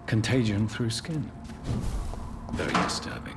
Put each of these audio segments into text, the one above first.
Contagion through skin. Very disturbing.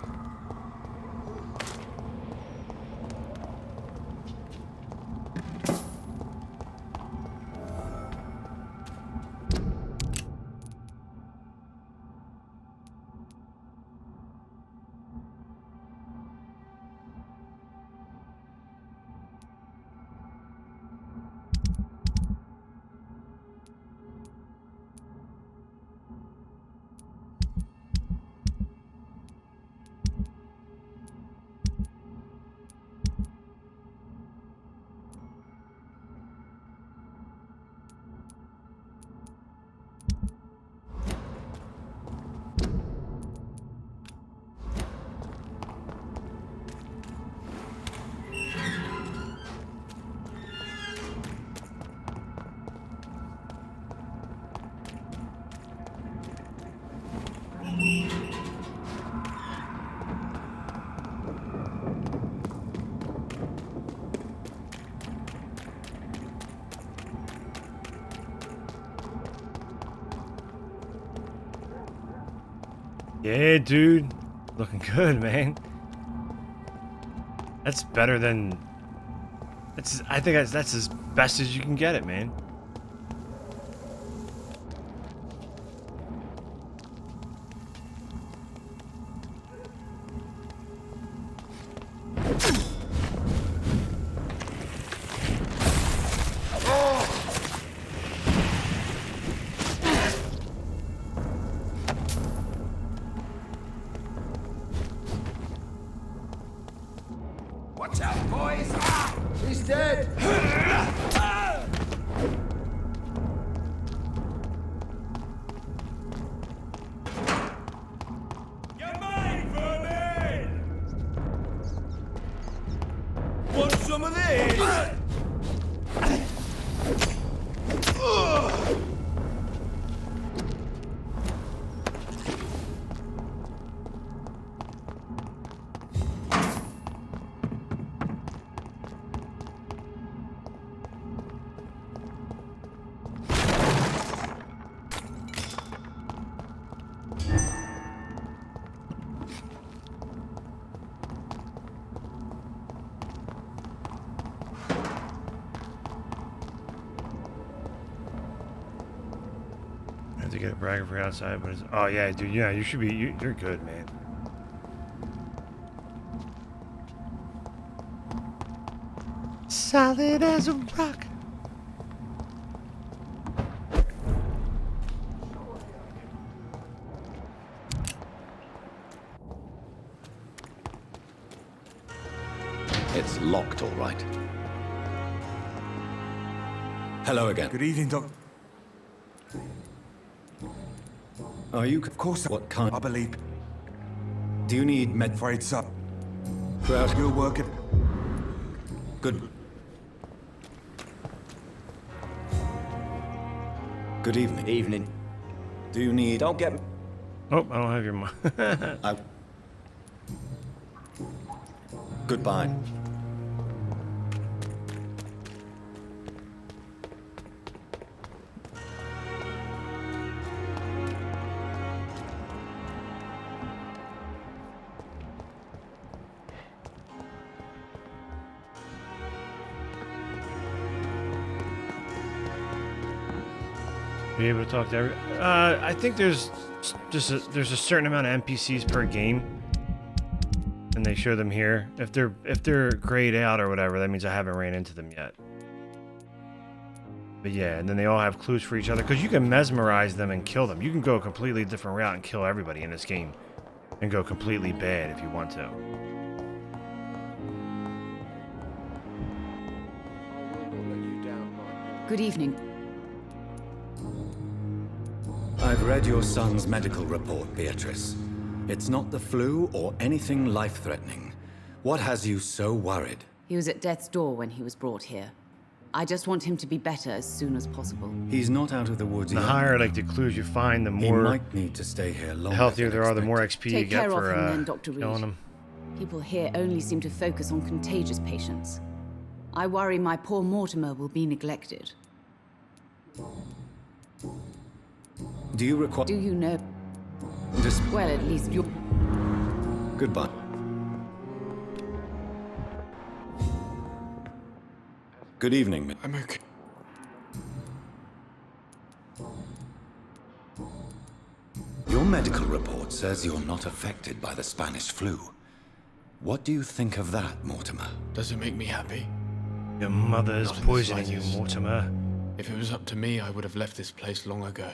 Yeah, dude. Looking good, man. That's better than... I think that's as best as you can get it, man. Watch out, boys! He's dead! You're mine, vermin! Want some of this? To get a bragger for outside, but it's, oh yeah, dude, yeah, you should be, you're good, man. Solid as a rock. It's locked, all right. Hello again. Good evening, Doc. Are you... Of course, What kind? I believe. Do you need med... Afraid so. Throughout... You're working. Good... Good evening. Evening. Do you need... Don't get... Oh, I don't have your money. Goodbye. Be able to talk to every. I think there's just there's a certain amount of NPCs per game, and they show them here. If they're grayed out or whatever, that means I haven't ran into them yet. But yeah, and then they all have clues for each other because you can mesmerize them and kill them. You can go a completely different route and kill everybody in this game, and go completely bad if you want to. Good evening. I've read your son's medical report, Beatrice. It's not the flu or anything life-threatening. What has you so worried? He was at death's door when he was brought here. I just want him to be better as soon as possible. He's not out of the woods The yet. higher like the clues you find, the He more might need to stay here longer. the healthier than there are, the more expected. XP you Take get care for of him then, Dr. Reed. killing them. People here only seem to focus on contagious patients. I worry my poor Mortimer will be neglected. Do you require... Do you know? Well, at least you're... Goodbye. Good evening. I'm okay. Your medical report says you're not affected by the Spanish flu. What do you think of that, Mortimer? Does it make me happy? Your mother is Not in the poisoning you, slightest. Mortimer. If it was up to me, I would have left this place long ago.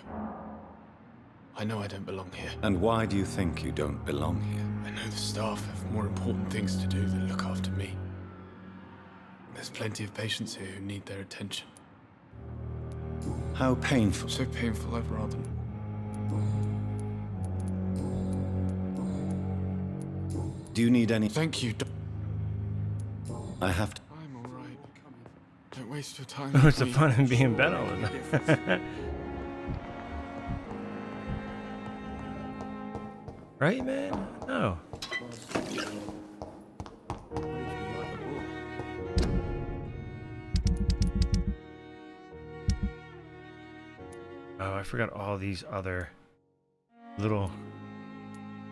I know I don't belong here. And why do you think you don't belong here? I know the staff have more important things to do than look after me. There's plenty of patients here who need their attention. How painful. So painful, I'd rather... Do you need any... Thank you, I have to... I'm alright. Don't waste your time. What's the with me. fun in being in bed all the time? Right, man? No. Oh, I forgot all these other little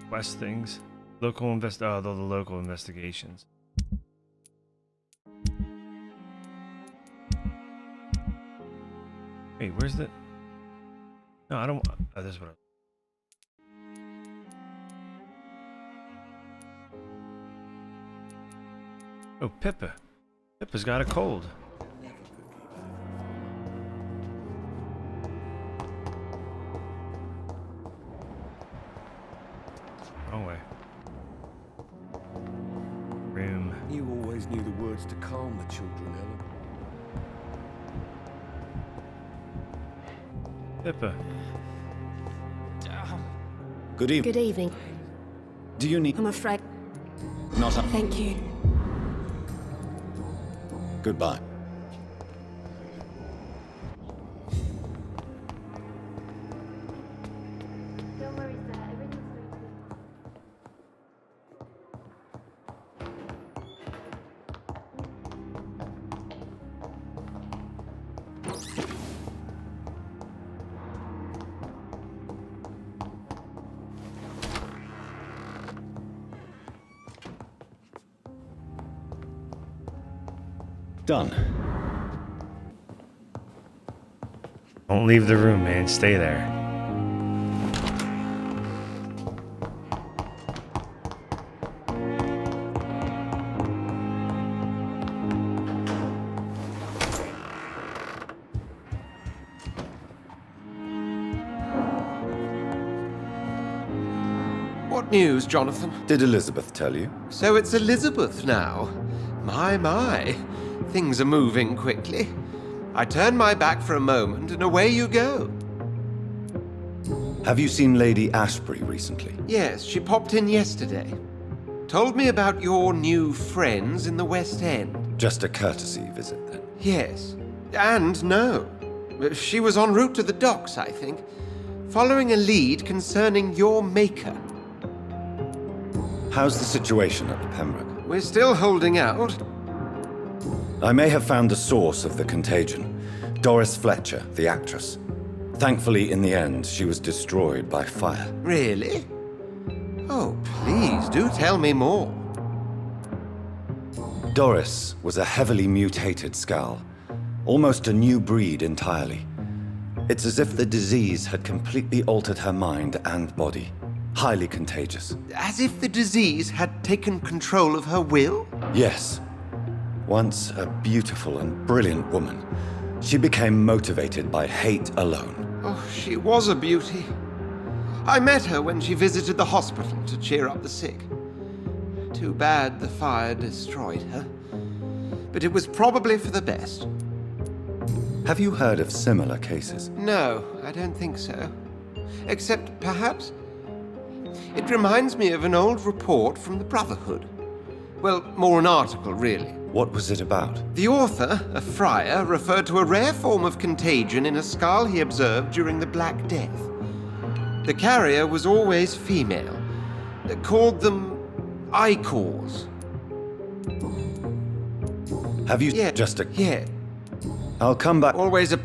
quest things. Oh, the local investigations. Wait, where's the... No, I don't... Oh, this is what Oh, Pippa. Pippa's got a cold. Wrong way. Room. You always knew the words to calm the children, Ellen. Pippa. Good evening. Good evening. Do you need... I'm afraid. Not a... Thank you. Goodbye. Don't worry, sir. Everything's Done. Don't leave the room, man. Stay there. What news, Jonathan? Did Elizabeth tell you? So it's Elizabeth now. My. Things are moving quickly. I turn my back for a moment and away you go. Have you seen Lady Ashbury recently? Yes, she popped in yesterday. Told me about your new friends in the West End. Just a courtesy visit, then. Yes. And no. She was en route to the docks, I think, following a lead concerning your maker. How's the situation at the Pembroke? We're still holding out. I may have found the source of the contagion. Doris Fletcher, the actress. Thankfully, in the end, she was destroyed by fire. Really? Oh, please, do tell me more. Doris was a heavily mutated skull. Almost a new breed entirely. It's as if the disease had completely altered her mind and body. Highly contagious. As if the disease had taken control of her will? Yes. Once a beautiful and brilliant woman, she became motivated by hate alone. Oh, she was a beauty. I met her when she visited the hospital to cheer up the sick. Too bad the fire destroyed her. But it was probably for the best. Have you heard of similar cases? No, I don't think so. Except, perhaps, it reminds me of an old report from the Brotherhood. Well, more an article, really. What was it about? The author, a friar, referred to a rare form of contagion in a skull he observed during the Black Death. The carrier was always female. They called them Icors. Have you Yeah, just a... Yeah, I'll come back. always a...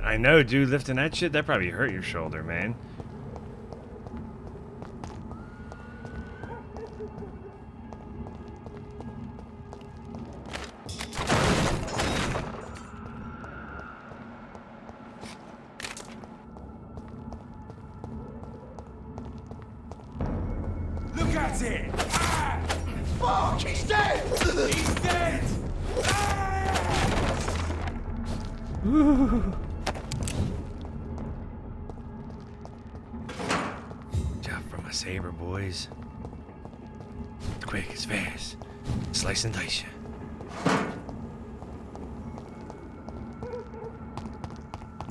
I know, dude. Lifting that shit, that probably hurt your shoulder, man. Look at it! Ah! Fuck! He's dead! He's dead! Job from a Saber, boys. It's quick, it's fast. Slice and dice you.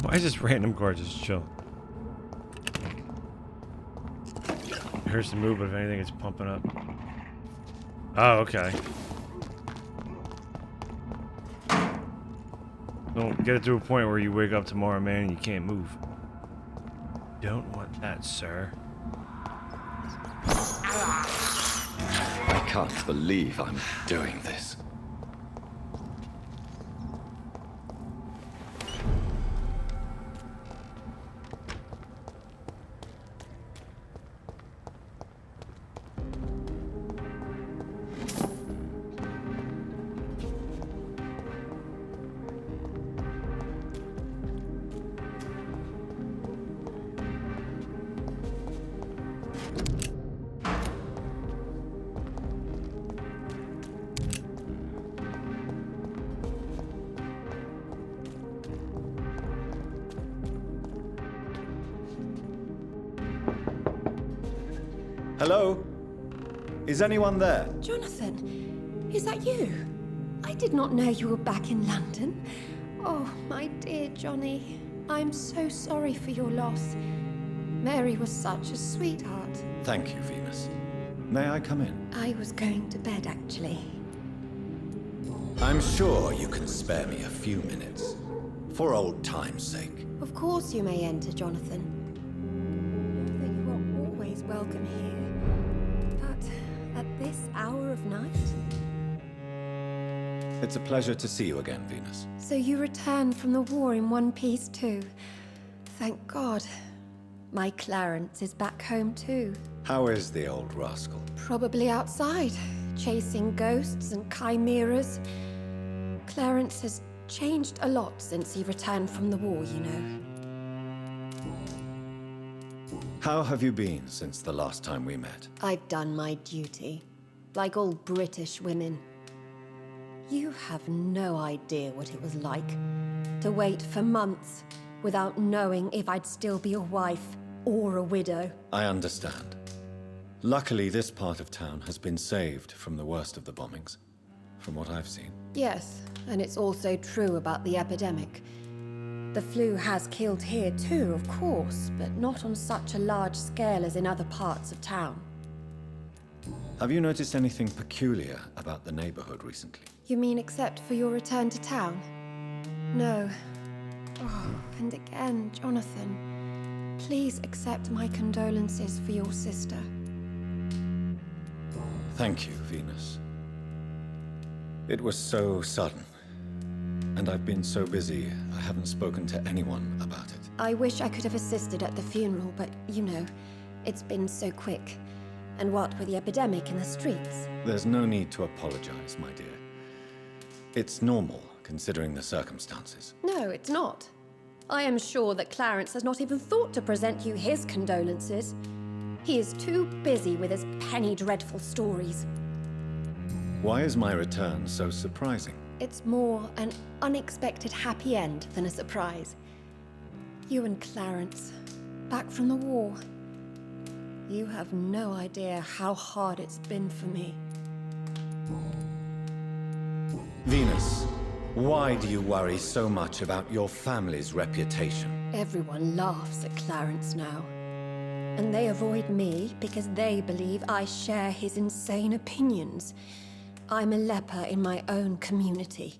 Why is this random car just chilling? It hurts to move, but if anything, it's pumping up. Oh, okay. Don't get it to a point where you wake up tomorrow, man, and you can't move. Don't want that, sir. I can't believe I'm doing this. Hello? Is anyone there? Jonathan, is that you? I did not know you were back in London. Oh, my dear Johnny. I'm so sorry for your loss. Mary was such a sweetheart. Thank you, Venus. May I come in? I was going to bed, actually. I'm sure you can spare me a few minutes. For old time's sake. Of course you may enter, Jonathan. Know that you are always welcome here. But at this hour of night? It's a pleasure to see you again, Venus. So you returned from the war in one piece too. Thank God. My Clarence is back home too. How is the old rascal? Probably outside, chasing ghosts and chimeras. Clarence has changed a lot since he returned from the war, you know. How have you been since the last time we met? I've done my duty, like all British women. You have no idea what it was like to wait for months without knowing if I'd still be a wife or a widow. I understand. Luckily, this part of town has been saved from the worst of the bombings, from what I've seen. Yes, and it's also true about the epidemic. The flu has killed here too, of course, but not on such a large scale as in other parts of town. Have you noticed anything peculiar about the neighborhood recently? You mean except for your return to town? No. Oh, and again, Jonathan. Please accept my condolences for your sister. Thank you, Venus. It was so sudden. And I've been so busy, I haven't spoken to anyone about it. I wish I could have assisted at the funeral, but you know, it's been so quick. And what with the epidemic in the streets? There's no need to apologize, my dear. It's normal, considering the circumstances. No, it's not. I am sure that Clarence has not even thought to present you his condolences. He is too busy with his penny dreadful stories. Why is my return so surprising? It's more an unexpected happy end than a surprise. You and Clarence, back from the war. You have no idea how hard it's been for me. Venus, why do you worry so much about your family's reputation? Everyone laughs at Clarence now. And they avoid me because they believe I share his insane opinions. I'm a leper in my own community.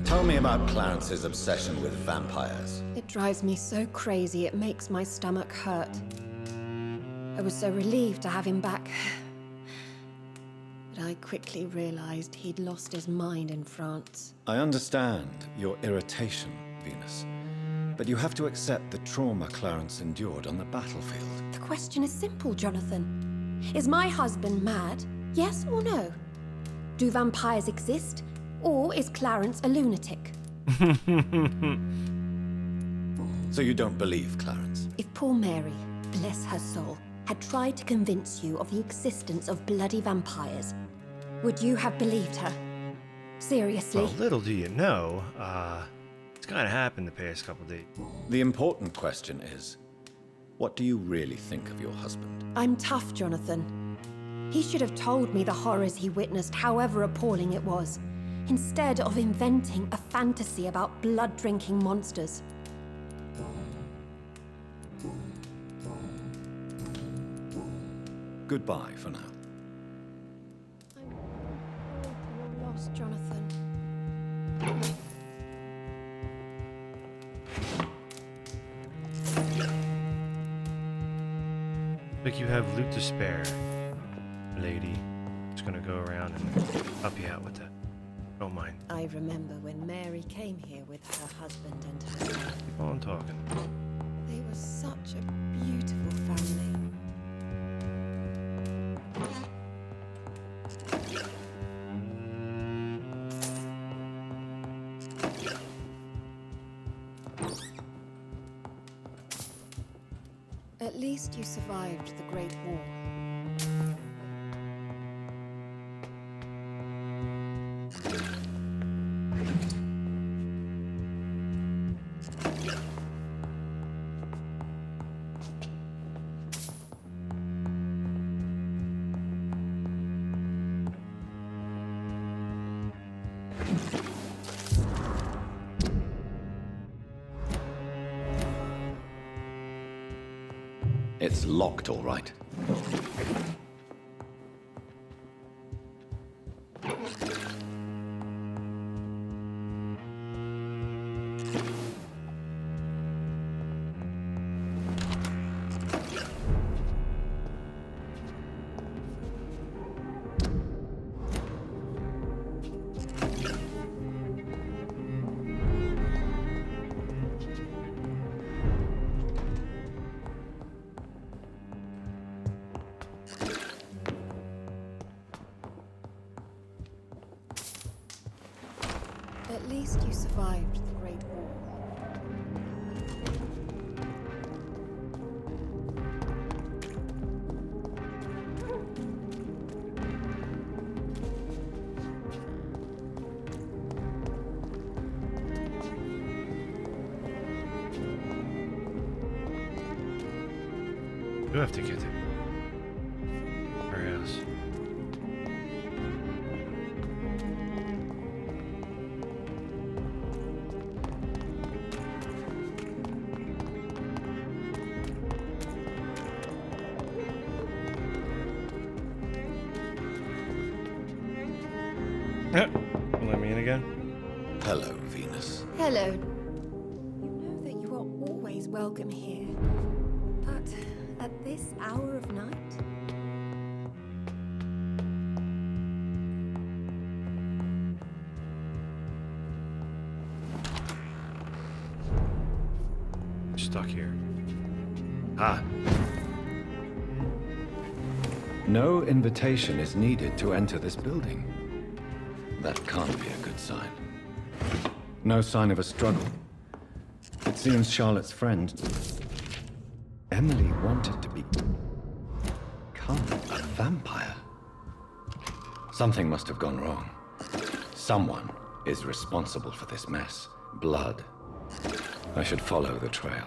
Tell me about Clarence's obsession with vampires. It drives me so crazy it makes my stomach hurt. I was so relieved to have him back. But I quickly realized he'd lost his mind in France. I understand your irritation, Venus. But you have to accept the trauma Clarence endured on the battlefield. The question is simple, Jonathan. Is my husband mad? Yes or no? Do vampires exist? Or is Clarence a lunatic? So you don't believe Clarence? If poor Mary, bless her soul, had tried to convince you of the existence of bloody vampires, would you have believed her? Seriously? Well, little do you know, it's kind of happened the past couple days. The important question is, what do you really think of your husband? I'm tough, Jonathan. He should have told me the horrors he witnessed, however appalling it was, instead of inventing a fantasy about blood-drinking monsters. Goodbye for now. You're lost, Jonathan. Like you have loot to spare, lady. Just gonna go around and help you out with that. Don't mind. I remember when Mary came here with her husband and her son. Keep on talking. They were such a beautiful family. At least you survived the Great War. It's locked, all right. At least you survived the Great War. You have to get it. Where else? Let me in again. Hello, Venus. Hello. You know that you are always welcome here. But at this hour of night? Stuck here. Ah. No invitation is needed to enter this building. That can't be a good sign. No sign of a struggle. It seems Charlotte's friend, Emily, wanted to become a vampire. Something must have gone wrong. Someone is responsible for this mess. Blood. I should follow the trail.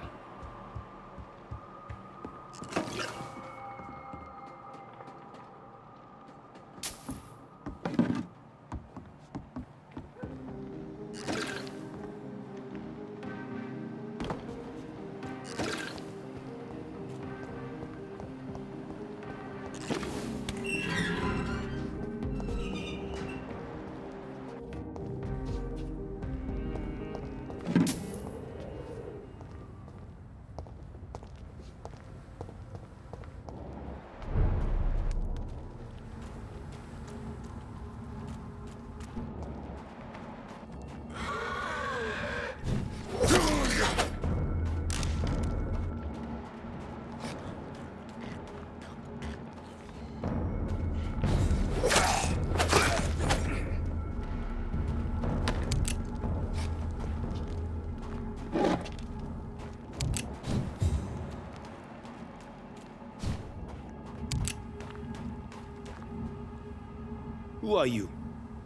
Who are you?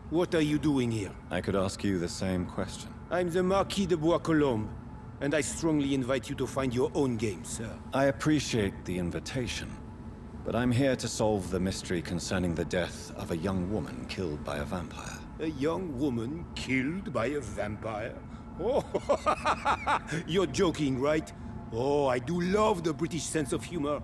What are you doing here? I could ask you the same question. I'm the Marquis de Bois-Colombes, and I strongly invite you to find your own game, sir. I appreciate the invitation, but I'm here to solve the mystery concerning the death of a young woman killed by a vampire. A young woman killed by a vampire? Oh, you're joking, right? Oh, I do love the British sense of humor.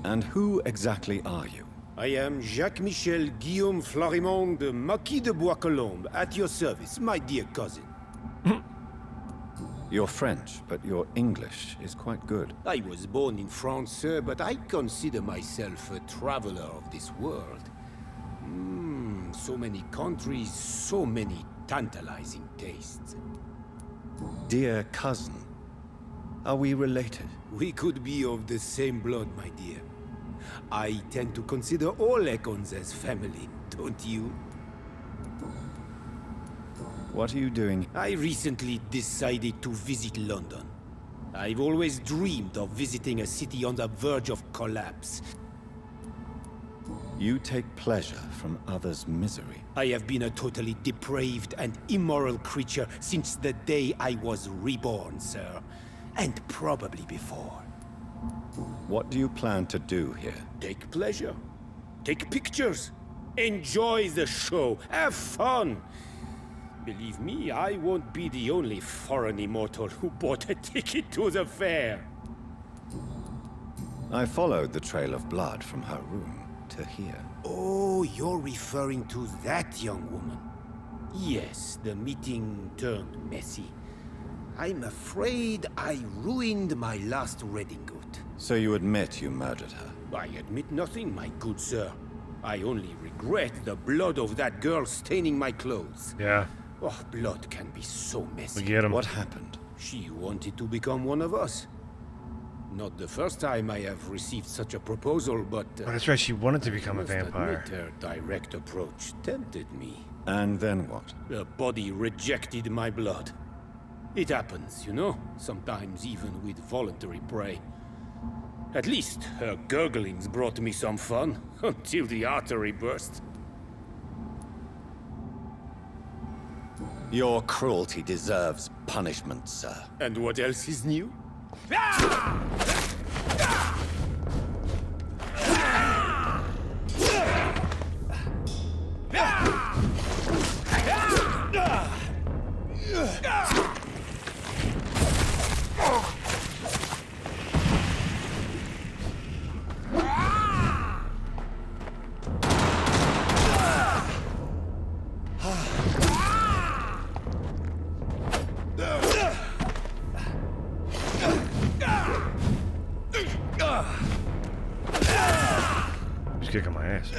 And who exactly are you? I am Jacques-Michel Guillaume Florimond de Marquis de Bois-Colombes, at your service, my dear cousin. You're French, but your English is quite good. I was born in France, sir, but I consider myself a traveler of this world. So many countries, so many tantalizing tastes. Dear cousin, are we related? We could be of the same blood, my dear. I tend to consider all Econs as family, don't you? What are you doing? I recently decided to visit London. I've always dreamed of visiting a city on the verge of collapse. You take pleasure from others' misery. I have been a totally depraved and immoral creature since the day I was reborn, sir. And probably before. What do you plan to do here? Take pleasure. Take pictures. Enjoy the show. Have fun. Believe me, I won't be the only foreign immortal who bought a ticket to the fair. I followed the trail of blood from her room to here. Oh, you're referring to that young woman. Yes, the meeting turned messy. I'm afraid I ruined my last redingote. So you admit you murdered her? I admit nothing, my good sir. I only regret the blood of that girl staining my clothes. Yeah. Oh, blood can be so messy. We get him. What happened? She wanted to become one of us. Not the first time I have received such a proposal, but... Oh, that's right, she wanted to become a must vampire. admit her direct approach tempted me. And then what? The body rejected my blood. It happens, you know, sometimes even with voluntary prey. At least her gurglings brought me some fun, until the artery burst. Your cruelty deserves punishment, sir. And what else is new? kicking my ass.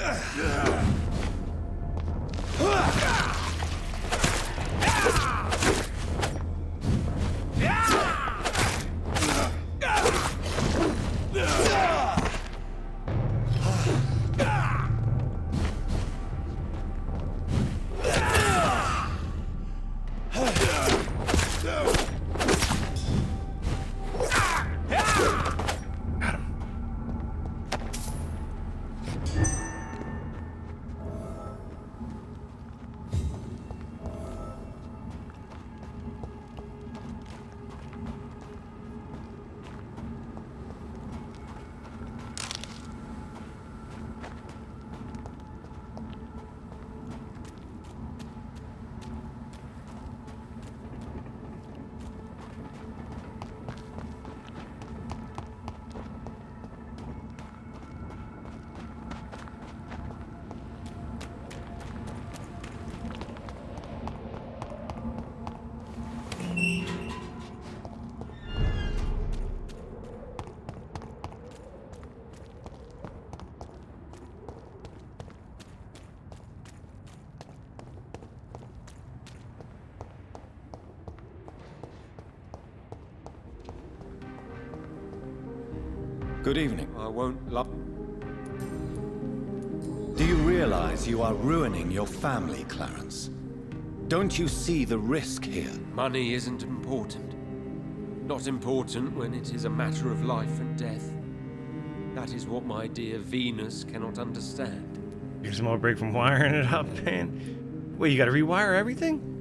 Good evening. I won't love. Do you realize you are ruining your family, Clarence? Don't you see the risk here? Money isn't important. Not important when it is a matter of life and death. That is what my dear Venus cannot understand. Give a small break from wiring it up, man. Wait, you gotta rewire everything?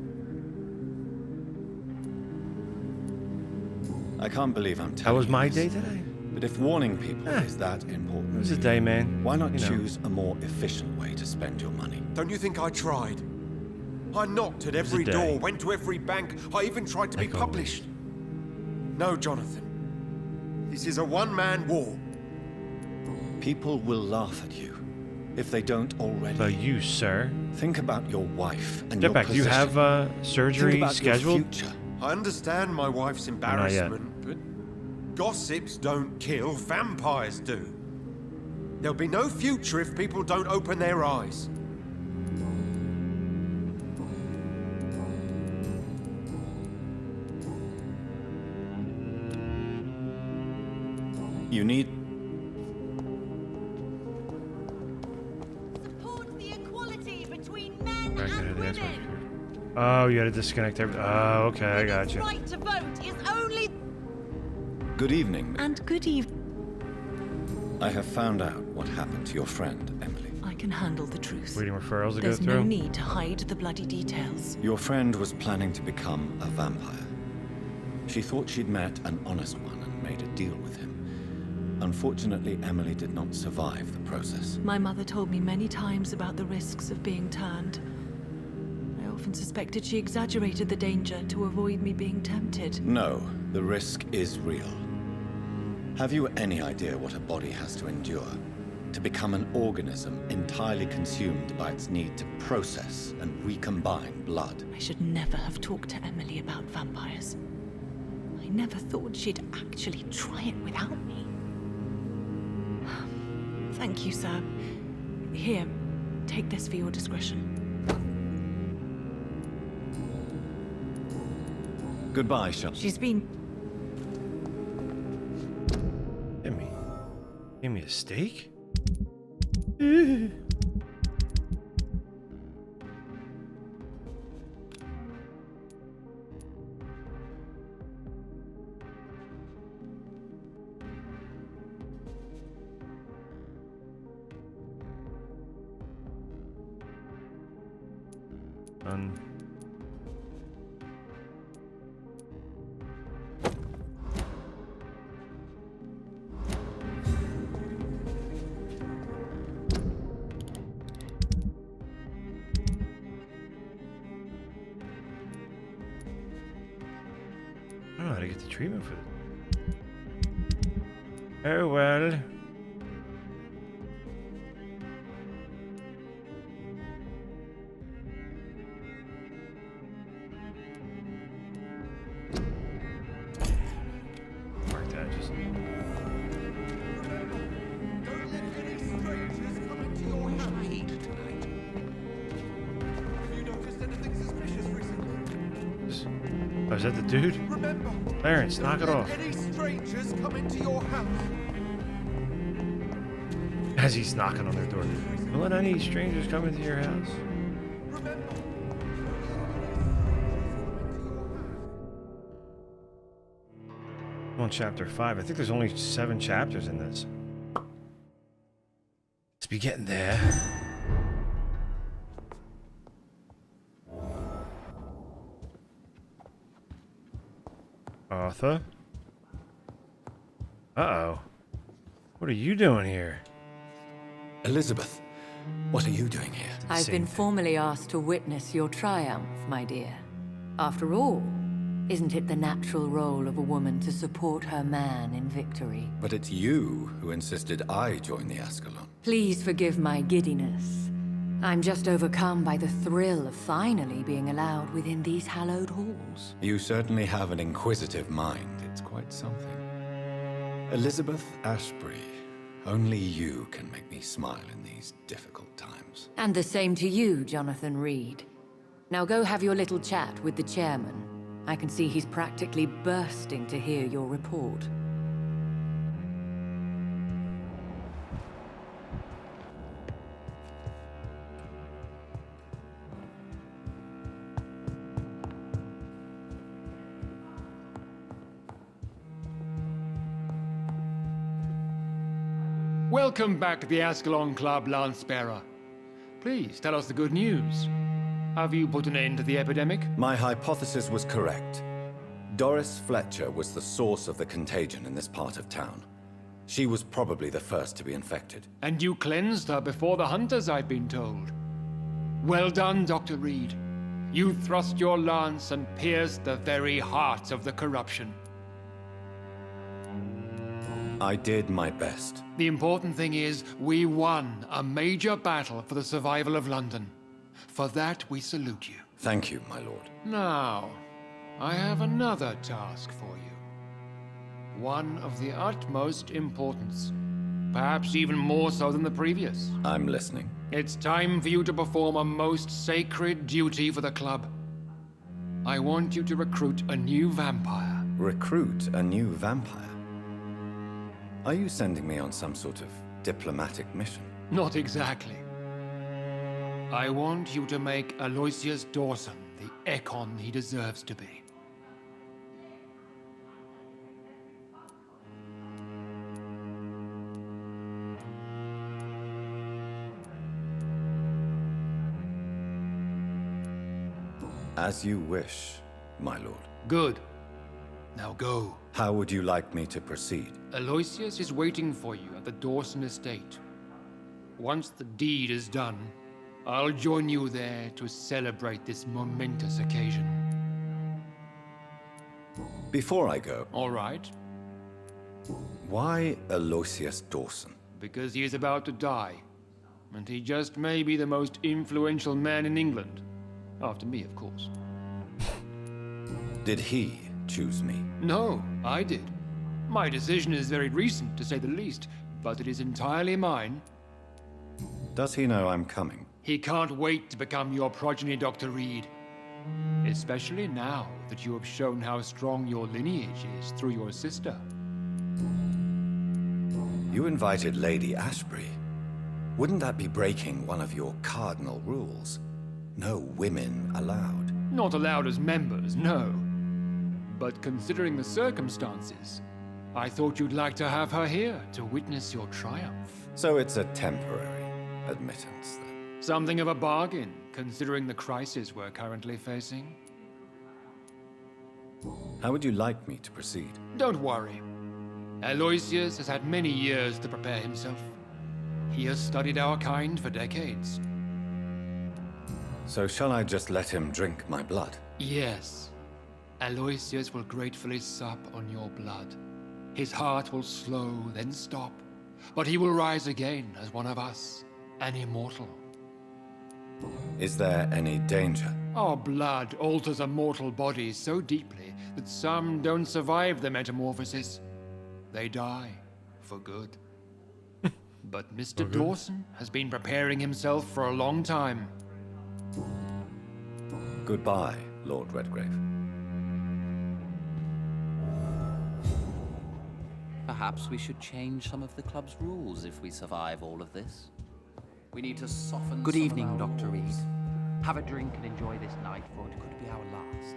I can't believe I'm telling you. That was my this, day today. But if warning people is that important, It was a day, man. why not You know. choose a more efficient way to spend your money? Don't you think I tried? I knocked at every day. door, went to every bank. I even tried to be Like published. No, Jonathan. This is a one-man war. People will laugh at you if they don't already. About you, sir. Think about your wife and Step your back. Do you position. have Think surgery about scheduled? your future. I understand my wife's yet. embarrassment, but gossips don't kill, vampires do. There'll be no future if people don't open their eyes. You need. Support the equality between men Back and into the dance women. floor. Oh, you had to disconnect everything. Oh, okay, I got you. Right to vote is only. Good evening. And good evening. I have found out what happened to your friend, Emily. I can handle the truth. Waiting referrals to There's go no through. need to hide the bloody details. Your friend was planning to become a vampire. She thought she'd met an honest one and made a deal with him. Unfortunately, Emily did not survive the process. My mother told me many times about the risks of being turned. I often suspected she exaggerated the danger to avoid me being tempted. No, the risk is real. Have you any idea what a body has to endure to become an organism entirely consumed by its need to process and recombine blood? I should never have talked to Emily about vampires. I never thought she'd actually try it without me. Thank you, sir. Here, take this for your discretion. Goodbye, Sean. She's been... Give me a steak? I don't know how to get the treatment for this. Oh well. Mark that just. is that the dude? Remember, Clarence, knock it off. any strangers come into your house. As he's knocking on their door. Don't let any strangers come into your house. I'm on chapter 5. I think there's only 7 chapters in this. Let's be getting there. Arthur? Uh-oh. What are you doing here? Elizabeth, what are you doing here? I've been formally asked to witness your triumph, my dear. After all, isn't it the natural role of a woman to support her man in victory? But it's you who insisted I join the Ascalon. Please forgive my giddiness. I'm just overcome by the thrill of finally being allowed within these hallowed halls. You certainly have an inquisitive mind. It's quite something. Elizabeth Ashbury, only you can make me smile in these difficult times. And the same to you, Jonathan Reed. Now go have your little chat with the chairman. I can see he's practically bursting to hear your report. Welcome back to the Ascalon Club, Lance-Bearer. Please, tell us the good news. Have you put an end to the epidemic? My hypothesis was correct. Doris Fletcher was the source of the contagion in this part of town. She was probably the first to be infected. And you cleansed her before the hunters, I've been told. Well done, Dr. Reed. You thrust your lance and pierced the very heart of the corruption. I did my best. The important thing is, we won a major battle for the survival of London. For that, we salute you. Thank you, my lord. Now, I have another task for you. One of the utmost importance. Perhaps even more so than the previous. I'm listening. It's time for you to perform a most sacred duty for the club. I want you to recruit a new vampire. Recruit a new vampire? Are you sending me on some sort of diplomatic mission? Not exactly. I want you to make Aloysius Dawson the Ekon he deserves to be. As you wish, my lord. Good. Now go. How would you like me to proceed? Aloysius is waiting for you at the Dawson estate. Once the deed is done, I'll join you there to celebrate this momentous occasion. Before I go... All right. Why Aloysius Dawson? Because he is about to die. And he just may be the most influential man in England. After me, of course. Did he choose me? No, I did. My decision is very recent, to say the least, but it is entirely mine. Does he know I'm coming? He can't wait to become your progeny, Dr. Reed. Especially now that you have shown how strong your lineage is through your sister. You invited Lady Ashbury. Wouldn't that be breaking one of your cardinal rules? No women allowed. Not allowed as members, no. But considering the circumstances, I thought you'd like to have her here to witness your triumph. So it's a temporary admittance, then? Something of a bargain, considering the crisis we're currently facing. How would you like me to proceed? Don't worry. Aloysius has had many years to prepare himself. He has studied our kind for decades. So shall I just let him drink my blood? Yes. Aloysius will gratefully sup on your blood. His heart will slow, then stop. But he will rise again as one of us, an immortal. Is there any danger? Our blood alters a mortal body so deeply that some don't survive the metamorphosis. They die for good. But Mr. Dawson has been preparing himself for a long time. Goodbye, Lord Redgrave. Perhaps we should change some of the club's rules if we survive all of this. We need to soften Good some of evening, our Dr. Reed. rules. Have a drink and enjoy this night, for it could be our last.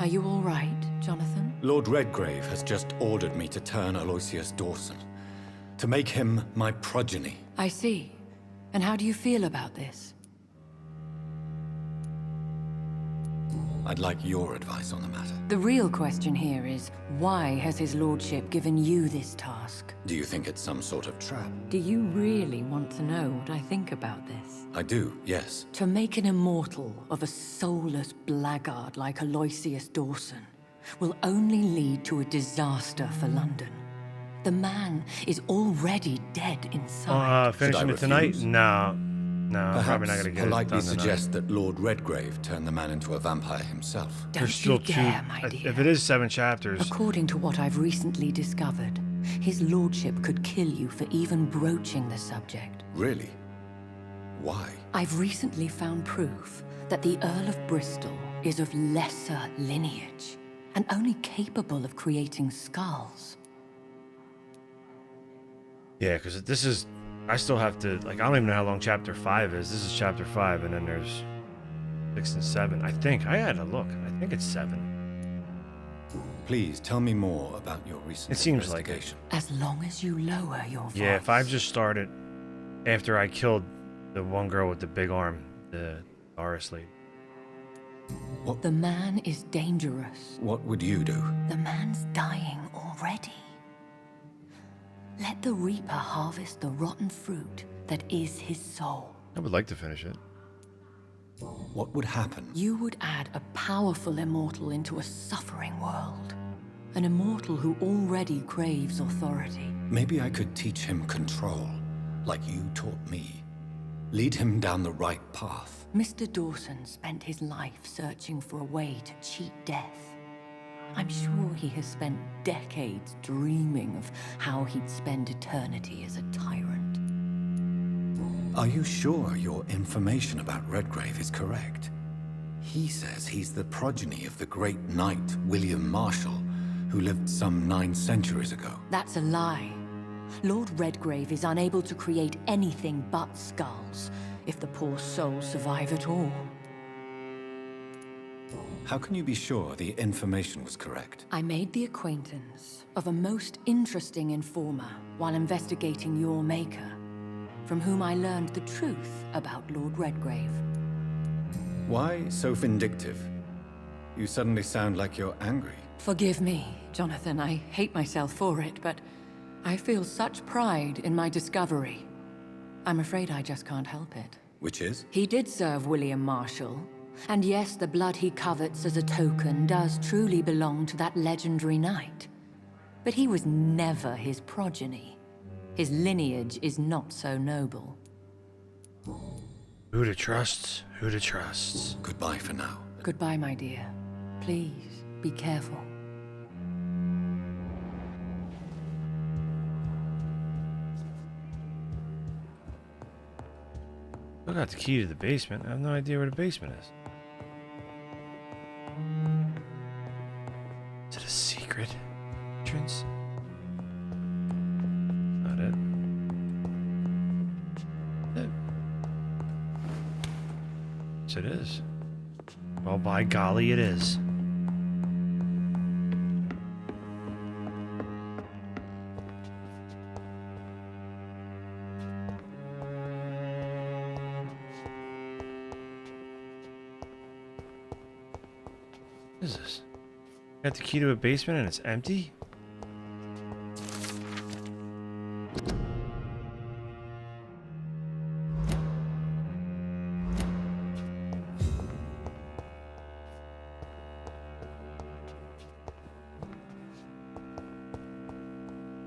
Are you all right, Jonathan? Lord Redgrave has just ordered me to turn Aloysius Dawson, to make him my progeny. I see. And how do you feel about this? I'd like your advice on the matter. The real question here is, why has his lordship given you this task? Do you think it's some sort of trap? Do you really want to know what I think about this? I do, yes. To make an immortal of a soulless blackguard like Aloysius Dawson will only lead to a disaster for London. The man is already dead inside. Finishing it tonight? No. No, I'm probably not gonna get politely it done suggest that Lord Redgrave turn the man into a vampire himself. Don't you dare, my dear. If it is 7 chapters. According to what I've recently discovered, his lordship could kill you for even broaching the subject. Really? Why? I've recently found proof that the Earl of Bristol is of lesser lineage and only capable of creating skulls. Yeah, because this is... I still have to... Like, I don't even know how long Chapter 5 is. This is Chapter 5, and then there's 6 and 7. I think. I had a look. I think it's 7. Please, tell me more about your recent It seems like it. investigation. As long as you lower your voice. Yeah, if I've just started after I killed the one girl with the big arm, the Doris lady. The man is dangerous. What would you do? The man's dying already. Let the Reaper harvest the rotten fruit that is his soul. I would like to finish it. What would happen? You would add a powerful immortal into a suffering world. An immortal who already craves authority. Maybe I could teach him control, like you taught me. Lead him down the right path. Mr. Dawson spent his life searching for a way to cheat death. I'm sure he has spent decades dreaming of how he'd spend eternity as a tyrant. Are you sure your information about Redgrave is correct? He says he's the progeny of the great knight William Marshall, who lived some 9 centuries ago. That's a lie. Lord Redgrave is unable to create anything but skulls, if the poor soul survive at all. How can you be sure the information was correct? I made the acquaintance of a most interesting informer while investigating your maker, from whom I learned the truth about Lord Redgrave. Why so vindictive? You suddenly sound like you're angry. Forgive me, Jonathan. I hate myself for it, but I feel such pride in my discovery. I'm afraid I just can't help it. Which is? He did serve William Marshall. And yes, the blood he covets as a token does truly belong to that legendary knight. But he was never his progeny. His lineage is not so noble. Who to trust? Who to trust? Goodbye for now. Goodbye, my dear. Please, be careful. I got the key to the basement. I have no idea where the basement is. Is it a secret entrance? Not it. Yes, it is. Well, by golly, it is. What is this? Got the key to a basement and it's empty?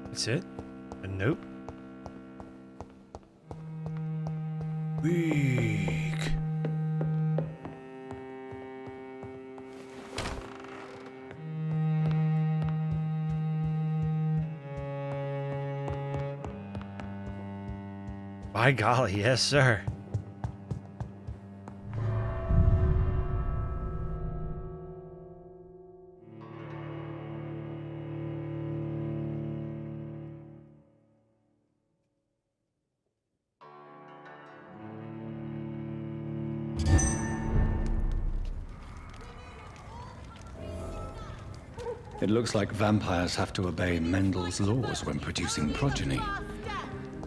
That's it? A note? Weak. By golly, yes, sir. It looks like vampires have to obey Mendel's laws when producing progeny.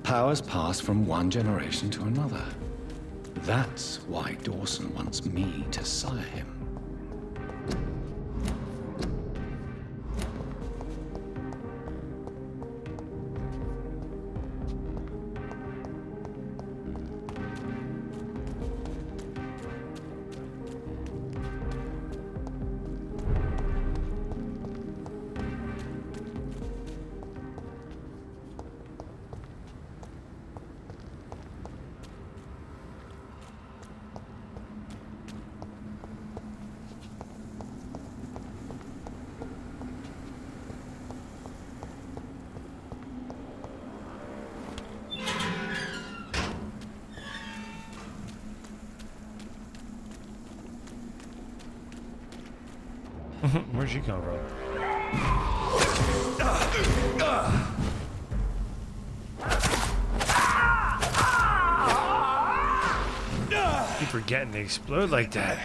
Powers pass from one generation to another. That's why Dawson wants me to sire him. Where'd she come from? Keep forgetting they explode like that.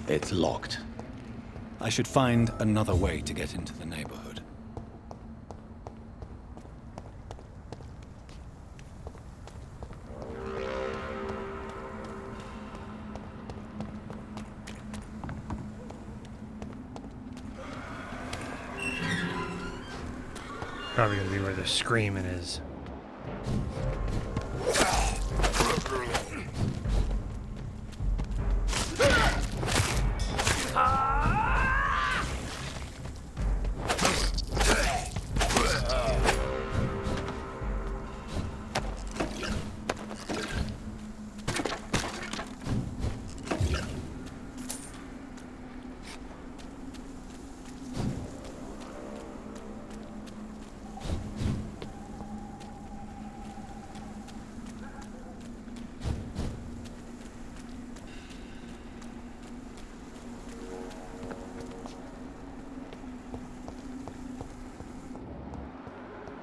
It's locked. I should find another way to get into the neighborhood. Probably gonna be where the screaming is.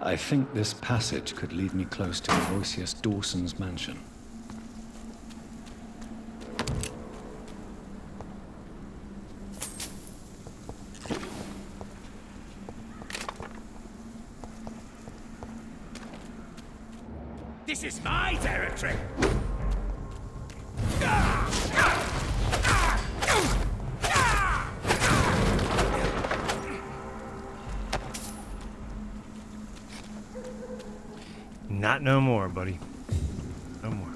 I think this passage could lead me close to Aloysius Dawson's mansion. This is my territory! Not no more, buddy. No more.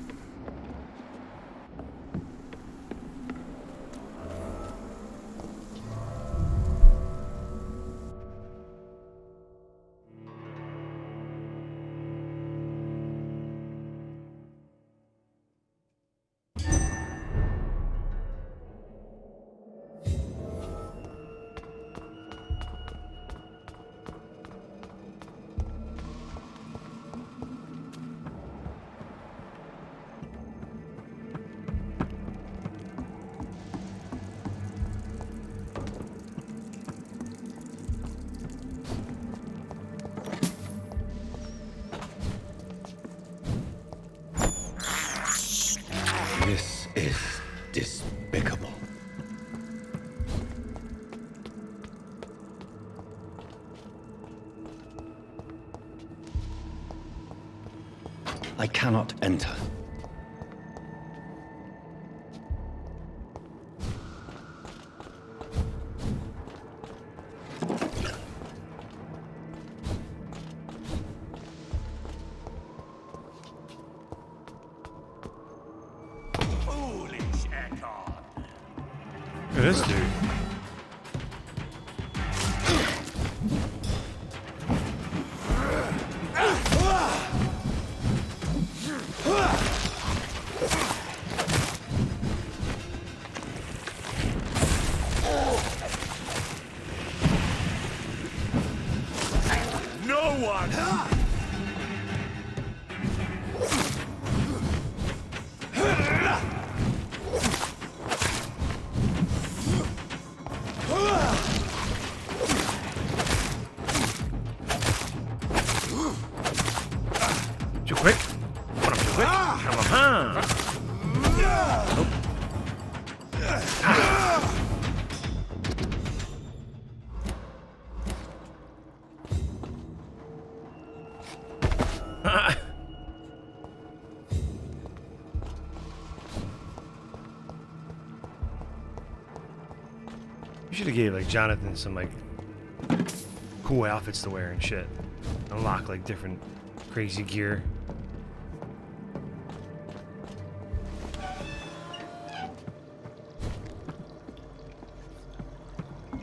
I cannot enter. Look at this dude. No one! Too quick? What, I'm too quick? Come on, huh? Nope. You should have gave like Jonathan some like cool outfits to wear and shit. Unlock like different crazy gear.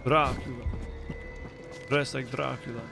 Dracula. Dressed like Dracula.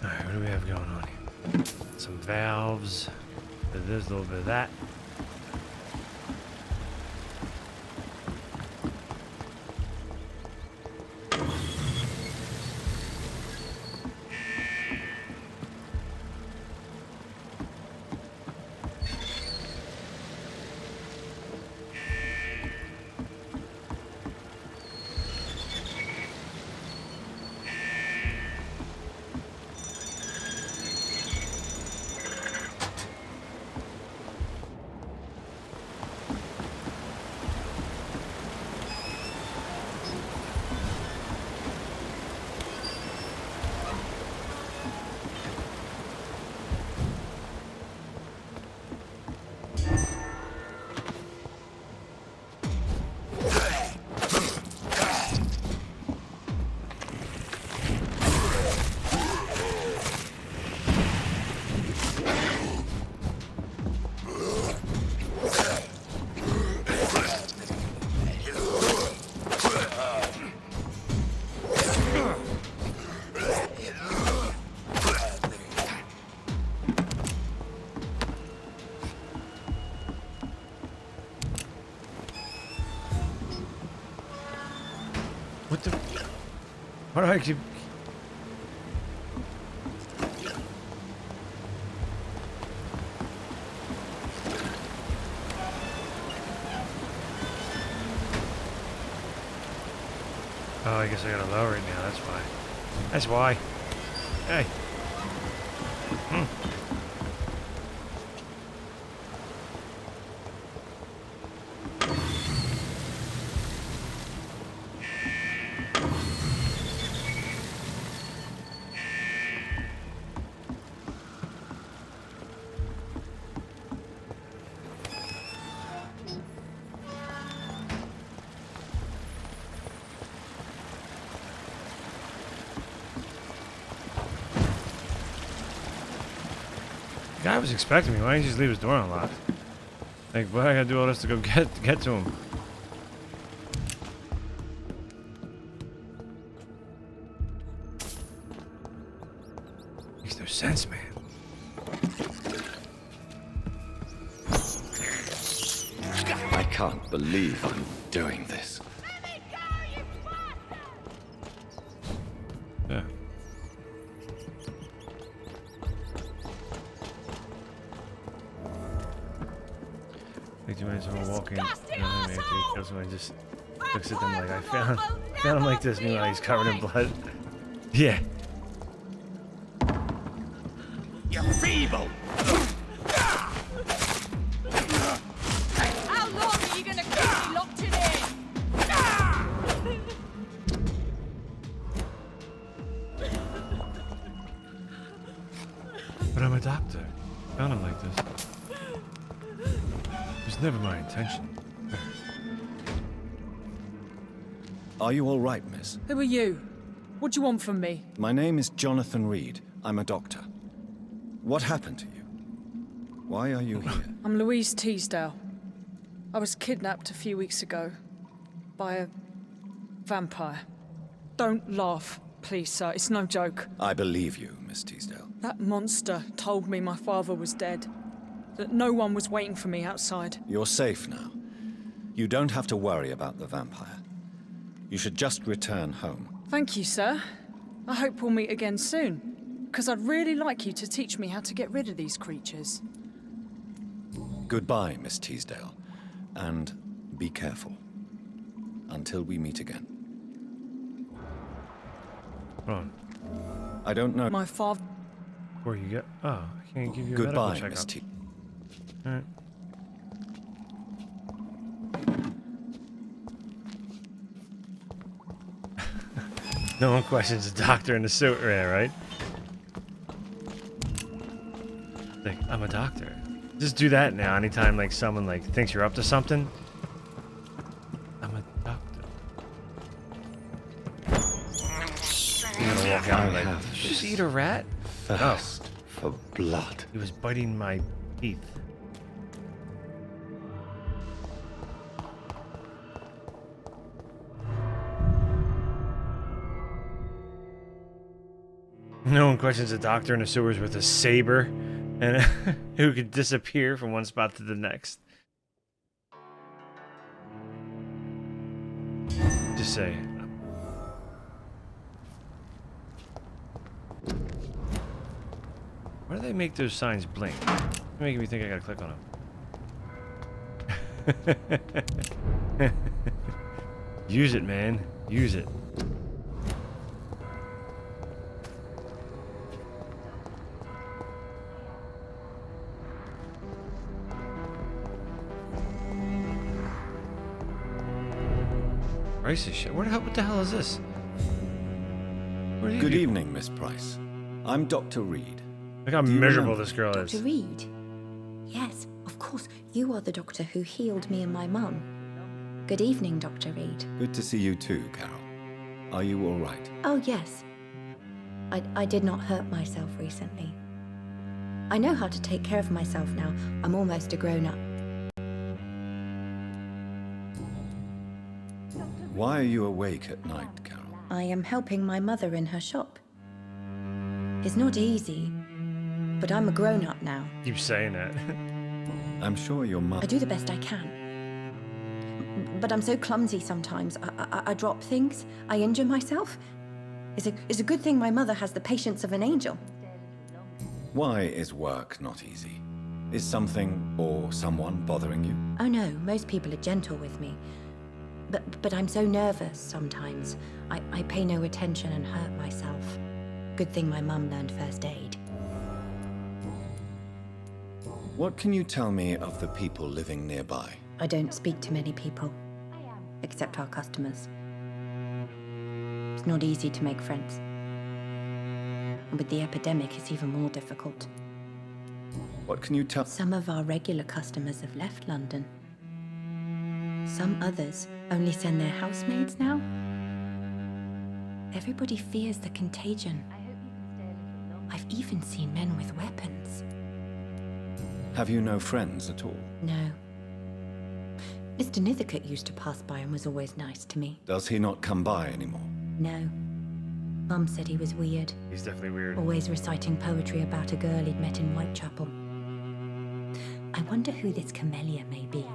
What do we have going on here? Some valves. A bit of this, a little bit of that. What the? Why do I keep? Oh, I guess I gotta lower it now. That's why. That's why. Hey. The guy was expecting me. Why didn't he just leave his door unlocked? Like, why I gotta do all this to go get to him? Makes no sense, man. can't believe I'm doing this. Yeah. I think you might as well walk in. Someone just looks at them like, I found him like this. Meanwhile, he's covered in blood. Yeah. You're feeble! How long are you gonna keep me locked in here? But I'm a doctor. I found him like this. It was never my intention. Are you all right, miss? Who are you? What do you want from me? My name is Jonathan Reed. I'm a doctor. What happened to you? Why are you here? I'm Louise Teasdale. I was kidnapped a few weeks ago by a vampire. Don't laugh, please, sir. It's no joke. I believe you, Miss Teasdale. That monster told me my father was dead. That no one was waiting for me outside. You're safe now. You don't have to worry about the vampire. You should just return home. Thank you, sir. I hope we'll meet again soon. Because I'd really like you to teach me how to get rid of these creatures. Goodbye, Miss Teasdale. And be careful. Until we meet again. Hold on. I don't know. My father... Where you get? Oh, I can't give you a Goodbye, medical Miss checkup. Alright. No one questions a doctor in the suit, right? Like, I'm a doctor. Just do that now. Anytime like someone like thinks you're up to something. I'm a doctor. I'm gonna walk out like, did you just eat a rat? Thirst for blood. He was biting my teeth. No one questions a doctor in the sewers with a saber and who could disappear from one spot to the next. Just say. Why do they make those signs blink? It's making me think I gotta click on them. Use it, man. Use it. Price is shit. What the hell is this? Good evening, Miss Price. I'm Dr. Reed. Look how miserable this girl is. Dr. Reed? Yes, of course. You are the doctor who healed me and my mum. Good evening, Dr. Reed. Good to see you too, Carol. Are you all right? Oh, yes. I did not hurt myself recently. I know how to take care of myself now. I'm almost a grown-up. Why are you awake at night, Carol? I am helping my mother in her shop. It's not easy, but I'm a grown-up now. Keep saying that. I'm sure your mother... I do the best I can. But I'm so clumsy sometimes. I drop things. I injure myself. It's a good thing my mother has the patience of an angel. Why is work not easy? Is something or someone bothering you? Oh no, most people are gentle with me. But I'm so nervous sometimes. I pay no attention and hurt myself. Good thing my mum learned first aid. What can you tell me of the people living nearby? I don't speak to many people, except our customers. It's not easy to make friends. And with the epidemic, it's even more difficult. What can you tell? Some of our regular customers have left London. Some others only send their housemaids now. Everybody fears the contagion. I've even seen men with weapons. Have you no friends at all? No. Mr. Nithercote used to pass by and was always nice to me. Does he not come by anymore? No. Mum said he was weird. He's definitely weird. Always reciting poetry about a girl he'd met in Whitechapel. I wonder who this camellia may be.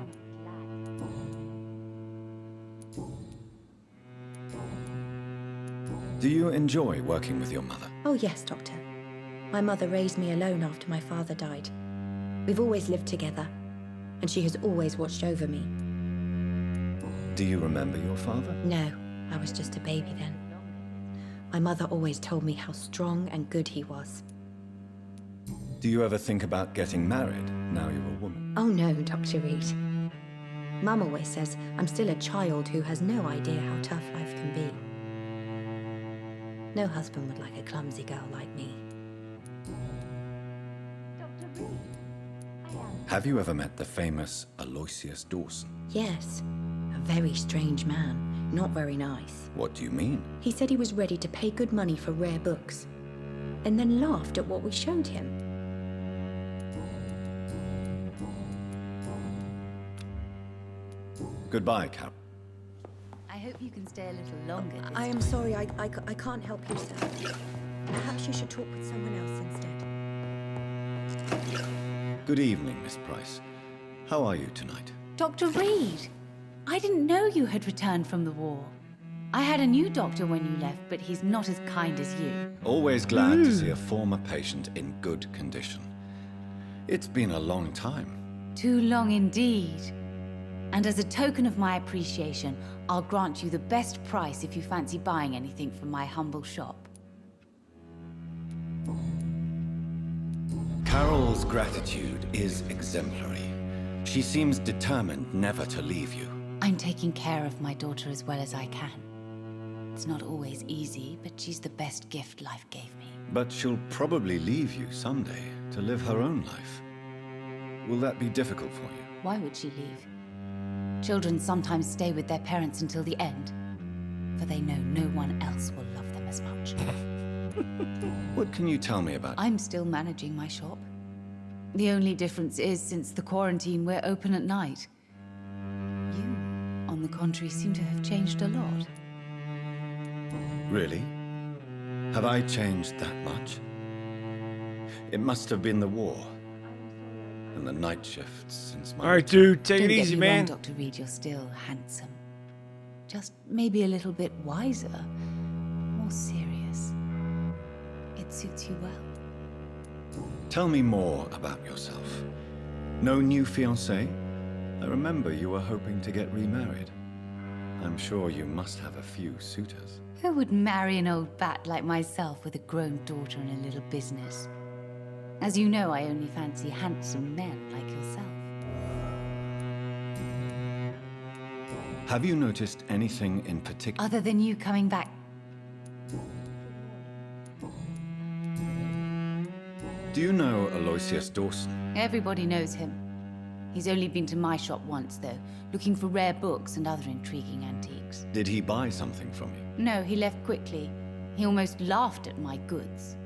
Do you enjoy working with your mother? Oh, yes, Doctor. My mother raised me alone after my father died. We've always lived together, and she has always watched over me. Do you remember your father? No, I was just a baby then. My mother always told me how strong and good he was. Do you ever think about getting married now you're a woman? Oh no, Dr. Reed. Mum always says I'm still a child who has no idea how tough life can be. No husband would like a clumsy girl like me. Have you ever met the famous Aloysius Dawson? Yes, a very strange man, not very nice. What do you mean? He said he was ready to pay good money for rare books, and then laughed at what we showed him. Goodbye, Carol. I hope you can stay a little longer. I am sorry, I can't help you, sir. Perhaps you should talk with someone else instead. Good evening, Miss Price. How are you tonight? Dr. Reed, I didn't know you had returned from the war. I had a new doctor when you left, but he's not as kind as you. Always glad to see a former patient in good condition. It's been a long time. Too long indeed. And as a token of my appreciation, I'll grant you the best price if you fancy buying anything from my humble shop. Carol's gratitude is exemplary. She seems determined never to leave you. I'm taking care of my daughter as well as I can. It's not always easy, but she's the best gift life gave me. But she'll probably leave you someday to live her own life. Will that be difficult for you? Why would she leave? Children sometimes stay with their parents until the end, for they know no one else will love them as much. What can you tell me about? I'm still managing my shop. The only difference is, since the quarantine, we're open at night. You, on the contrary, seem to have changed a lot. Really? Have I changed that much? It must have been the war. And the night shifts since my... Alright, dude, take Don't it get easy, me man. wrong, Dr. Reed, you're still handsome. Just maybe a little bit wiser, more serious. It suits you well. Tell me more about yourself. No new fiancé? I remember you were hoping to get remarried. I'm sure you must have a few suitors. Who would marry an old bat like myself with a grown daughter and a little business? As you know, I only fancy handsome men like yourself. Have you noticed anything in particular? Other than you coming back. Do you know Aloysius Dawson? Everybody knows him. He's only been to my shop once, though, looking for rare books and other intriguing antiques. Did he buy something from you? No, he left quickly. He almost laughed at my goods.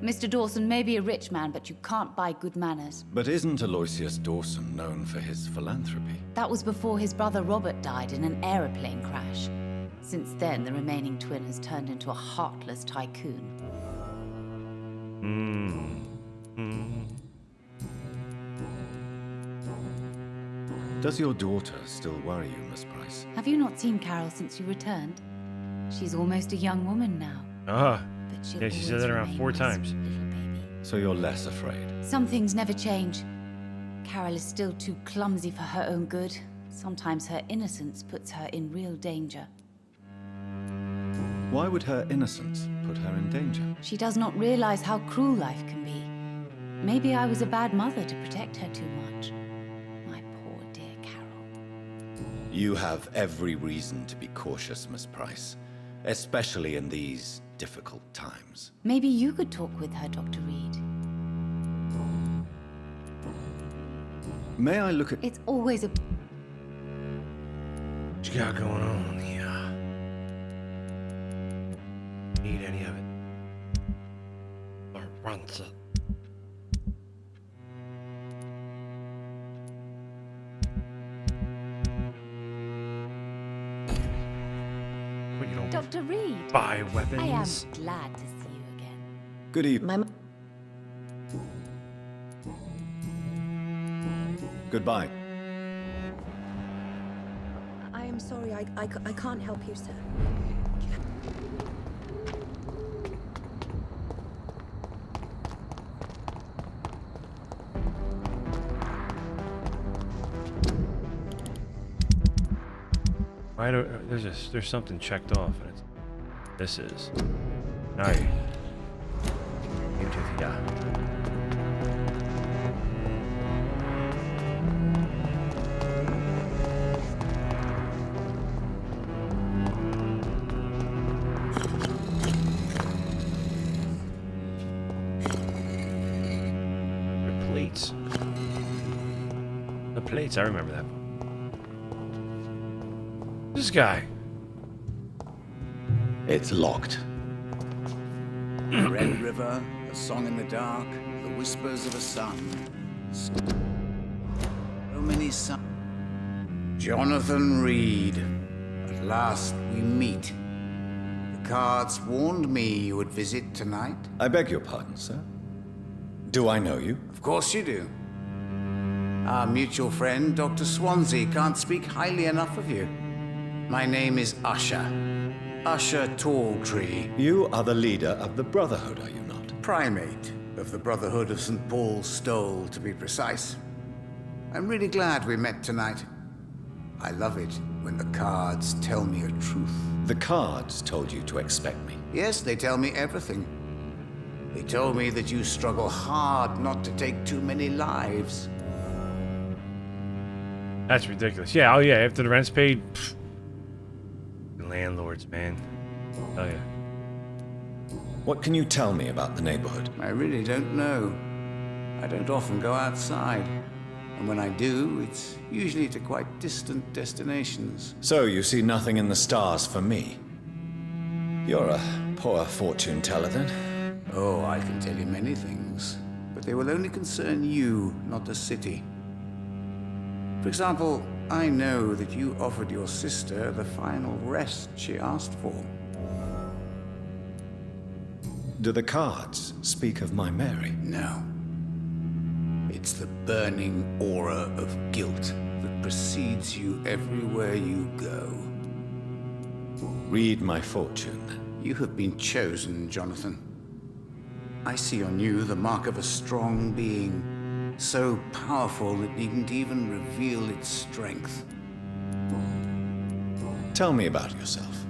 Mr. Dawson may be a rich man, but you can't buy good manners. But isn't Aloysius Dawson known for his philanthropy? That was before his brother Robert died in an aeroplane crash. Since then, the remaining twin has turned into a heartless tycoon. Does your daughter still worry you, Miss Price? Have you not seen Carol since you returned? She's almost a young woman now. Ah, But she'll yeah, she said always that around remain 4 my times. sweet little baby. So you're less afraid? Some things never change. Carol is still too clumsy for her own good. Sometimes her innocence puts her in real danger. Why would her innocence put her in danger? She does not realize how cruel life can be. Maybe I was a bad mother to protect her too much. My poor dear Carol. You have every reason to be cautious, Miss Price. Especially in these difficult times. Maybe you could talk with her, Dr. Reed. May I look at... It's always a... What you got going on here? Need any of it? Or wants it? What, you don't Dr. Reed. buy weapons? I am glad to see you again. Good evening. Goodbye. I am sorry. I can't help you, sir. There's something checked off, and it's this is. All right. Yeah. The plates, I remember that. This guy. It's locked. Red River, a song in the dark, the whispers of a sun. So many suns. Jonathan Reed. At last we meet. The cards warned me you would visit tonight. I beg your pardon, sir. Do I know you? Of course you do. Our mutual friend, Dr. Swansea, can't speak highly enough of you. My name is Usher. Usher Talltree. You are the leader of the Brotherhood, are you not? Primate of the Brotherhood of St. Paul's Stole, to be precise. I'm really glad we met tonight. I love it when the cards tell me a truth. The cards told you to expect me. Yes, they tell me everything. They told me that you struggle hard not to take too many lives. That's ridiculous. Yeah, oh yeah, after the rent's paid. Pfft. Landlords, man. Oh yeah. What can you tell me about the neighborhood? I really don't know. I don't often go outside. And when I do, it's usually to quite distant destinations. So you see nothing in the stars for me? You're a poor fortune teller, then? Oh, I can tell you many things. But they will only concern you, not the city. For example, I know that you offered your sister the final rest she asked for. Do the cards speak of my Mary? No. It's the burning aura of guilt that precedes you everywhere you go. Read my fortune, then. You have been chosen, Jonathan. I see on you the mark of a strong being, so powerful it needn't even reveal its strength. Tell me about yourself.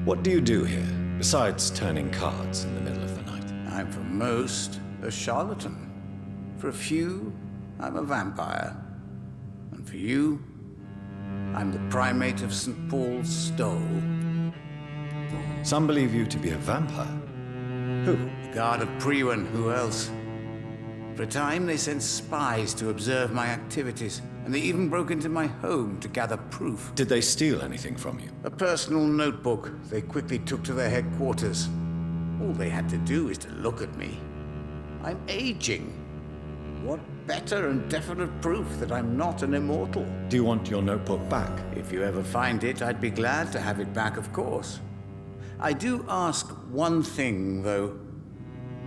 What do you do here, besides turning cards in the middle of the night? I'm for most a charlatan. For a few, I'm a vampire. And for you, I'm the primate of St. Paul's Stole. Some believe you to be a vampire. Who? The Guard of Priwen, who else? For a time, they sent spies to observe my activities, and they even broke into my home to gather proof. Did they steal anything from you? A personal notebook they quickly took to their headquarters. All they had to do is to look at me. I'm aging. What better and definite proof that I'm not an immortal? Do you want your notebook back? If you ever find it, I'd be glad to have it back, of course. I do ask one thing, though.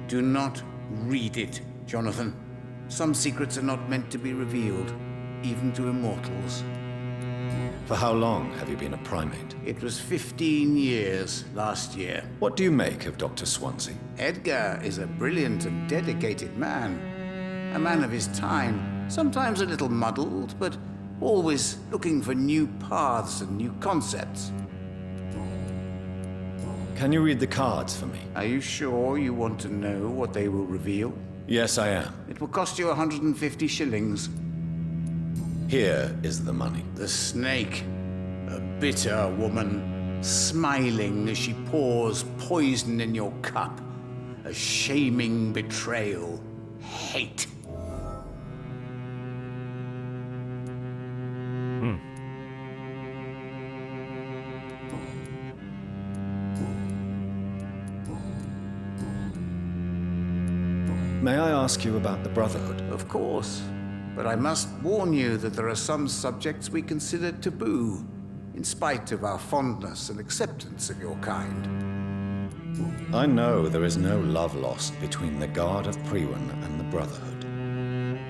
Do not read it, Jonathan. Some secrets are not meant to be revealed, even to immortals. For how long have you been a primate? It was 15 years last year. What do you make of Dr. Swansea? Edgar is a brilliant and dedicated man. A man of his time, sometimes a little muddled, but always looking for new paths and new concepts. Can you read the cards for me? Are you sure you want to know what they will reveal? Yes, I am. It will cost you 150 shillings. Here is the money. The snake, a bitter woman, smiling as she pours poison in your cup. A shaming betrayal. Hate. May I ask you about the Brotherhood? Of course. But I must warn you that there are some subjects we consider taboo, in spite of our fondness and acceptance of your kind. I know there is no love lost between the Guard of Priwen and the Brotherhood.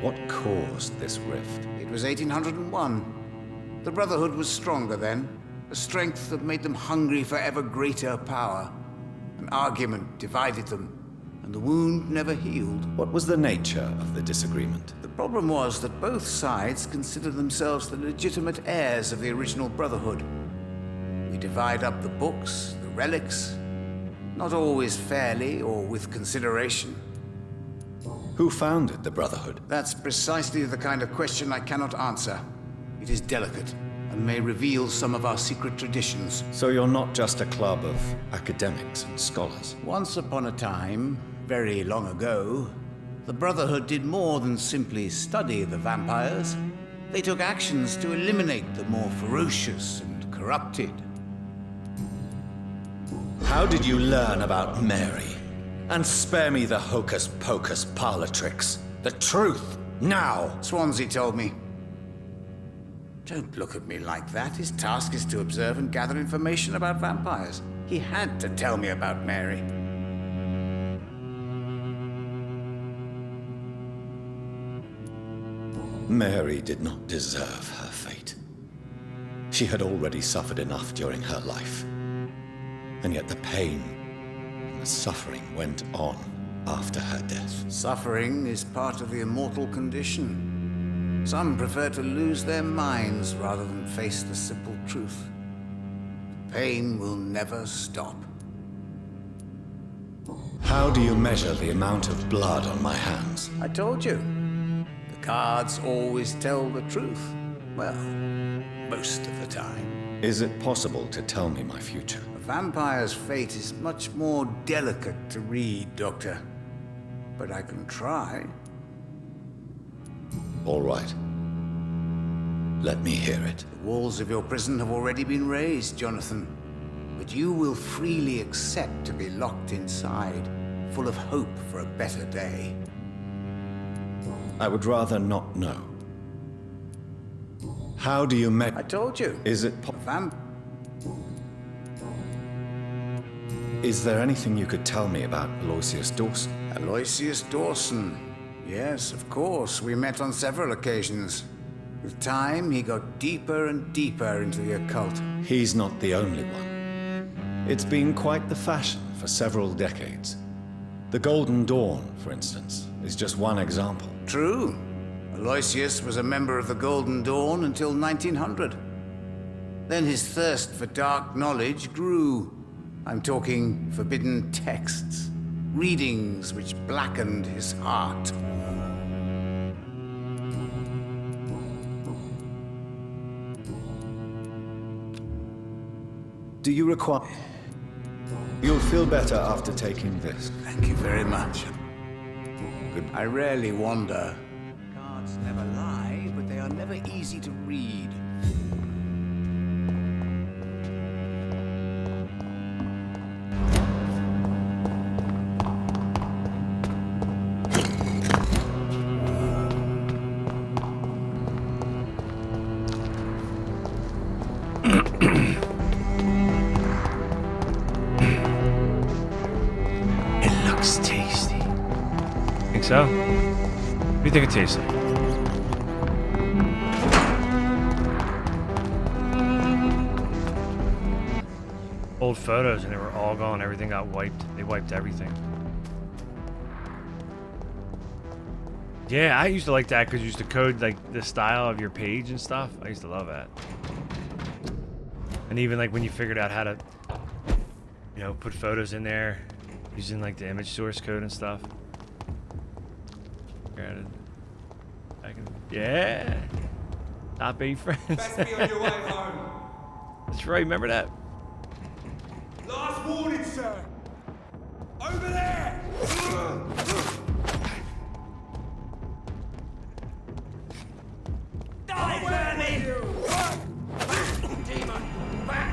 What caused this rift? It was 1801. The Brotherhood was stronger then, a strength that made them hungry for ever greater power. An argument divided them, and the wound never healed. What was the nature of the disagreement? The problem was that both sides considered themselves the legitimate heirs of the original Brotherhood. We divide up the books, the relics, not always fairly or with consideration. Who founded the Brotherhood? That's precisely the kind of question I cannot answer. It is delicate, and may reveal some of our secret traditions. So you're not just a club of academics and scholars? Once upon a time, very long ago, the Brotherhood did more than simply study the vampires. They took actions to eliminate the more ferocious and corrupted. How did you learn about Mary? And spare me the hocus-pocus parlor tricks. The truth, now! Swansea told me. Don't look at me like that. His task is to observe and gather information about vampires. He had to tell me about Mary. Mary did not deserve her fate. She had already suffered enough during her life. And yet the pain and the suffering went on after her death. Suffering is part of the immortal condition. Some prefer to lose their minds rather than face the simple truth. Pain will never stop. How do you measure the amount of blood on my hands? I told you. The cards always tell the truth. Well, most of the time. Is it possible to tell me my future? A vampire's fate is much more delicate to read, Doctor. But I can try. All right. Let me hear it. The walls of your prison have already been raised, Jonathan. But you will freely accept to be locked inside, full of hope for a better day. I would rather not know. How do you I told you. Is it Is there anything you could tell me about Aloysius Dawson? Aloysius Dawson. Yes, of course. We met on several occasions. With time, he got deeper and deeper into the occult. He's not the only one. It's been quite the fashion for several decades. The Golden Dawn, for instance, is just one example. True. Aloysius was a member of the Golden Dawn until 1900. Then his thirst for dark knowledge grew. I'm talking forbidden texts, readings which blackened his heart. Do you require... You'll feel better after taking this. Thank you very much. I rarely wander. Cards never lie, but they are never easy to read. It looks tasty. Think so? What do you think it tastes like? Old photos and they were all gone. Everything got wiped. They wiped everything. Yeah, I used to like that because you used to code like the style of your page and stuff. I used to love that. And even like when you figured out how to, you know, put photos in there using like the image source code and stuff. Yeah. Top 8 friends. Best be on your way home. That's right. Remember that? Last warning, sir. Over there. Die, vermin! Demon, back!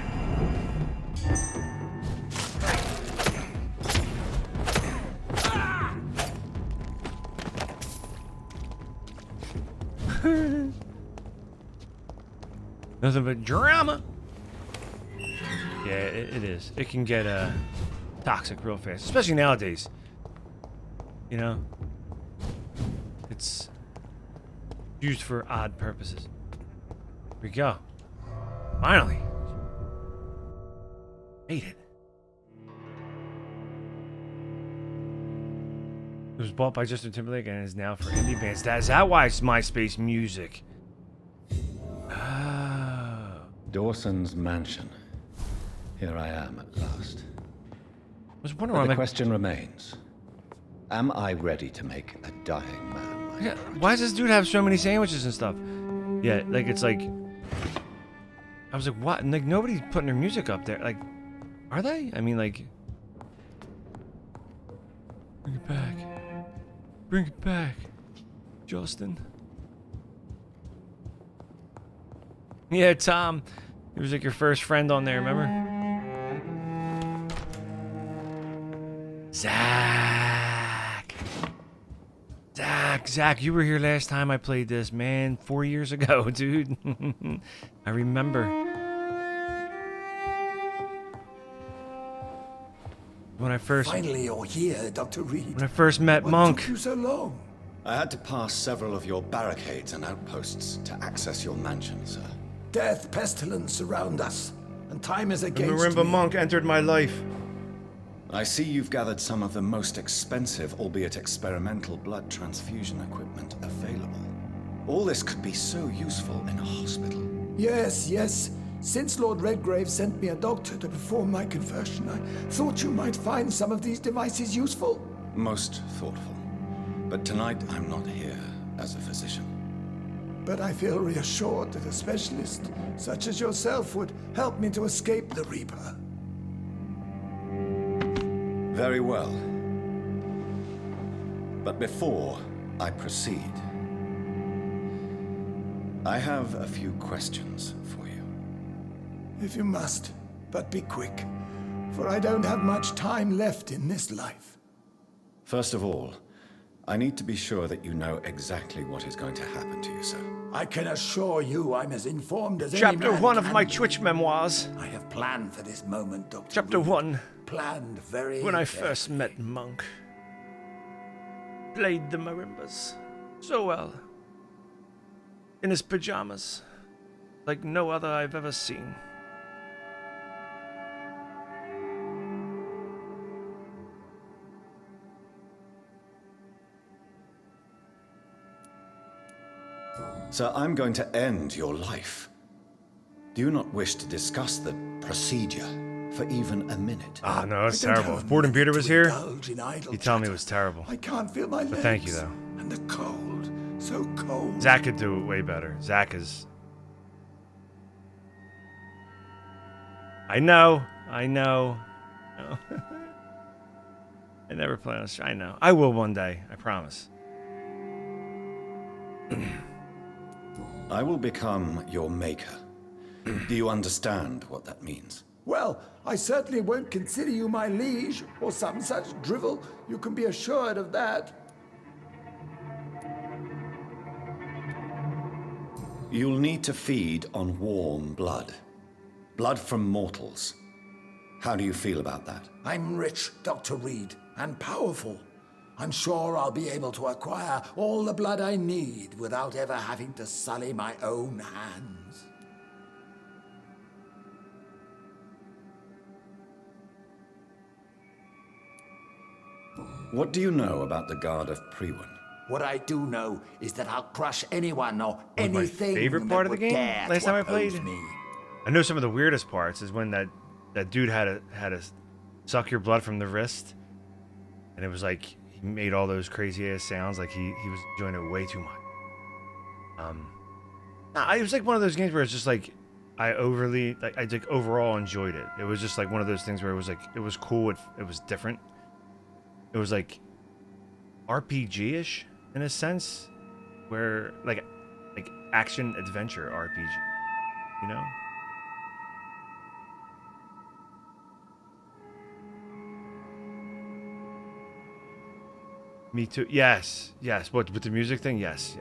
Nothing but drama. Yeah, it is. It can get toxic real fast, especially nowadays. You know, it's used for odd purposes. Here we go. Finally. Made it. It was bought by Justin Timberlake and is now for indie bands. Is that why it's MySpace Music? Oh. Dawson's mansion. Here I am at last. I was wondering But the question remains. Am I ready to make a dying man my Yeah, why does this dude have so many sandwiches and stuff? Yeah, like it's like I was like, what? And like nobody's putting their music up there. Like, are they? I mean, like, bring it back, bring it back, Justin. Yeah, Tom. He was like your first friend on there, remember? Zach, you were here last time I played this, man. 4 years ago, dude. I remember. When I first... Finally, you're here, Dr. Reed. When I first met What Monk. took you so long? I had to pass several of your barricades and outposts to access your mansion, sir. Death, pestilence surround us, and time is against Marimba me. Monk entered my life. I see you've gathered some of the most expensive, albeit experimental, blood transfusion equipment available. All this could be so useful in a hospital. Yes, yes. Since Lord Redgrave sent me a doctor to perform my conversion, I thought you might find some of these devices useful. Most thoughtful. But tonight I'm not here as a physician. But I feel reassured that a specialist such as yourself would help me to escape the Reaper. Very well. But before I proceed, I have a few questions for you. If you must, but be quick, for I don't have much time left in this life. First of all, I need to be sure that you know exactly what is going to happen to you, sir. I can assure you I'm as informed as any Chapter man 1 of can my be. Twitch memoirs. I have planned for this moment, Dr. Chapter Reed. 1. Planned very When I carefully. first met Monk. Played the marimbas so well. In his pajamas. Like no other I've ever seen. Sir, I'm going to end your life. Do you not wish to discuss the procedure for even a minute? Ah, no, it's I don't terrible. have If Borden a Peter minute was to here, indulge in idle he'd tell me it chatter. was terrible. I can't feel my legs. But thank you, though. And the cold, so cold. Zach could do it way better. Zach is... I know. I never play on stream. I know. I will one day. I promise. I will become your maker. Do you understand what that means? Well, I certainly won't consider you my liege, or some such drivel. You can be assured of that. You'll need to feed on warm blood. Blood from mortals. How do you feel about that? I'm rich, Dr. Reed, and powerful. I'm sure I'll be able to acquire all the blood I need without ever having to sully my own hands. What do you know about the Guard of Priwen? What I do know is that I'll crush anyone or My anything favorite part of the that would game dare last to time I oppose played. me. I know some of the weirdest parts is when that dude had to suck your blood from the wrist, and it was like he made all those crazy ass sounds, like he was enjoying it way too much. It was like one of those games where it's just like I overall enjoyed it. It was just like one of those things where it was like it was cool. It was different. It was like RPG-ish in a sense, where like action adventure RPG, you know. Me too. Yes. What with the music thing? Yes.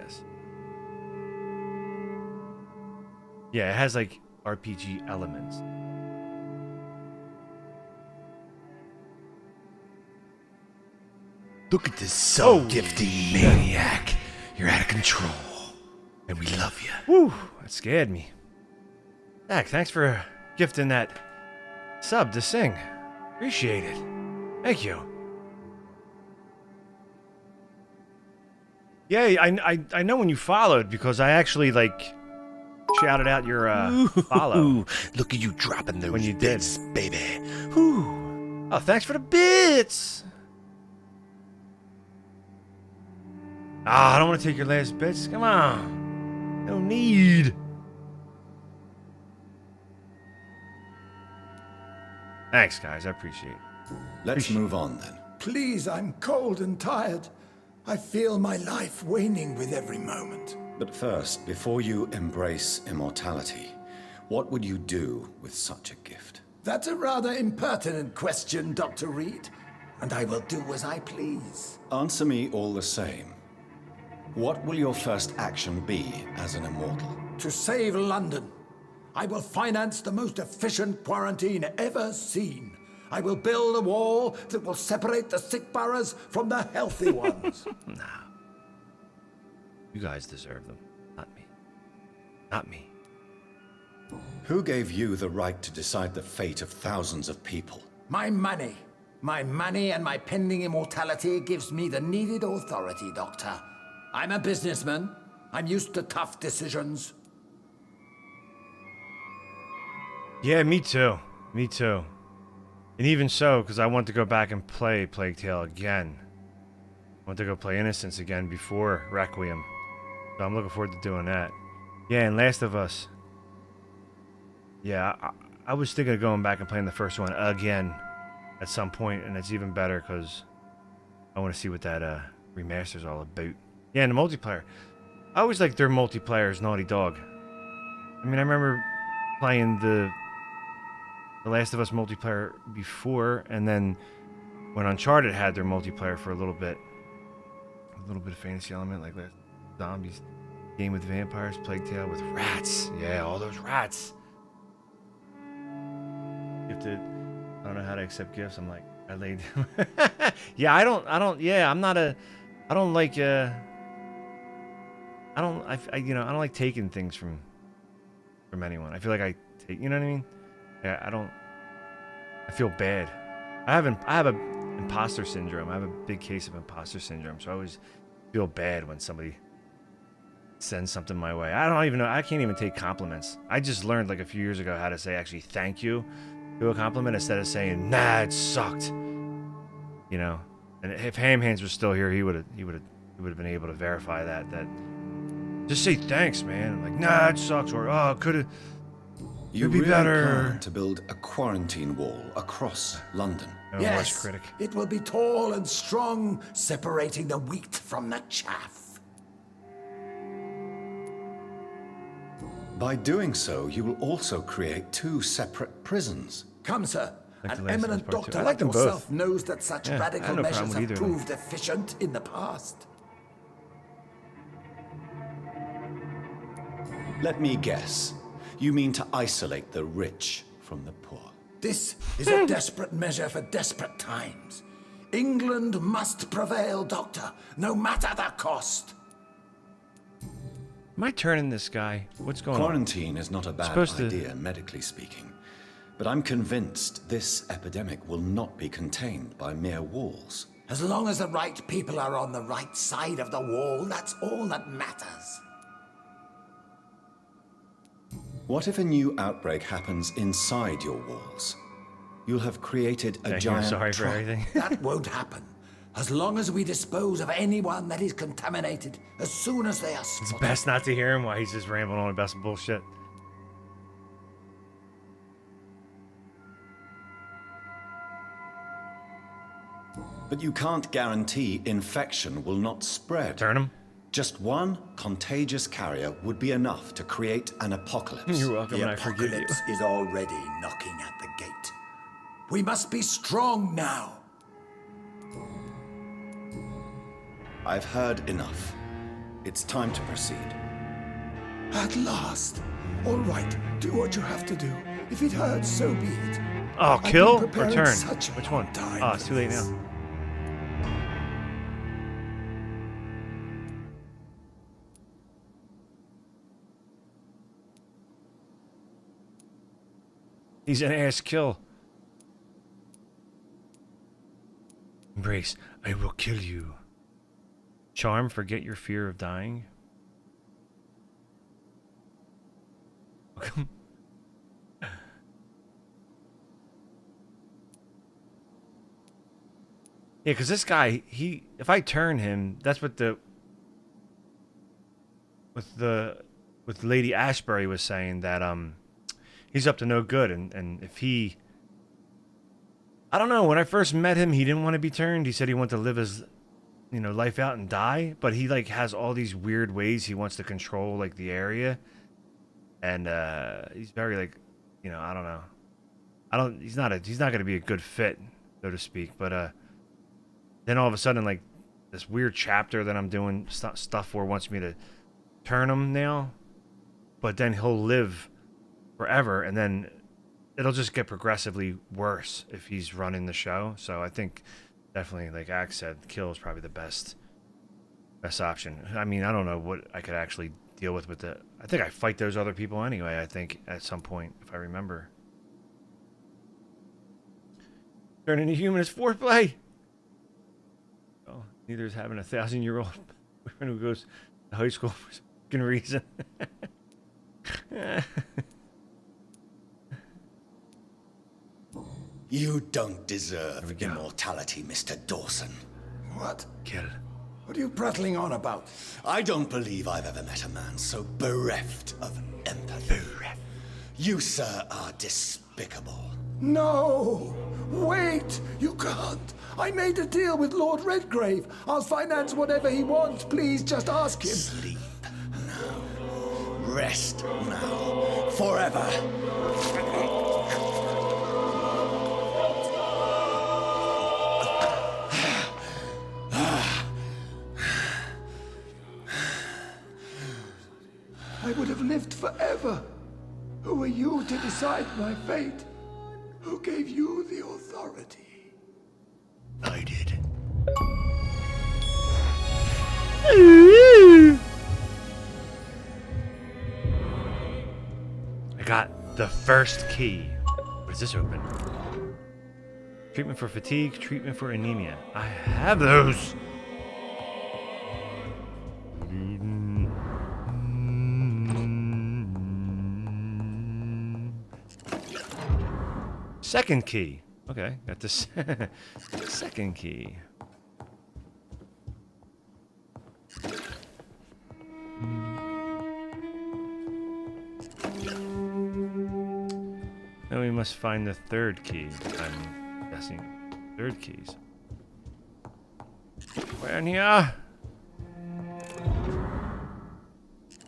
Yeah, it has like RPG elements. Look at this soul-gifting maniac. You're out of control. And we love you. Whew, that scared me. Zach, thanks for gifting that sub to sing. Appreciate it. Thank you. Yeah, I know when you followed because I actually like shouted out your follow. Look at you dropping those when you bits, did, baby. Ooh. Oh, thanks for the bits. Ah, I don't want to take your last bits. Come on. No need. Thanks, guys. I appreciate it. Let's move on then. Please, I'm cold and tired. I feel my life waning with every moment. But first, before you embrace immortality, what would you do with such a gift? That's a rather impertinent question, Dr. Reed. And I will do as I please. Answer me all the same. What will your first action be as an immortal? To save London. I will finance the most efficient quarantine ever seen. I will build a wall that will separate the sick boroughs from the healthy ones. Nah. You guys deserve them, not me. Not me. Who gave you the right to decide the fate of thousands of people? My money. My money and my pending immortality gives me the needed authority, Doctor. I'm a businessman. I'm used to tough decisions. Yeah, me too. Me too. And even so, because I want to go back and play Plague Tale again. I want to go play Innocence again before Requiem. So I'm looking forward to doing that. Yeah, and Last of Us. Yeah, I was thinking of going back and playing the first one again at some point, and it's even better because I want to see what that remaster's all about. Yeah, and the multiplayer. I always like their multiplayer as Naughty Dog. I mean, I remember playing the Last of Us multiplayer before, and then when Uncharted had their multiplayer for a little bit of fantasy element, like that zombies game with vampires, Plague Tale with rats. Yeah, all those rats. Gifted. I don't know how to accept gifts. I'm like, I laid. Yeah, I don't. Yeah, I'm not a. I don't like. I don't like taking things from anyone. I feel like I take. You know what I mean? Yeah, I feel bad. I have imposter syndrome. I have a big case of imposter syndrome, so I always feel bad when somebody sends something my way. I don't even know. I can't even take compliments. I just learned like a few years ago how to say actually thank you to a compliment instead of saying nah, it sucked. You know, and if Ham Hands was still here, he would have been able to verify that just say thanks, man. I'm like, nah, it sucks, or oh, could have. You be really better. plan to build a quarantine wall across London? Yes, it will be tall and strong, separating the wheat from the chaff. By doing so, you will also create 2 separate prisons. Come, sir. Like An eminent doctor I like them yourself both. knows that such Yeah, I radical have no measures problem with have either of them. proved efficient in the past. Let me guess. You mean to isolate the rich from the poor? This is a desperate measure for desperate times. England must prevail, Doctor, no matter the cost. Am I turning this guy? What's going on? Quarantine is not a bad idea, medically speaking. But I'm convinced this epidemic will not be contained by mere walls. As long as the right people are on the right side of the wall, that's all that matters. What if a new outbreak happens inside your walls? You'll have created a giant sorry for trap. everything. That won't happen. As long as we dispose of anyone that is contaminated, as soon as they are It's spotted. best not to hear him while he's just rambling on about some bullshit. But you can't guarantee infection will not spread. Turn him. Just one contagious carrier would be enough to create an apocalypse. You're welcome, The and I forgive you. apocalypse is already knocking at the gate. We must be strong now. I've heard enough. It's time to proceed. At last. All right, do what you have to do. If it hurts, so be it. Oh, I've been kill or preparing turn? such a Which one? long time Oh, it's for too late this. now. He's an ass kill. Embrace. I will kill you. Charm. Forget your fear of dying. Yeah, because this guy, if I turn him, that's what with Lady Ashbury was saying, that he's up to no good, and if he, I don't know, when I first met him, he didn't want to be turned. He said he wanted to live his, life out and die, but he like has all these weird ways he wants to control like the area, and he's very like, I don't know, he's not going to be a good fit, so to speak, but then all of a sudden, like, this weird chapter that I'm doing stuff for wants me to turn him now, but then he'll live forever, and then it'll just get progressively worse if he's running the show. So I think definitely, like Axe said, kill is probably the best option. I mean, I don't know what I could actually deal with the... I think I fight those other people anyway, I think, at some point, if I remember. Turning a human is foreplay! Oh, neither is having a 1,000-year-old boyfriend who goes to high school for some fucking reason. You don't deserve immortality, Mr. Dawson. What? Kill. What are you prattling on about? I don't believe I've ever met a man so bereft of empathy. You, sir, are despicable. No! Wait! You can't! I made a deal with Lord Redgrave. I'll finance whatever he wants. Please, just ask him. Sleep now. Rest now. Forever. I would have lived forever. Who are you to decide my fate? Who gave you the authority? I did. I got the first key. What is this open? Treatment for fatigue, treatment for anemia. I have those. Second key. Okay, got this. Second key. Now we must find the third key. I'm guessing. Third keys. Where in here?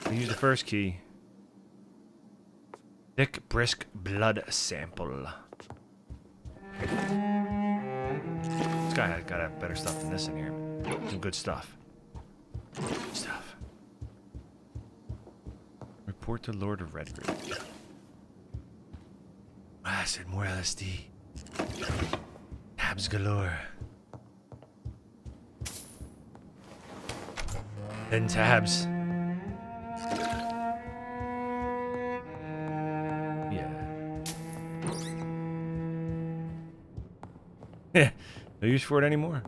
We use the first key. Thick, brisk blood sample. This guy got a better stuff than this in here. Some good stuff. Good stuff. Report to Lord of Redgrave. Acid, more LSD. Tabs galore. Then tabs. Yeah, no use for it anymore.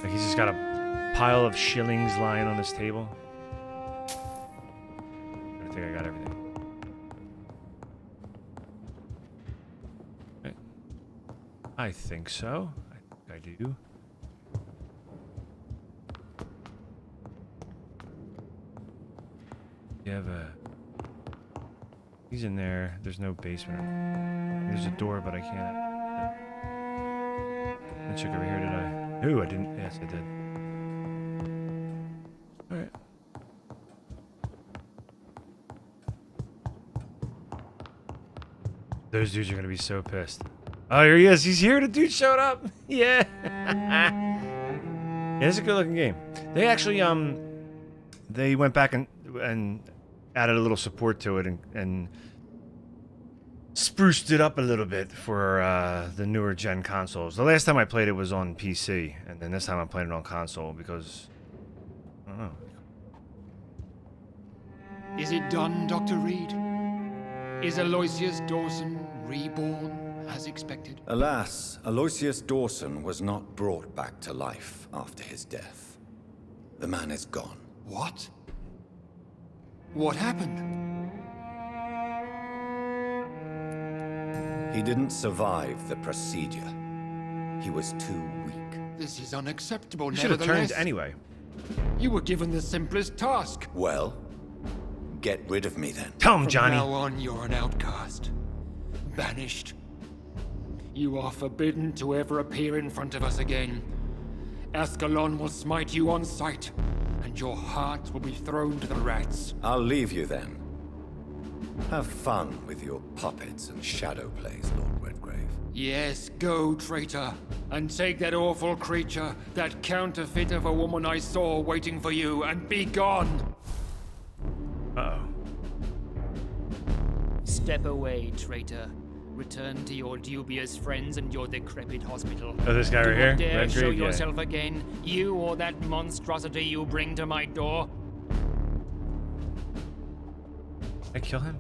Like he's just got a pile of shillings lying on this table. I think I got everything. Okay. I think so. I think I do. You have a... He's in there. There's no basement. There's a door, but I can't. Let me check over here, did I? Ooh, I didn't. Yes, I did. Alright. Those dudes are going to be so pissed. Oh, here he is. He's here. The dude showed up. Yeah. Yeah, it's a good looking game. They actually, they went back and added a little support to it and spruced it up a little bit for the newer gen consoles. The last time I played it was on PC, and then this time I'm playing it on console because I don't know. Is it done, Dr. Reed? Is Aloysius Dawson reborn as expected? Alas, Aloysius Dawson was not brought back to life after his death. The man is gone. What? What happened? He didn't survive the procedure. He was too weak. This is unacceptable, You should have turned nevertheless. anyway. You were given the simplest task. Well, get rid of me then. Tell him, Johnny. From now on, you're an outcast. Banished. You are forbidden to ever appear in front of us again. Ascalon will smite you on sight, and your heart will be thrown to the rats. I'll leave you then. Have fun with your puppets and shadow plays, Lord Redgrave. Yes, go, traitor, and take that awful creature, that counterfeit of a woman I saw waiting for you, and be gone! Uh-oh. Step away, traitor. Return to your dubious friends and your decrepit hospital. Oh, this guy right Do here? not dare Redgrave? show Yeah. yourself again, you or that monstrosity you bring to my door. I kill him?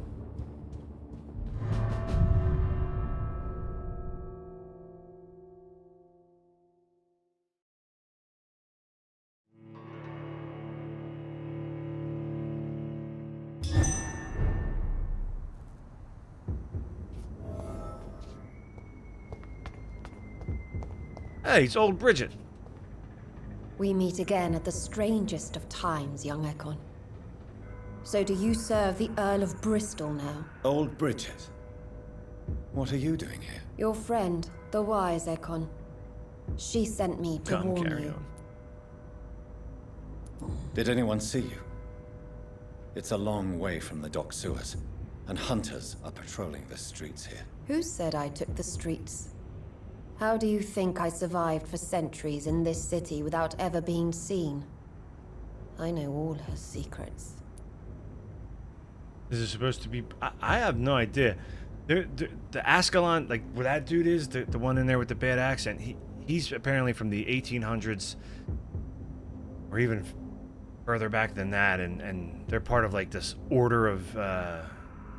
Hey, it's old Bridget. We meet again at the strangest of times, young Ekon. So do you serve the Earl of Bristol now? Old Bridget. What are you doing here? Your friend, the wise Ekon. She sent me to Come, warn carry you. on. Did anyone see you? It's a long way from the dock sewers, and hunters are patrolling the streets here. Who said I took the streets? How do you think I survived for centuries in this city without ever being seen? I know all her secrets. Is it supposed to be... I have no idea. The Ascalon, like where that dude is, the one in there with the bad accent, he's apparently from the 1800s, or even further back than that, and they're part of like this order of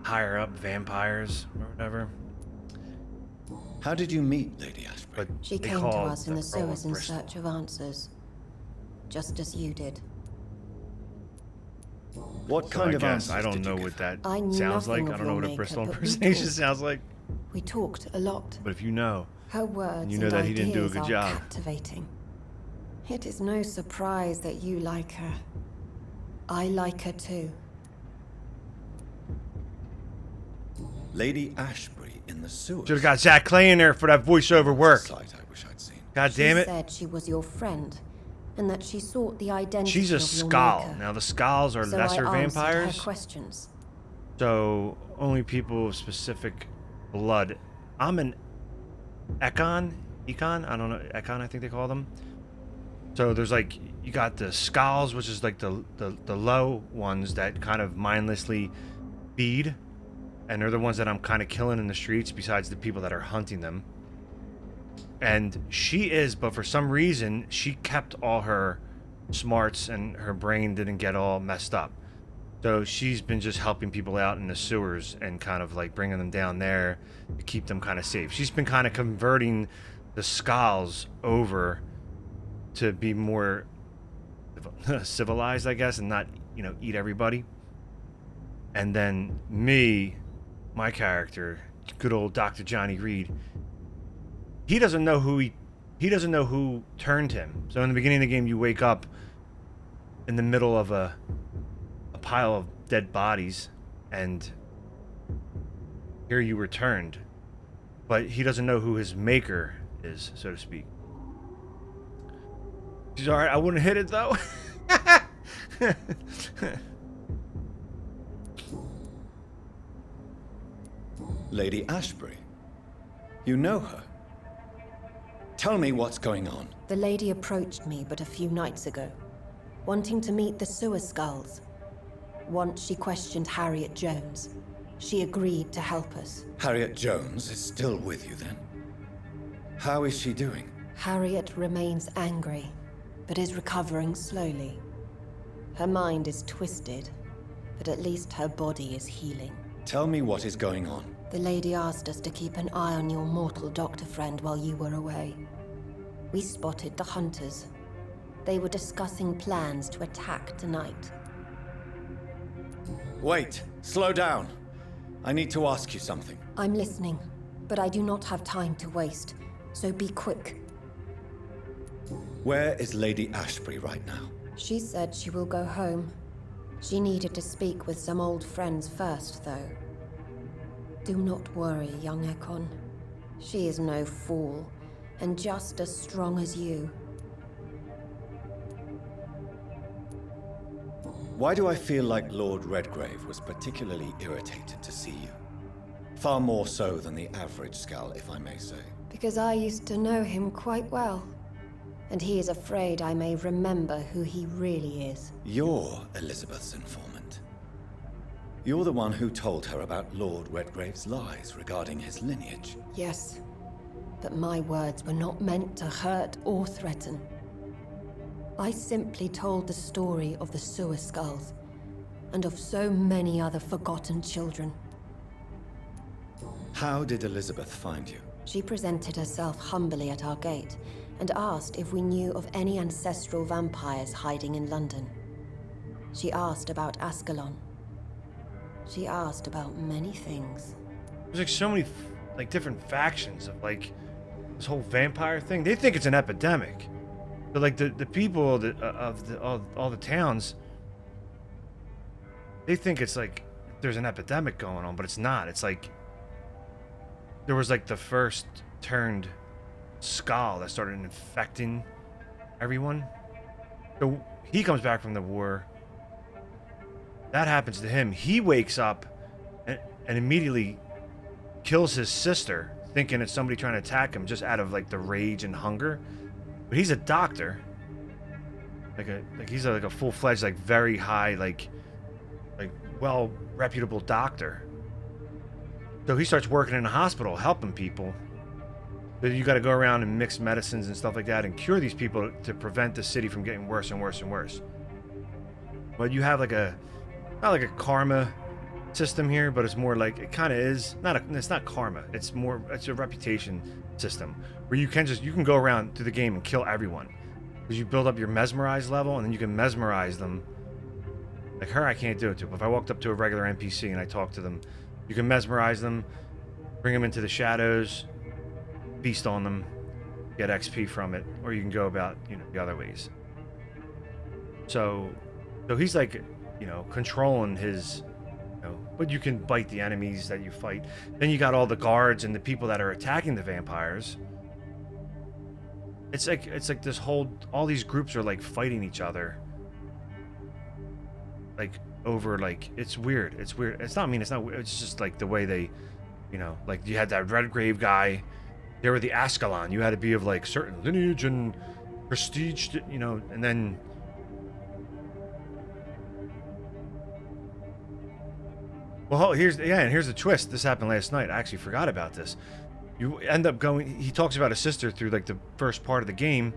higher up vampires or whatever. How did you meet Lady Ashbury? She came to us in the sewers in search of answers. Just as you did. What kind of answers I don't did know you what give? that I knew sounds like. nothing I of don't know your what a maker, Bristol but we impersonation talked. sounds like. We talked a lot. But if you know, Her words and you know and that he didn't do a ideas good are job. captivating. It is no surprise that you like her. I like her too. Lady Ashbury in the sewers. Should have got Zach Clay in there for that voiceover work. Sight I wish I'd seen. God damn She it. said she was your friend, and that she sought the identity She's a of your Skull. maker. Now the Skulls are So lesser I answered vampires. her questions. So only people of specific blood. I'm an Econ? I don't know. Econ, I think they call them. So there's like, you got the Skulls, which is like the low ones that kind of mindlessly feed. And they're the ones that I'm kind of killing in the streets besides the people that are hunting them. And she is, but for some reason, she kept all her smarts and her brain didn't get all messed up. So she's been just helping people out in the sewers and kind of like bringing them down there to keep them kind of safe. She's been kind of converting the Skulls over to be more civilized, I guess, and not, you know, eat everybody. And then me, my character, good old Dr. Johnny Reed, he doesn't know who he doesn't know who turned him. So in the beginning of the game, you wake up in the middle of a pile of dead bodies, and here you were turned. But he doesn't know who his maker is, so to speak. She's alright, I wouldn't hit it though. Lady Ashbury. You know her. Tell me what's going on. The lady approached me but a few nights ago, wanting to meet the sewer Skulls. Once she questioned Harriet Jones. She agreed to help us. Harriet Jones is still with you then? How is she doing? Harriet remains angry, but is recovering slowly. Her mind is twisted, but at least her body is healing. Tell me what is going on. The lady asked us to keep an eye on your mortal doctor friend while you were away. We spotted the hunters. They were discussing plans to attack tonight. Wait, slow down. I need to ask you something. I'm listening, but I do not have time to waste, so be quick. Where is Lady Ashbury right now? She said she will go home. She needed to speak with some old friends first, though. Do not worry, young Ekon. She is no fool, and just as strong as you. Why do I feel like Lord Redgrave was particularly irritated to see you? Far more so than the average Skull, if I may say. Because I used to know him quite well. And he is afraid I may remember who he really is. You're Elizabeth's informant. You're the one who told her about Lord Redgrave's lies regarding his lineage. Yes, but my words were not meant to hurt or threaten. I simply told the story of the Sewer Skulls, and of so many other forgotten children. How did Elizabeth find you? She presented herself humbly at our gate, and asked if we knew of any ancestral vampires hiding in London. She asked about Ascalon. She asked about many things. There's like so many like different factions of like this whole vampire thing. They think it's an epidemic. But like the people of all the towns, they think it's like there's an epidemic going on, but it's not. It's like there was like the first turned Skull that started infecting everyone. So he comes back from the war. That happens to him. He wakes up and immediately kills his sister, thinking it's somebody trying to attack him just out of like the rage and hunger. But he's a doctor. He's like a full-fledged, like very high, like well reputable doctor. So he starts working in a hospital, helping people. But you got to go around and mix medicines and stuff like that and cure these people to prevent the city from getting worse and worse and worse. But you have like not like a karma system here, but it's more like it kind of is. It's not karma. It's a reputation system where you can go around through the game and kill everyone because you build up your mesmerize level and then you can mesmerize them. Like her, I can't do it to. But if I walked up to a regular NPC and I talked to them, you can mesmerize them, bring them into the shadows, feast on them, get XP from it, or you can go about the other ways. So he's like controlling his. But you can bite the enemies that you fight. Then you got all the guards and the people that are attacking the vampires. It's like this all these groups are like fighting each other. Like over it's weird. It's weird. It's not weird. It's just like the way they, like you had that Redgrave guy. They were the Ascalon. You had to be of like certain lineage and prestige, and then. Well, here's the twist. This happened last night. I actually forgot about this. You end up going. He talks about his sister through like the first part of the game.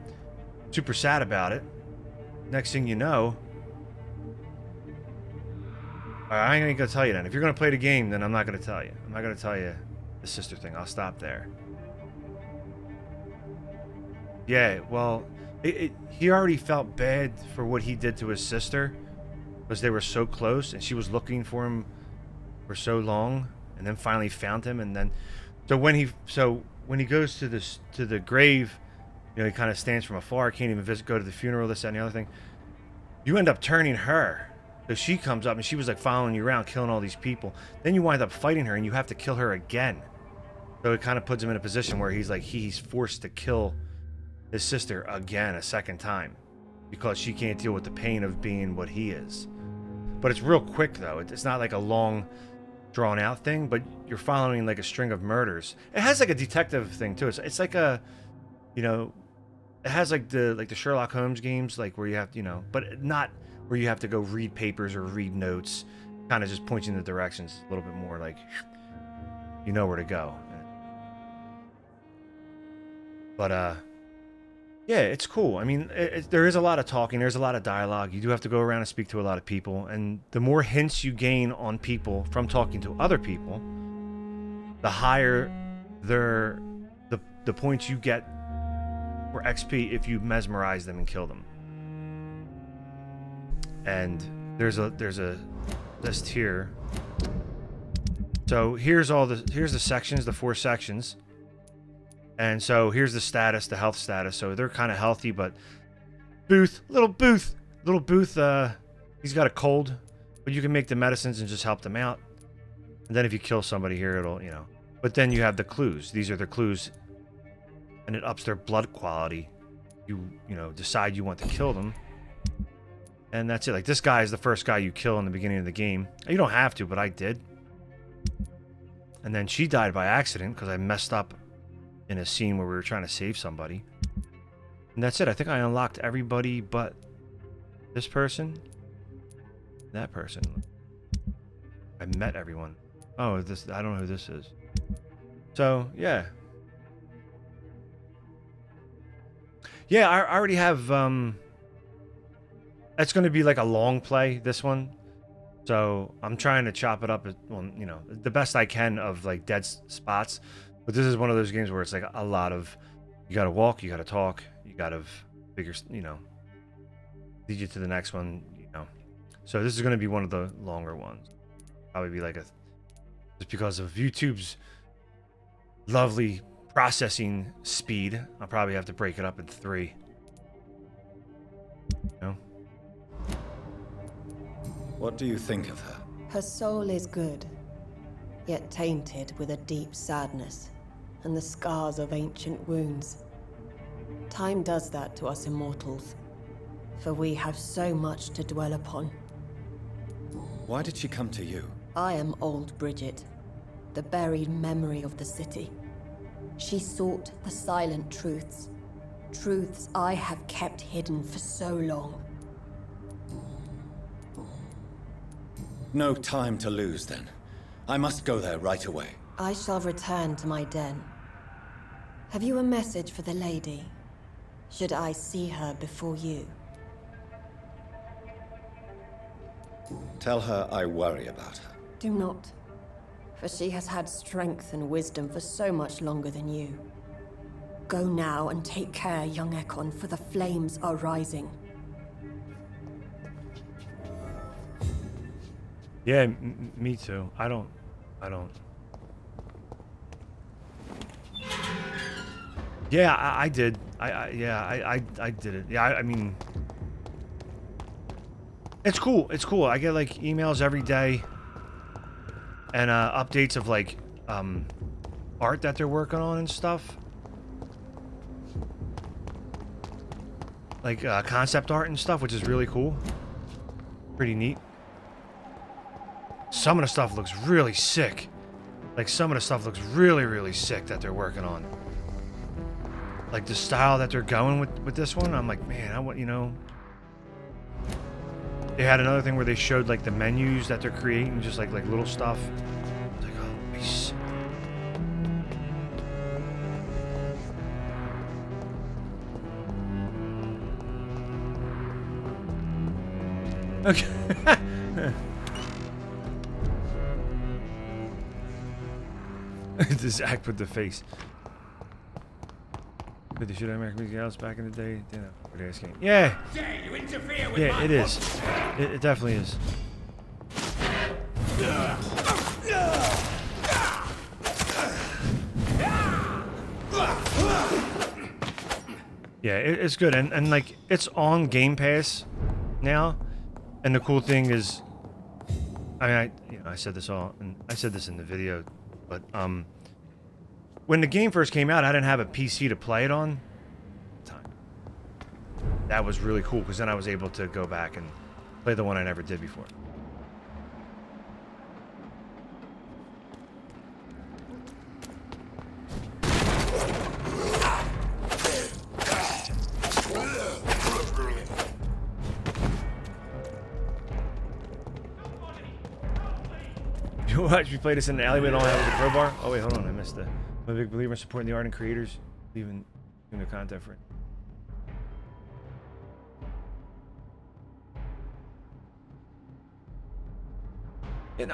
Super sad about it. Next thing you know, I ain't gonna tell you then. If you're gonna play the game, then I'm not gonna tell you. I'm not gonna tell you the sister thing. I'll stop there. Yeah, well, he already felt bad for what he did to his sister because they were so close and she was looking for him for so long, and then finally found him, and then so when he goes to the grave, he kind of stands from afar, can't even go to the funeral, this, that, and the other thing. You end up turning her, so she comes up and she was like following you around, killing all these people. Then you wind up fighting her, and you have to kill her again. So it kind of puts him in a position where he's forced to kill his sister again a second time because she can't deal with the pain of being what he is. But it's real quick though. It's not like a long drawn out thing, but you're following like a string of murders. It has like a detective thing too. It's like a, it has like the Sherlock Holmes games, like where you have, but not where you have to go read papers or read notes. Kind of just points you in the directions a little bit more, like you know where to go. But Yeah, it's cool. I mean, there is a lot of talking. There's a lot of dialogue. You do have to go around and speak to a lot of people. And the more hints you gain on people from talking to other people, the higher the points you get for XP if you mesmerize them and kill them. And there's a list here. So here's the sections, the 4 sections. And so here's the status, the health status. So they're kind of healthy, but little Booth, he's got a cold, but you can make the medicines and just help them out. And then if you kill somebody here, it'll, you know. But then you have the clues. These are the clues, and it ups their blood quality. You know, decide you want to kill them, and that's it. Like this guy is the first guy you kill in the beginning of the game. You don't have to, but I did. And then she died by accident because I messed up in a scene where we were trying to save somebody. And that's it. I think I unlocked everybody but this person, that person. I met everyone. Oh, I don't know who this is. So, yeah. Yeah, I already have, it's going to be like a long play, this one. So, I'm trying to chop it up, well, you know, the best I can of, like, dead spots. But this is one of those games where it's, like, a lot of, you got to walk, you got to talk, you got to figure, you know, lead you to the next one, you know. So, this is going to be one of the longer ones. Probably be like just because of YouTube's lovely processing speed, I'll probably have to break it up in 3. You know? What do you think of her? Her soul is good, yet tainted with a deep sadness and the scars of ancient wounds. Time does that to us immortals, for we have so much to dwell upon. Why did she come to you? I am old Bridget, the buried memory of the city. She sought the silent truths, truths I have kept hidden for so long. No time to lose, then. I must go there right away. I shall return to my den. Have you a message for the lady? Should I see her before you? Tell her I worry about her. Do not, for she has had strength and wisdom for so much longer than you. Go now and take care, young Ekon, for the flames are rising. Yeah, me too. I don't. Yeah, I did. I did it. Yeah, I mean, it's cool. It's cool. I get like emails every day and updates of like art that they're working on and stuff, like concept art and stuff, which is really cool. Pretty neat. Some of the stuff looks really sick. Like some of the stuff looks really, really sick that they're working on. Like the style that they're going with this one, I'm like, man, I want, you know. They had another thing where they showed like the menus that they're creating, just like little stuff. It's like, oh, peace. Okay. This act with the face. But the shit American music house back in the day. Yeah. Yeah, it is. It definitely is. Yeah, it's good, and like it's on Game Pass now, and the cool thing is, I mean, I said this in the video, but when the game first came out, I didn't have a PC to play it on. That was really cool because then I was able to go back and play the one I never did before. You watch me play this in an alleyway and all I have is a crowbar? Oh wait, hold on, I missed that. I'm a big believer in supporting the art and creators, leaving the content for it. And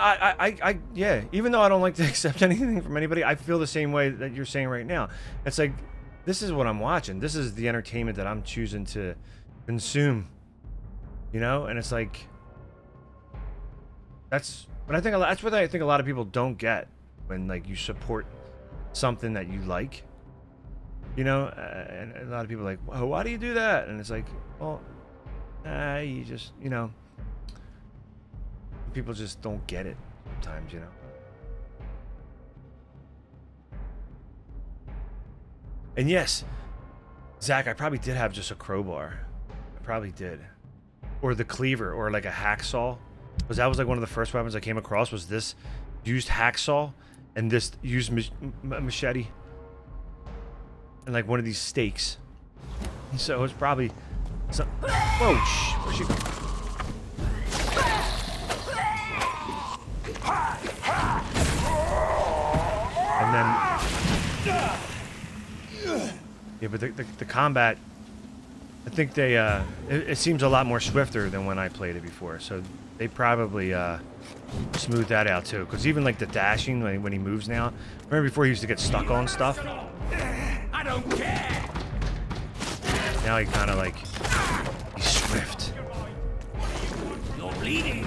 yeah, even though I don't like to accept anything from anybody, I feel the same way that you're saying right now. It's like, this is what I'm watching. This is the entertainment that I'm choosing to consume. You know? And it's like, that's what I think a lot of people don't get when, like, you support something that you like. You know? And a lot of people are like, well, why do you do that? And it's like, well, you just, you know, people just don't get it sometimes, you know. And yes, Zach, I probably did have just a crowbar. I probably did. Or the cleaver, or like a hacksaw. Because that was like one of the first weapons I came across, was this used hacksaw and this used machete. And like one of these stakes. And so it's probably some... Whoa, where's she... And then... Yeah, but the combat... I think they, it seems a lot more swifter than when I played it before. So they probably smoothed that out too. Because even like the dashing, when he moves now... Remember before he used to get stuck on stuff? I don't care. Now he kind of like... He's swift. You're bleeding.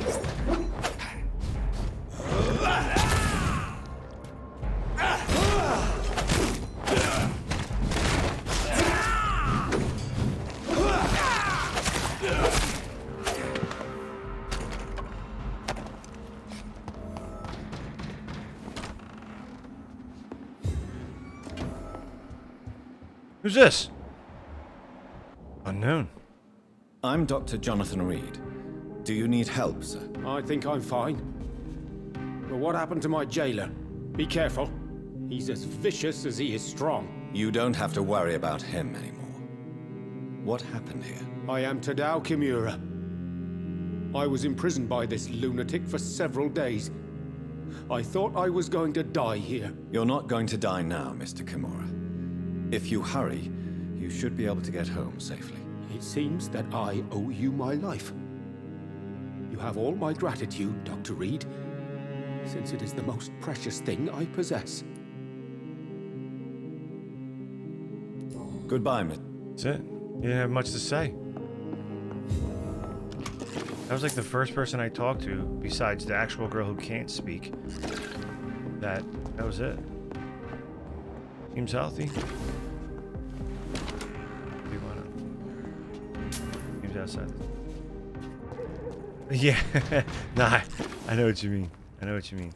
Who's this? Unknown. I'm Dr. Jonathan Reed. Do you need help, sir? I think I'm fine. But what happened to my jailer? Be careful. He's as vicious as he is strong. You don't have to worry about him anymore. What happened here? I am Tadao Kimura. I was imprisoned by this lunatic for several days. I thought I was going to die here. You're not going to die now, Mr. Kimura. If you hurry, you should be able to get home safely. It seems that I owe you my life. You have all my gratitude, Dr. Reed, since it is the most precious thing I possess. Goodbye, Miss. That's it. You didn't have much to say. That was like the first person I talked to, besides the actual girl who can't speak. That was it. Seems healthy. Seems outside. Yeah. Nah, I know what you mean. I know what you mean.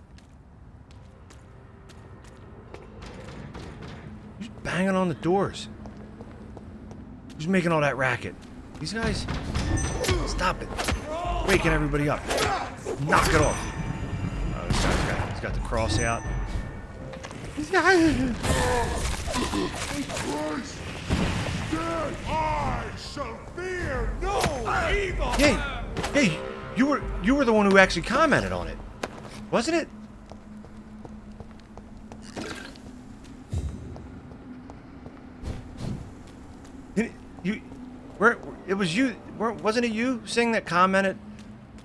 Who's banging on the doors? Who's making all that racket? These guys? Stop it. Waking everybody up. Knock it off. Oh, this guy's he's got the cross out. These guys. I shall fear no evil. Hey, you were the one who actually commented on it, wasn't it? It was you, wasn't it you saying that commented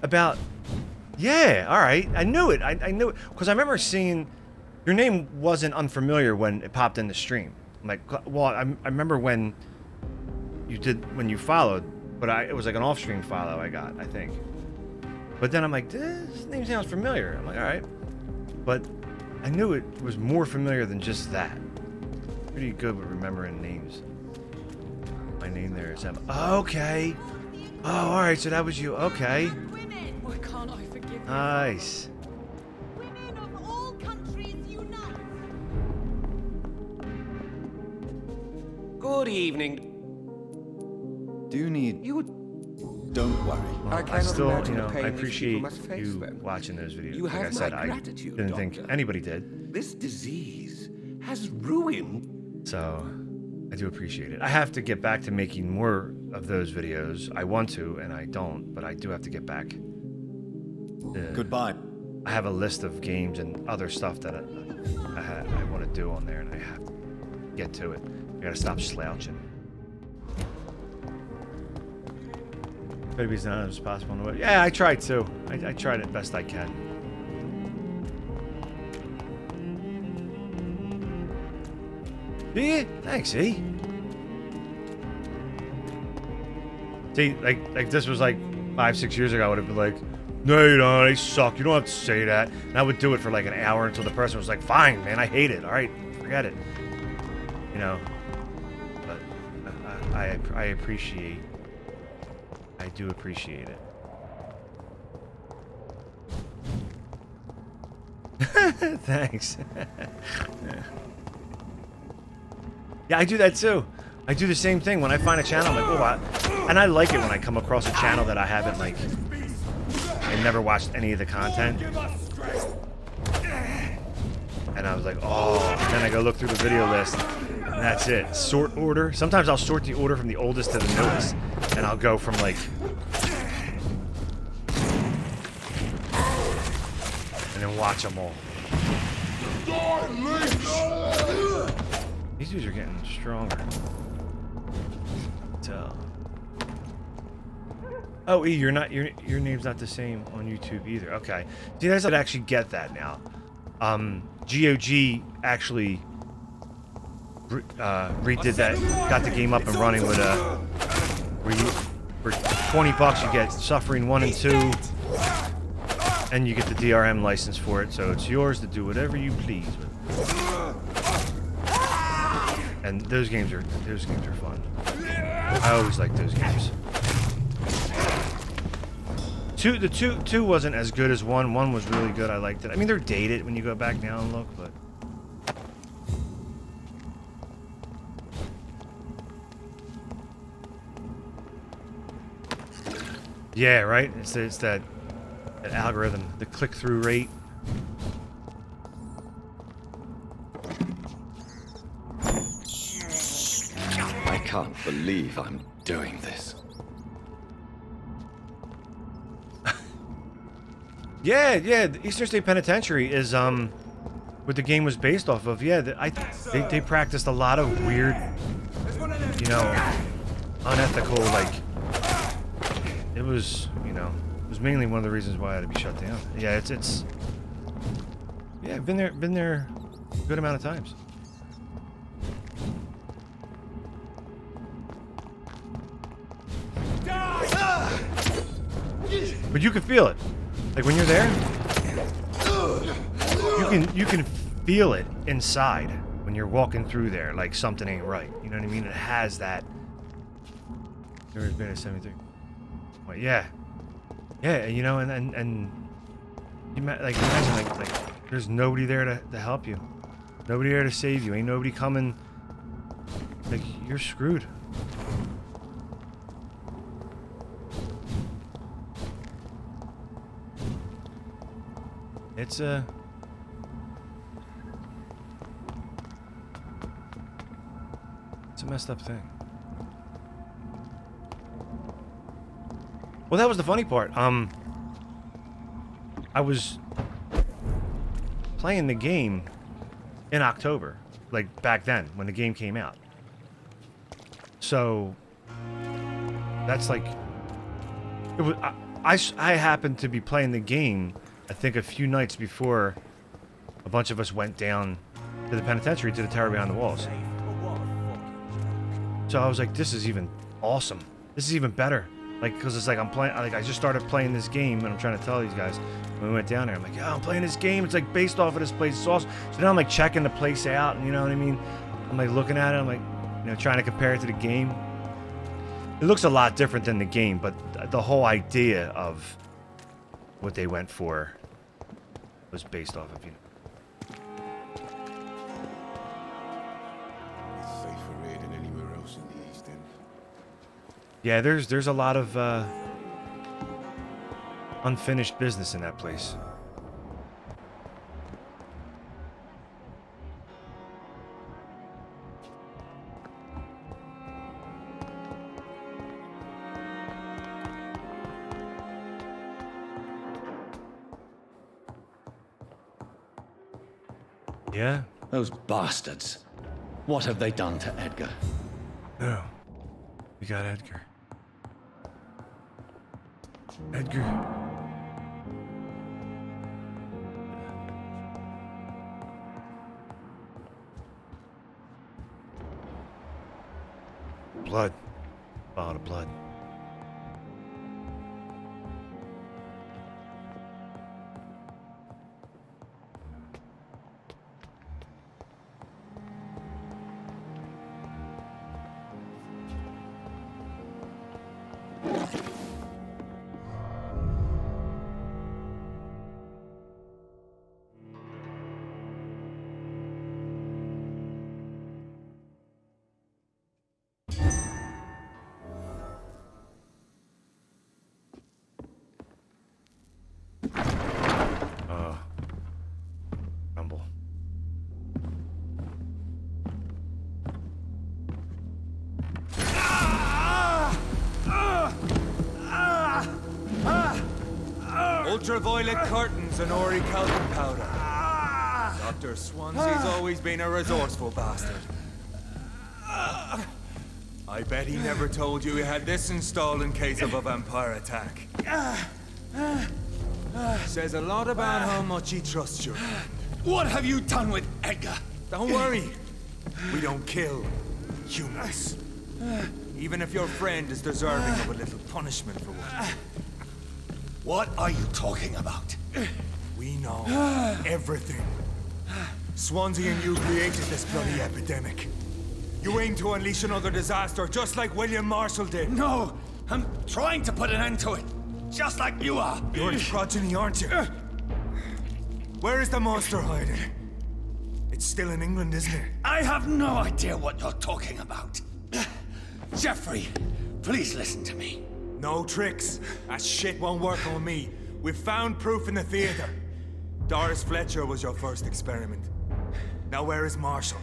about? Yeah, all right, I knew it. I knew it because I remember seeing your name wasn't unfamiliar when it popped in the stream. I'm like, well, I remember when you followed, but it was like an off-stream follow I got, I think. But then I'm like, this name sounds familiar. I'm like, all right, but I knew it was more familiar than just that. Pretty good with remembering names. My name there is Emma. Okay. Oh, all right. So that was you. Okay. Why can't I forgive you? Nice. Women of all countries unite. Good evening. Do you need... Don't worry. Well, I still, I appreciate you watching those videos. Like I said, I didn't think anybody did. This disease has ruined. So, I do appreciate it. I have to get back to making more of those videos. I want to, and I don't, but I do have to get back. Goodbye. I have a list of games and other stuff that I want to do on there, and I have to get to it. I gotta stop slouching. Maybe it's not as possible on the way. Yeah, I tried to. I tried it best I can. Do you? Thanks, see? See, like this was like 5-6 years ago, I would have been like, no, you don't, they suck, you don't have to say that. And I would do it for like an hour until the person was like, fine, man, I hate it, alright, forget it. You know, but I appreciate, I do appreciate it. Thanks. Yeah, I do that too. I do the same thing when I find a channel. I'm like, oh, and I like it when I come across a channel that I haven't like. I never watched any of the content, and I was like, oh. And then I go look through the video list, and that's it. Sort order. Sometimes I'll sort the order from the oldest to the newest, and I'll go from like. And then watch them all. These dudes are getting stronger. Tell. Oh, E, you're not your name's not the same on YouTube either. Okay. See, guys, I'd actually get that now. GOG actually redid that, got the game up and running with where you for $20 you get Suffering 1 and 2. And you get the DRM license for it, so it's yours to do whatever you please with. And those games are fun. I always like those games. Two wasn't as good as one. One was really good. I liked it. I mean, they're dated when you go back now and look, but. Yeah, right. It's that algorithm, the click-through rate. I can't believe I'm doing this. Yeah, the Eastern State Penitentiary is what the game was based off of. Yeah, they practiced a lot of weird, you know, unethical, like, it was, you know, it was mainly one of the reasons why I had to be shut down. Yeah, it's yeah, I've been there a good amount of times. But you can feel it. Like when you're there, you can feel it inside when you're walking through there, like something ain't right. You know what I mean? It has that. There's been a 73. Well, yeah, you know, and you like imagine like there's nobody there to help you, nobody there to save you, ain't nobody coming. Like you're screwed. It's a messed up thing. Well, that was the funny part. I was playing the game in October, like back then when the game came out. So that's like it was. I happened to be playing the game. I think a few nights before a bunch of us went down to the penitentiary to the Tower Behind the Walls. So I was like, this is even awesome. This is even better. Like, because it's like I'm playing, like I just started playing this game and I'm trying to tell these guys when we went down there, I'm like, yeah, I'm playing this game. It's like based off of this place. It's awesome. So now I'm like checking the place out and you know what I mean? I'm like looking at it. I'm like, you know, trying to compare it to the game. It looks a lot different than the game, but the whole idea of what they went for was based off of, you know. It's safer here than anywhere else in the East End. Yeah, there's a lot of unfinished business in that place. Yeah? Those bastards. What have they done to Edgar? Oh. We got Edgar. Edgar. Blood. A lot of blood. Rumble. Ultraviolet curtains and orichalcum powder. Dr. Swansea's always been a resourceful bastard. I bet he never told you he had this installed in case of a vampire attack. Says a lot about how much he trusts you. What have you done with Edgar? Don't worry. We don't kill humans. Even if your friend is deserving of a little punishment for what. What are you talking about? We know everything. Swansea and you created this bloody epidemic. You aim to unleash another disaster, just like William Marshall did. No! I'm trying to put an end to it, just like you are. You're a progeny, aren't you? Where is the monster hiding? It's still in England, isn't it? I have no idea what you're talking about. Jeffrey, please listen to me. No tricks. That shit won't work on me. We've found proof in the theater. Doris Fletcher was your first experiment. Now where is Marshall?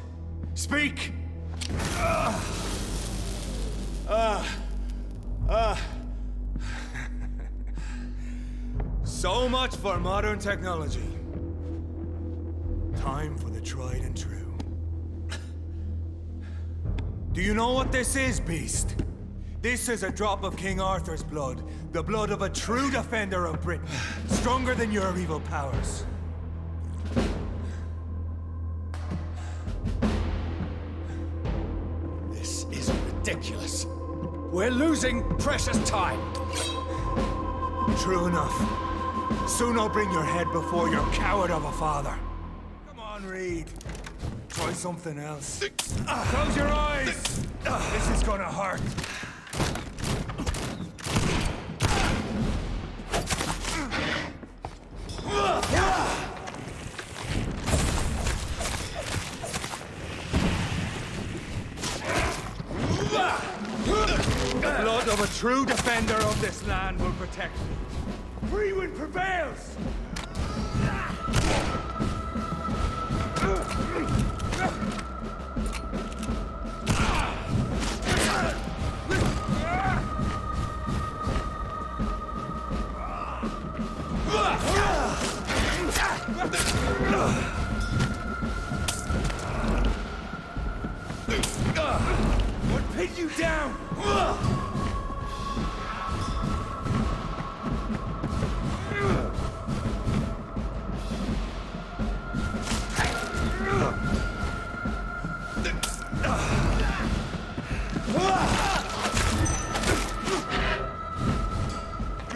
Speak! So much for modern technology. Time for the tried and true. Do you know what this is, Beast? This is a drop of King Arthur's blood. The blood of a true defender of Britain. Stronger than your evil powers. This is ridiculous. We're losing precious time. True enough. Soon I'll bring your head before your coward of a father. Come on, Reed. Try something else. Close your eyes! This is gonna hurt. The blood of a true defender of this land will protect me. Freewind prevails! What pinned you down?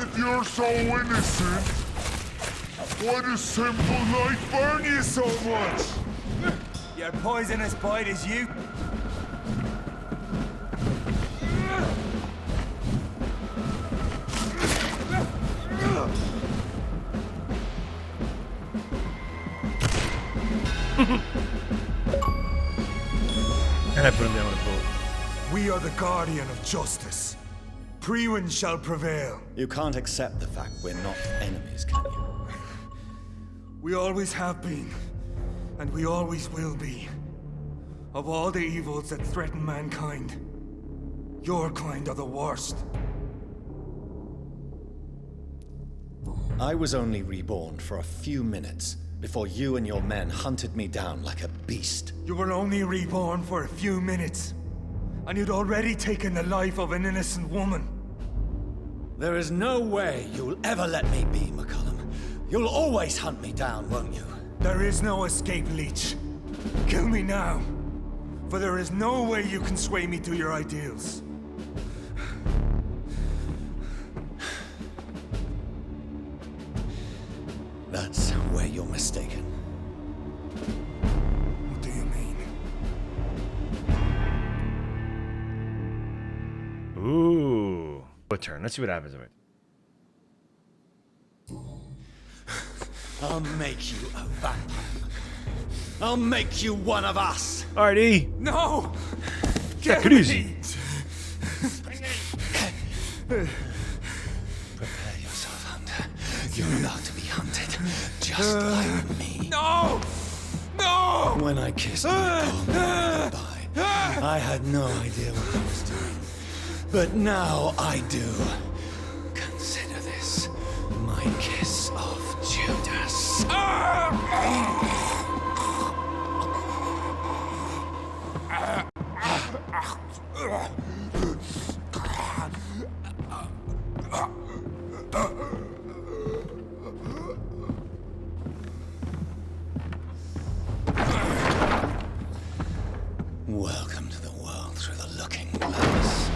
If you're so innocent, why does simple life burn you so much? Your poisonous bite is you. And I put him down with a bullet. We are the guardian of justice. Freewind shall prevail. You can't accept the fact we're not enemies, can you? We always have been, and we always will be. Of all the evils that threaten mankind, your kind are the worst. I was only reborn for a few minutes before you and your men hunted me down like a beast. You were only reborn for a few minutes, and you'd already taken the life of an innocent woman. There is no way you'll ever let me be, McCullum. You'll always hunt me down, won't you? There is no escape, Leech. Kill me now, For there is no way you can sway me to your ideals. That's where you're mistaken. What do you mean? Ooh. A turn. Let's see what happens to it. I'll make you a vampire. I'll make you one of us. Alright, E. No! Take it easy. Prepare yourself, Hunter. You're about to be hunted, just like me. No! No! When I kissed my comrade goodbye, I had no idea what I was doing. But now I do. Consider this my kiss of Judas. Welcome to the world through the looking glass.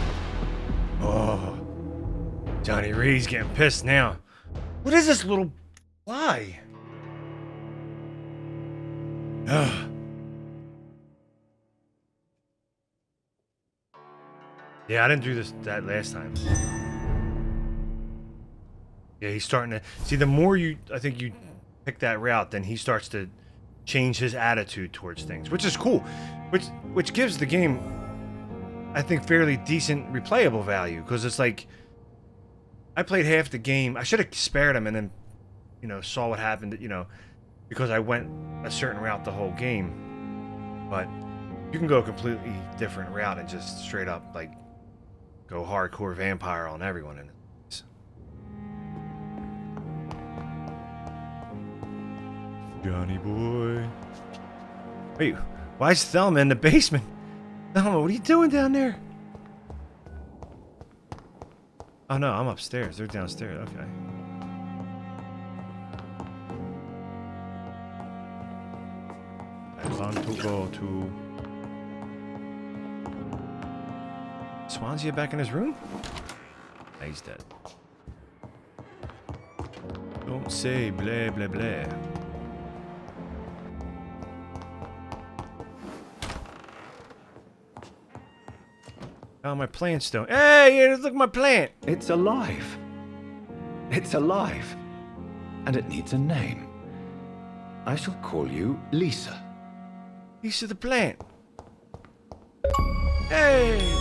Oh. Johnny Reed's getting pissed now. What is this little fly? Ugh. Yeah, I didn't do that last time. Yeah, he's starting to see. The more I think you pick that route, then he starts to change his attitude towards things, which is cool. Which gives the game, I think, fairly decent replayable value, because it's like I played half the game. I should have spared him and then, saw what happened. Because I went a certain route the whole game. But you can go a completely different route and just straight up like go hardcore vampire on everyone in it. Johnny boy. Wait, why is Thelma in the basement? Thelma, what are you doing down there? Oh no, I'm upstairs. They're downstairs. Okay. I want to go to Swansea back in his room? Ah, he's dead. Don't say blah blah blah. Oh, my plant's still. Hey, look at my plant. It's alive. It's alive. And it needs a name. I shall call you Lisa. Lisa the plant. Hey.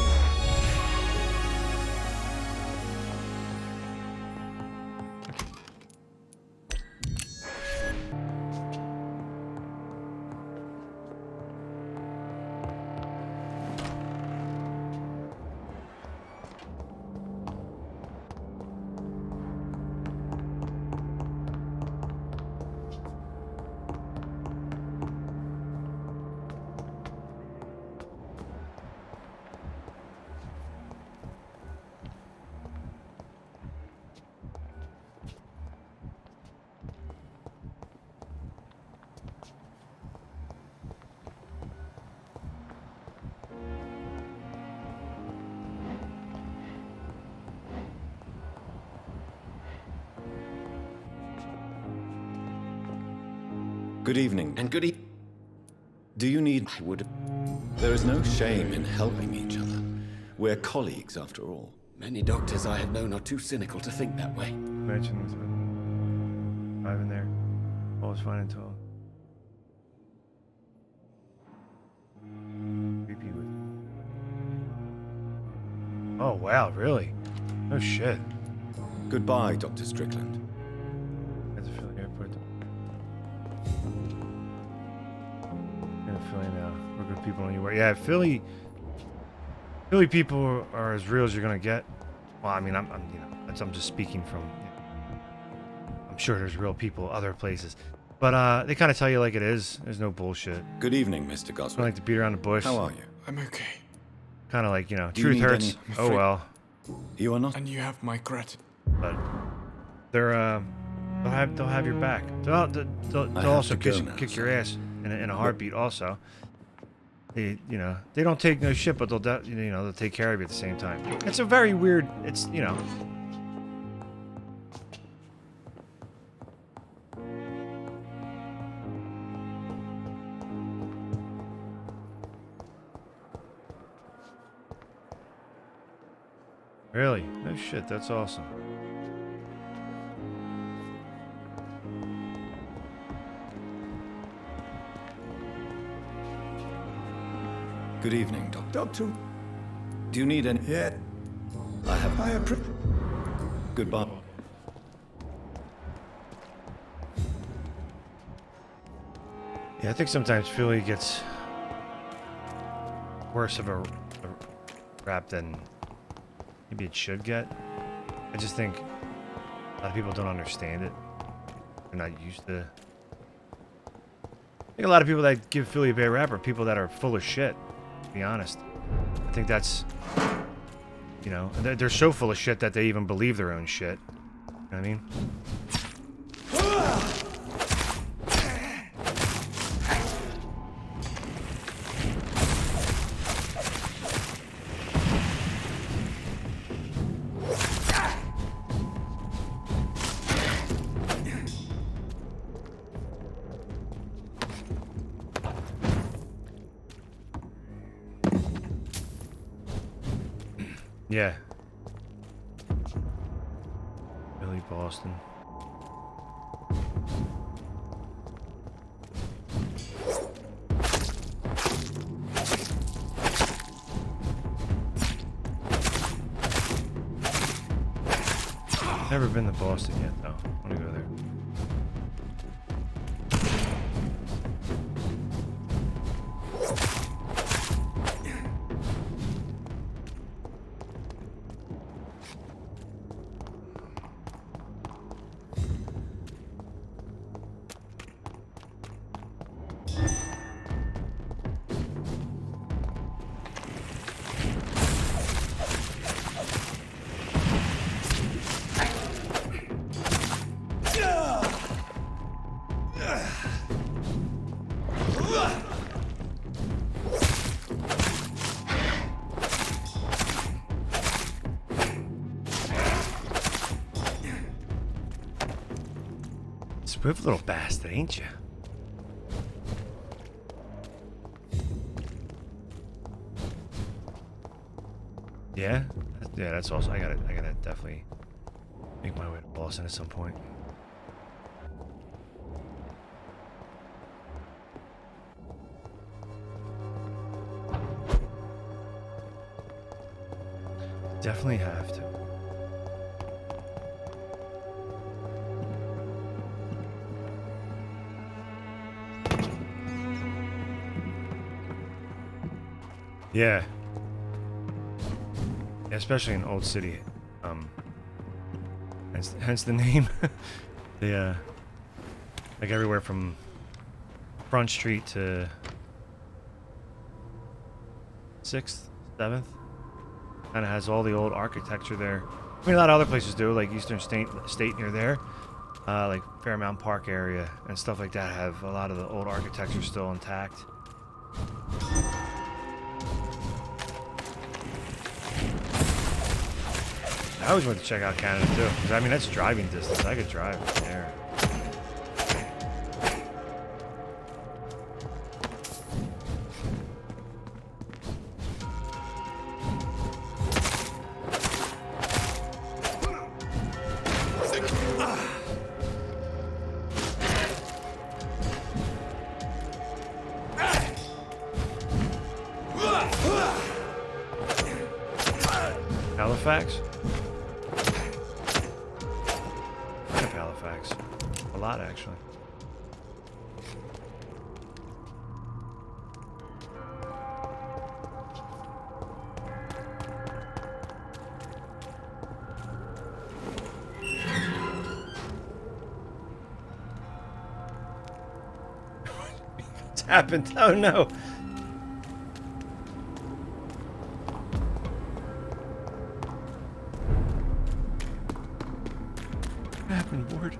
Good evening. And good evening. Do you need... I would... There is no shame in helping each other. We're colleagues, after all. Many doctors I have known are too cynical to think that way. Mention was five in there. All was fine until... Creepy with... Oh, wow, really? Oh, shit. Goodbye, Dr. Strickland. That's a Philly airport. Yeah, Philly now. We're good people anywhere. Yeah, Philly people are as real as you're gonna get. Well, I mean, I'm just speaking from. I'm sure there's real people other places, but they kind of tell you like it is. There's no bullshit. Good evening, Mr. Goswell. I like to beat around the bush. How are you? I'm okay. Kind of like, Do truth you need hurts. any- Oh well. You are not. And you have my gratitude. But they'll have your back. They'll I have also to go now, kick your ass in a heartbeat also. They, you know, they don't take no shit, but they'll, you know, they'll take care of you at the same time. It's a very weird. It's, you know. Really? No shit. That's awesome. Good evening, Doctor. Doctor. Do you need any... Yeah. I have... I appreciate... Goodbye. Yeah, I think sometimes Philly gets worse of a rap than maybe it should get. I just think a lot of people don't understand it. They're not used to... I think a lot of people that give Philly a bad rap are people that are full of shit, to be honest. I think that's... You know, they're so full of shit that they even believe their own shit. You know what I mean? Yeah. Billy Boston. Never been to Boston yet, though. I want to go there. Swift little bastard, ain't you? Yeah? Yeah, that's also... I gotta definitely make my way to Boston at some point. Definitely have to. Yeah. Especially in Old City. Hence the name. The like everywhere from Front Street to 6th, 7th. Kind of has all the old architecture there. I mean, a lot of other places do, like Eastern State near there. Like Fairmount Park area and stuff like that have a lot of the old architecture still intact. I always want to check out Canada too, because I mean that's driving distance. I could drive there. Halifax? I have Halifax. A lot, actually. What's happened? Oh no! Ward.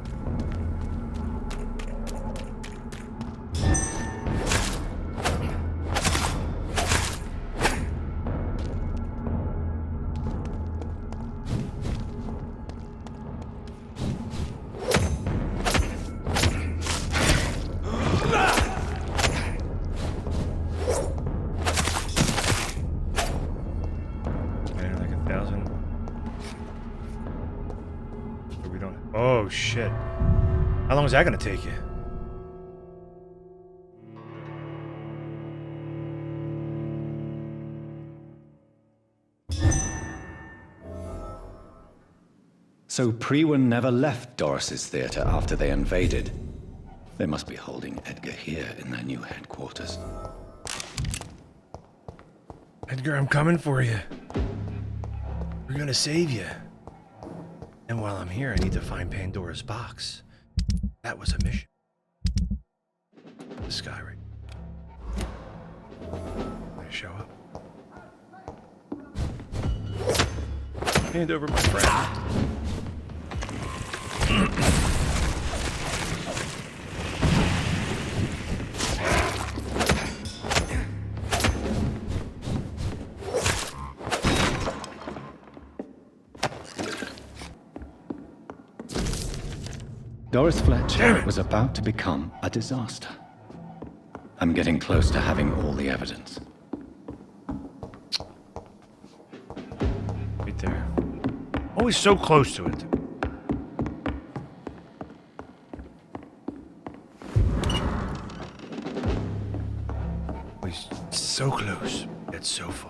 2,000. We don't. Oh shit! How long is that gonna take you? So Priwen never left Doris's theater after they invaded. They must be holding Edgar here in their new headquarters. Edgar, I'm coming for you. We're gonna save you. And while I'm here, I need to find Pandora's box. That was a mission. The sky ray. They show up. Hand over my friend. Doris Fletcher was about to become a disaster. I'm getting close to having all the evidence. Right there. Always so close to it. Always so close, yet so far.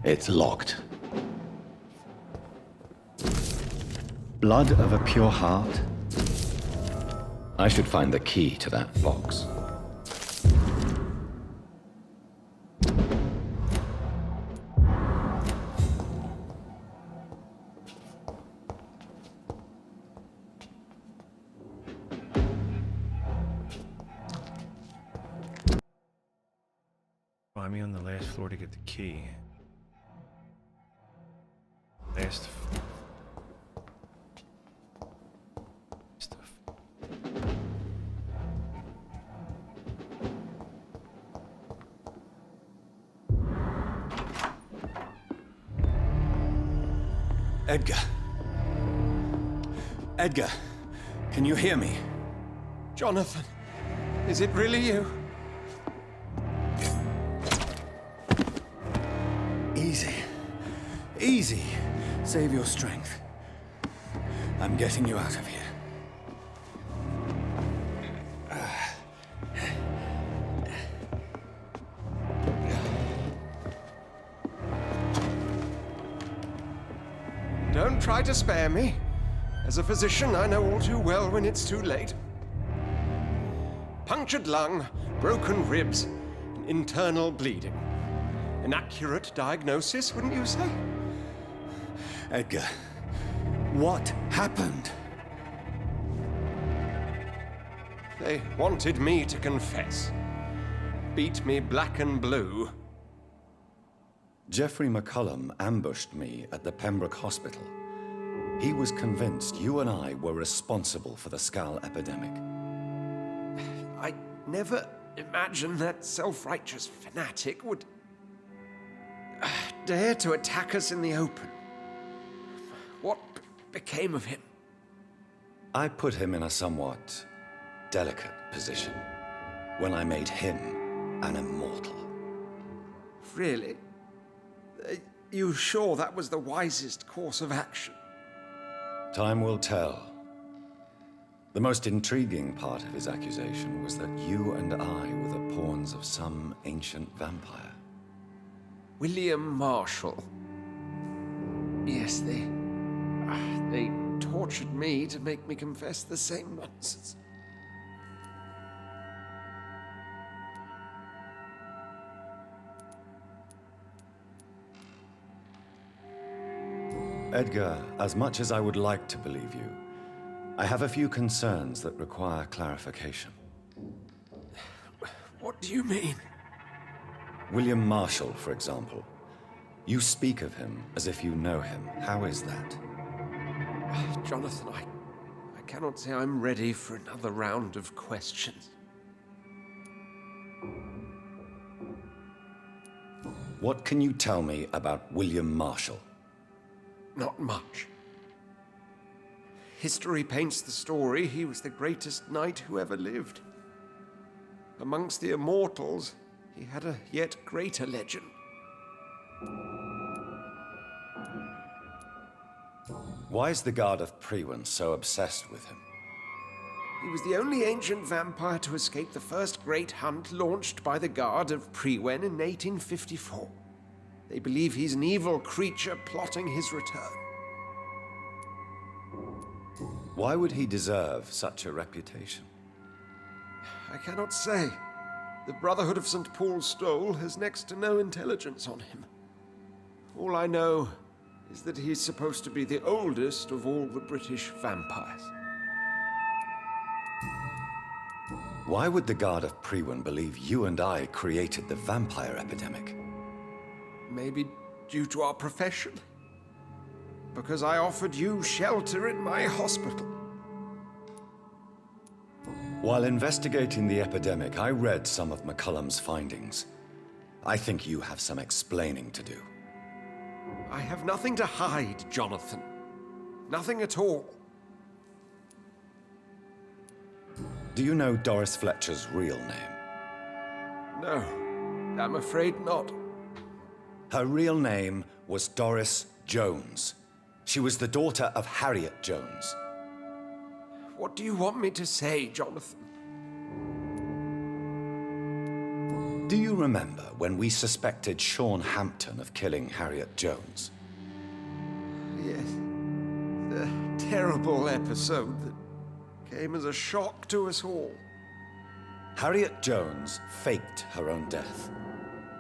It's locked. Blood of a pure heart? I should find the key to that box. Find me on the last floor to get the key. Last. Edgar. Edgar, can you hear me? Jonathan, is it really you? Easy. Easy. Save your strength. I'm getting you out of here. Don't try to spare me. As a physician, I know all too well when it's too late. Punctured lung, broken ribs, and internal bleeding. An accurate diagnosis, wouldn't you say? Edgar, what happened? They wanted me to confess. Beat me black and blue. Jeffrey McCullum ambushed me at the Pembroke Hospital. He was convinced you and I were responsible for the Skal epidemic. I never imagined that self-righteous fanatic would dare to attack us in the open. What became of him? I put him in a somewhat delicate position when I made him an immortal. Really? You sure that was the wisest course of action? Time will tell. The most intriguing part of his accusation was that you and I were the pawns of some ancient vampire. William Marshall. Yes, they tortured me to make me confess the same nonsense. Edgar, as much as I would like to believe you, I have a few concerns that require clarification. What do you mean? William Marshall, for example. You speak of him as if you know him. How is that? Jonathan, I cannot say I'm ready for another round of questions. What can you tell me about William Marshall? Not much. History paints the story he was the greatest knight who ever lived. Amongst the immortals, he had a yet greater legend. Why is the Guard of Priwen so obsessed with him? He was the only ancient vampire to escape the first great hunt launched by the Guard of Priwen in 1854. They believe he's an evil creature plotting his return. Why would he deserve such a reputation? I cannot say. The Brotherhood of St. Paul's Stole has next to no intelligence on him. All I know is that he's supposed to be the oldest of all the British vampires. Why would the Guard of Priwen believe you and I created the vampire epidemic? Maybe due to our profession. Because I offered you shelter in my hospital. While investigating the epidemic, I read some of McCullum's findings. I think you have some explaining to do. I have nothing to hide, Jonathan. Nothing at all. Do you know Doris Fletcher's real name? No, I'm afraid not. Her real name was Doris Jones. She was the daughter of Harriet Jones. What do you want me to say, Jonathan? Do you remember when we suspected Sean Hampton of killing Harriet Jones? Yes. The terrible episode that came as a shock to us all. Harriet Jones faked her own death.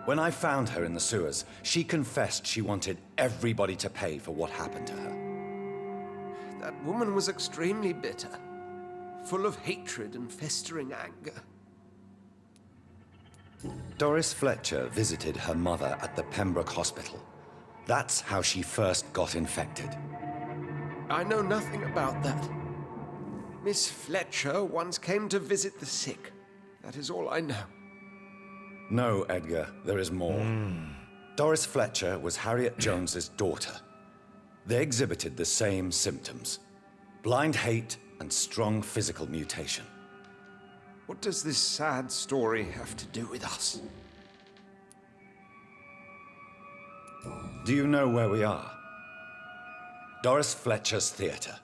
When I found her in the sewers, she confessed she wanted everybody to pay for what happened to her. That woman was extremely bitter, full of hatred and festering anger. Doris Fletcher visited her mother at the Pembroke Hospital. That's how she first got infected. I know nothing about that. Miss Fletcher once came to visit the sick. That is all I know. No, Edgar, there is more. Doris Fletcher was Harriet Jones's daughter. They exhibited the same symptoms: blind hate and strong physical mutation. What does this sad story have to do with us? Do you know where we are? Doris Fletcher's theater.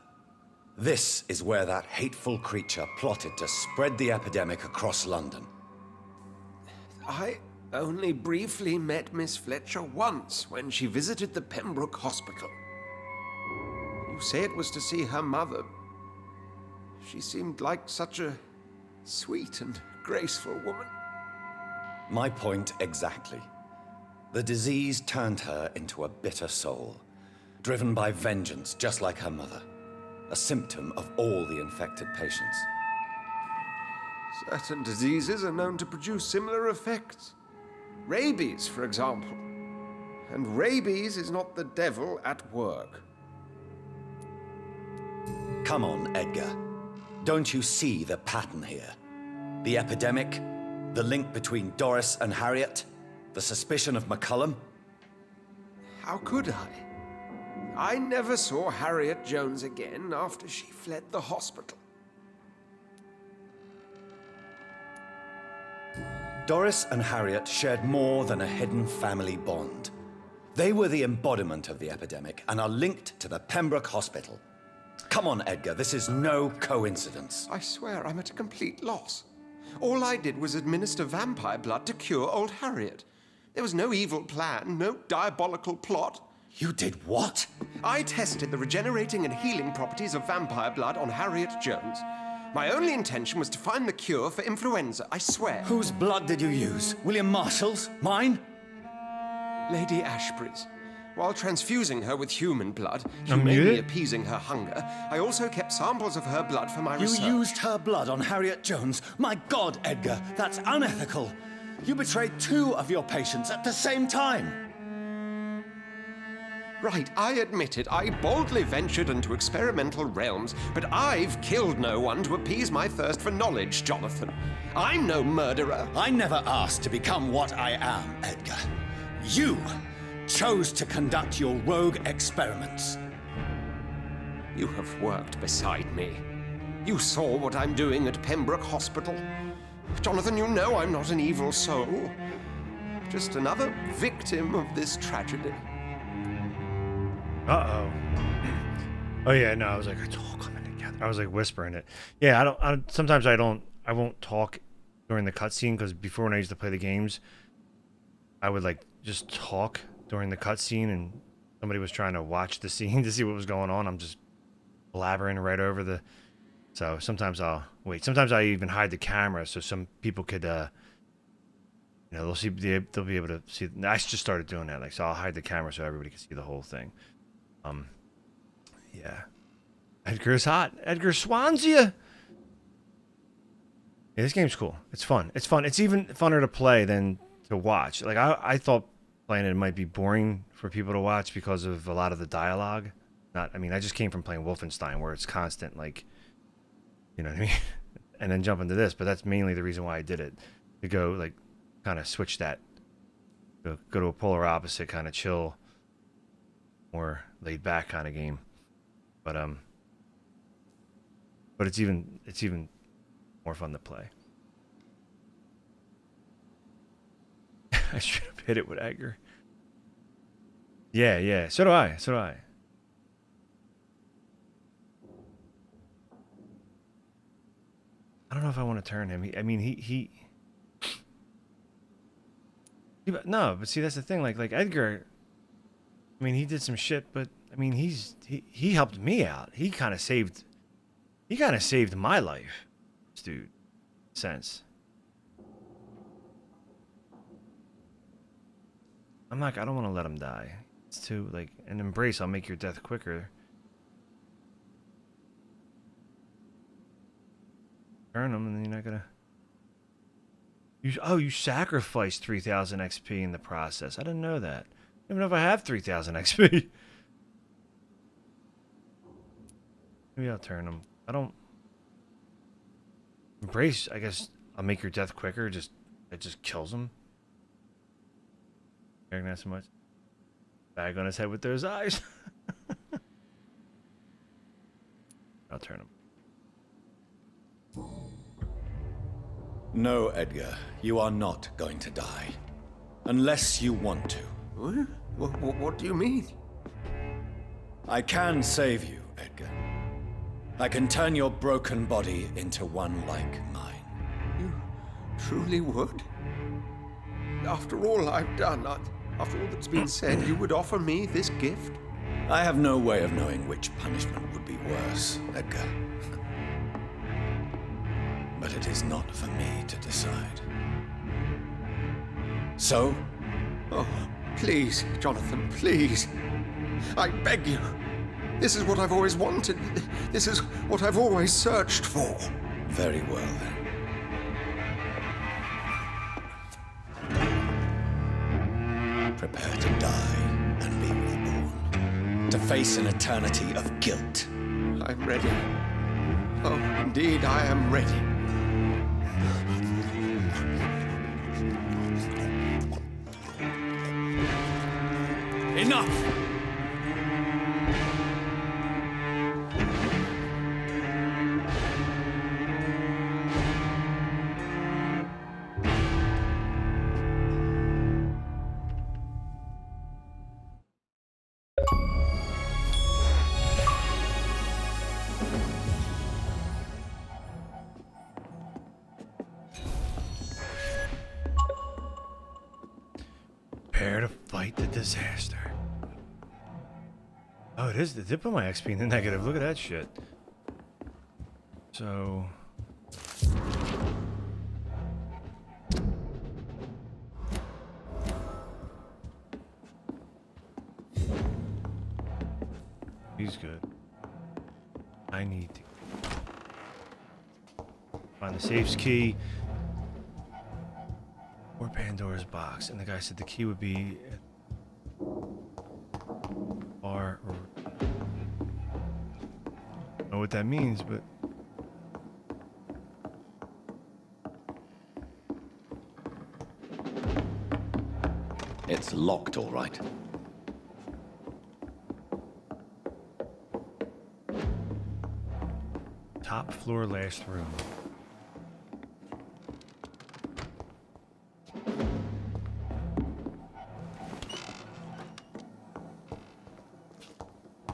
This is where that hateful creature plotted to spread the epidemic across London. I only briefly met Miss Fletcher once when she visited the Pembroke Hospital. You say it was to see her mother. She seemed like such a sweet and graceful woman. My point exactly. The disease turned her into a bitter soul, driven by vengeance just like her mother. A symptom of all the infected patients. Certain diseases are known to produce similar effects. Rabies, for example. And rabies is not the devil at work. Come on, Edgar. Don't you see the pattern here? The epidemic, the link between Doris and Harriet, the suspicion of McCullum? How could I? I never saw Harriet Jones again after she fled the hospital. Doris and Harriet shared more than a hidden family bond. They were the embodiment of the epidemic and are linked to the Pembroke Hospital. Come on, Edgar, this is no coincidence. I swear I'm at a complete loss. All I did was administer vampire blood to cure old Harriet. There was no evil plan, no diabolical plot. You did what? I tested the regenerating and healing properties of vampire blood on Harriet Jones. My only intention was to find the cure for influenza, I swear. Whose blood did you use? William Marshall's? Mine? Lady Ashbury's. While transfusing her with human blood, I'm humanely muted? appeasing her hunger, I also kept samples of her blood for my research. You used her blood on Harriet Jones? My God, Edgar, that's unethical. You betrayed 2 of your patients at the same time. Right, I admit it. I boldly ventured into experimental realms, but I've killed no one to appease my thirst for knowledge, Jonathan. I'm no murderer. I never asked to become what I am, Edgar. You chose to conduct your rogue experiments. You have worked beside me. You saw what I'm doing at Pembroke Hospital. Jonathan, you know I'm not an evil soul. Just another victim of this tragedy. Uh-oh. Oh yeah, no, I was like, it's all coming together. I was like whispering it. Yeah, sometimes I won't talk during the cutscene, because before, when I used to play the games, I would like just talk during the cutscene, and somebody was trying to watch the scene to see what was going on. I'm just blabbering right over the. So sometimes I'll wait. Sometimes I even hide the camera so some people could, they'll be able to see. I just started doing that. Like, so I'll hide the camera so everybody can see the whole thing. Yeah. Edgar's hot. Edgar Swansea. Yeah, this game's cool. It's fun. It's fun. It's even funner to play than to watch. Like, I thought playing it might be boring for people to watch because of a lot of the dialogue. I just came from playing Wolfenstein, where it's constant, like, you know what I mean? And then jump into this, but that's mainly the reason why I did it. To go, like, kind of switch that. Go to a polar opposite, kind of chill, more laid back kind of game. But it's even more fun to play. I should have hit it with Edgar. Yeah. So do I. I don't know if I want to turn him. No, but see, that's the thing. Like Edgar. I mean, he did some shit, but I mean, he helped me out. He kind of saved my life, dude. Sense. I don't want to let him die. It's too, like, an embrace. I'll make your death quicker. Turn him, and then you're not gonna. You sacrificed 3,000 XP in the process. I didn't know that. I don't even know if I have 3,000 XP. Maybe I'll turn him. I don't. Embrace, I guess I'll make your death quicker. It just kills him. Caring that so much. Bag on his head with those eyes. I'll turn him. No, Edgar, you are not going to die. Unless you want to. What do you mean? I can save you, Edgar. I can turn your broken body into one like mine. You truly would? After all I've done, after all that's been said, you would offer me this gift? I have no way of knowing which punishment would be worse, Edgar. But it is not for me to decide. So? Oh, please, Jonathan, please. I beg you. This is what I've always wanted. This is what I've always searched for. Very well, then. Prepare to die and be reborn. To face an eternity of guilt. I'm ready. Oh, indeed, I am ready. Enough! Prepare to fight the disaster. Oh, it is. It did put my XP in the negative. Look at that shit. So... he's good. I need to find the safe's key or Pandora's box. And the guy said the key would be far. I don't know what that means, but it's locked, all right. top floor, last room.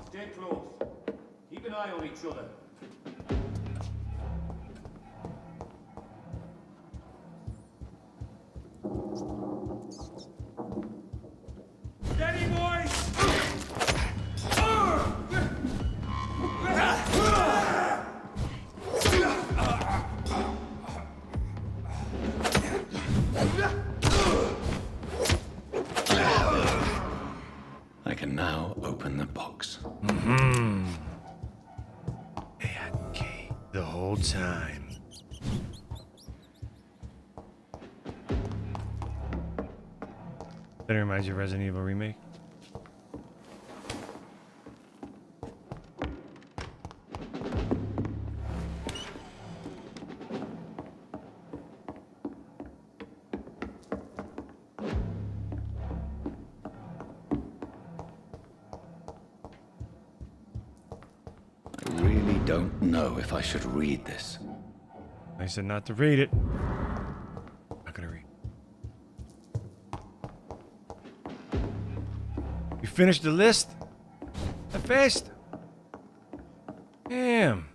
Stay close. Keep an eye on each other. Steady, boys! I can now open the box. Mm-hmm. They had the key the whole time. That reminds you of Resident Evil Remake? I really don't know if I should read this. I said not to read it. Not gonna read. You finished the list? That fast? Damn.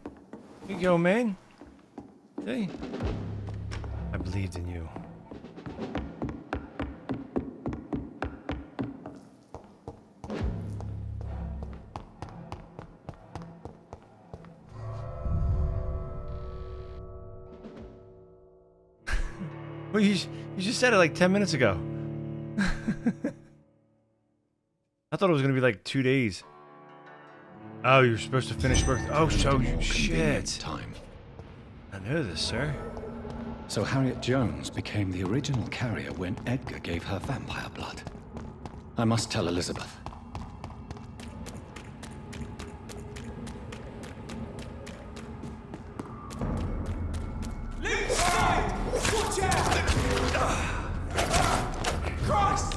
Here you go, man. See? I believed in you. Well, you just said it like 10 minutes ago. I thought it was gonna be like 2 days. Oh, you're supposed to finish work. Oh, so you shit. Time. I know this, sir. So Harriet Jones became the original carrier when Edgar gave her vampire blood. I must tell Elizabeth. Watch out! Christ!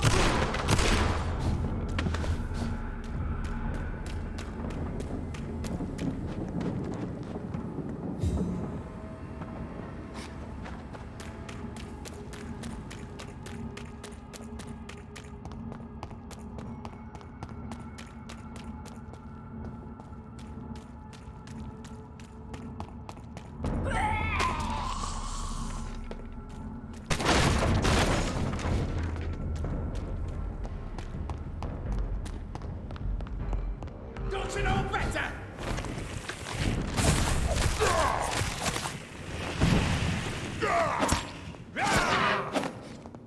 Don't you know better?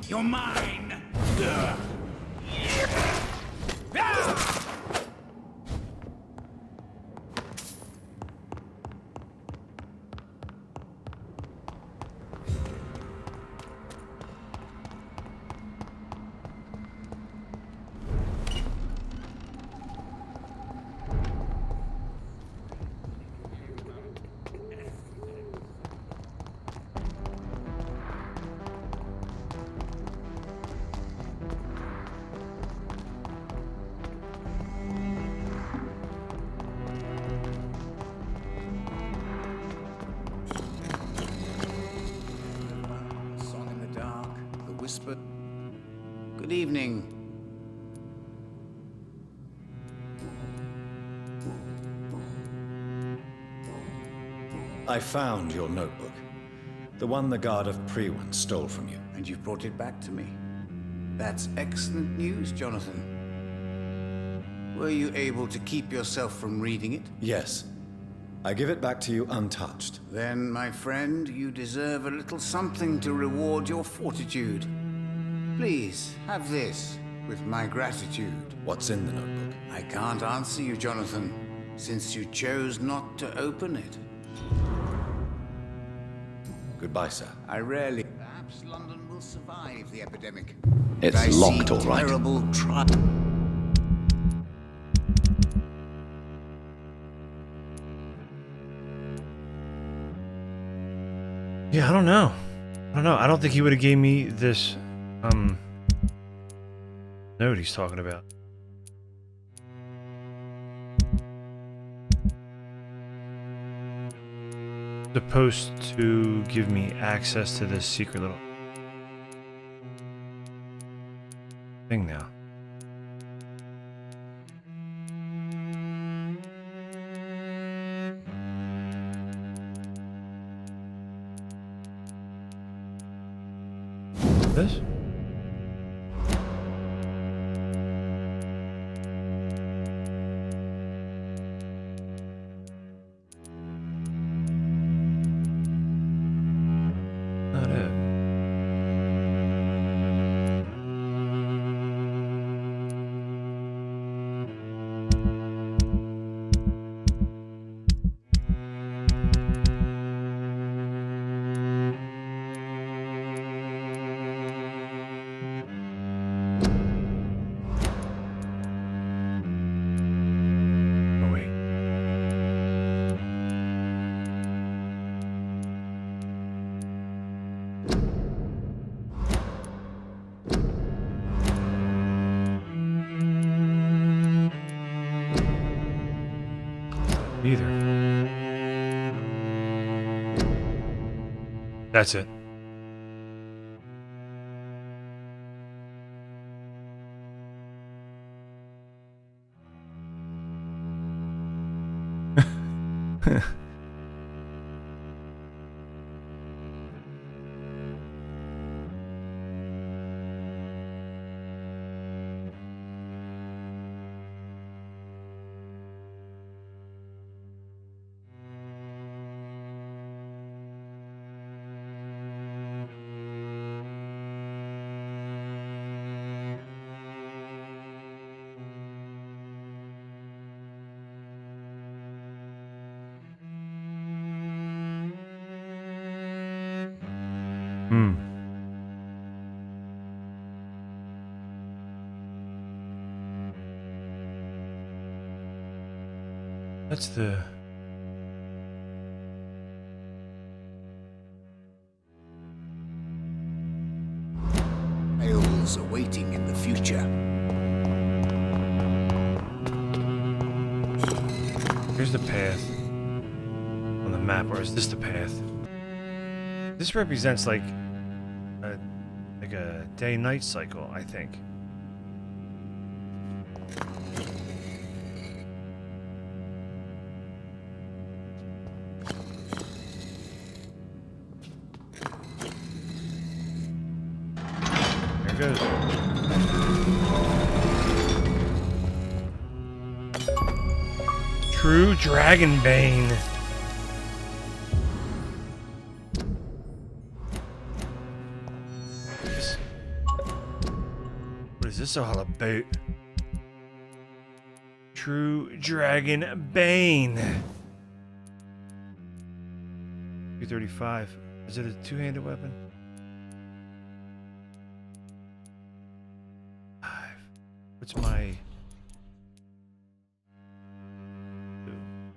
You're mine! Song in the dark, the whisper. Good evening. I found your notebook. The one the guard of Prewan stole from you. And you've brought it back to me. That's excellent news, Jonathan. Were you able to keep yourself from reading it? Yes. I give it back to you untouched. Then, my friend, you deserve a little something to reward your fortitude. Please, have this, with my gratitude. What's in the notebook? I can't answer you, Jonathan, since you chose not to open it. Goodbye, sir. I rarely... Perhaps London will survive the epidemic. It's I locked, see all right. Terrible Yeah, I don't know. I don't think he would have gave me this note he's talking about. Supposed to give me access to this secret little thing now. This? Not it. Either. That's it. That's the... Tales awaiting in the future. Here's the path on the map, or is this the path? This represents like a day-night cycle, I think. There it goes. True Dragonbane. What is this all about? True Dragonbane. 235. Is it a two-handed weapon? 5. What's my...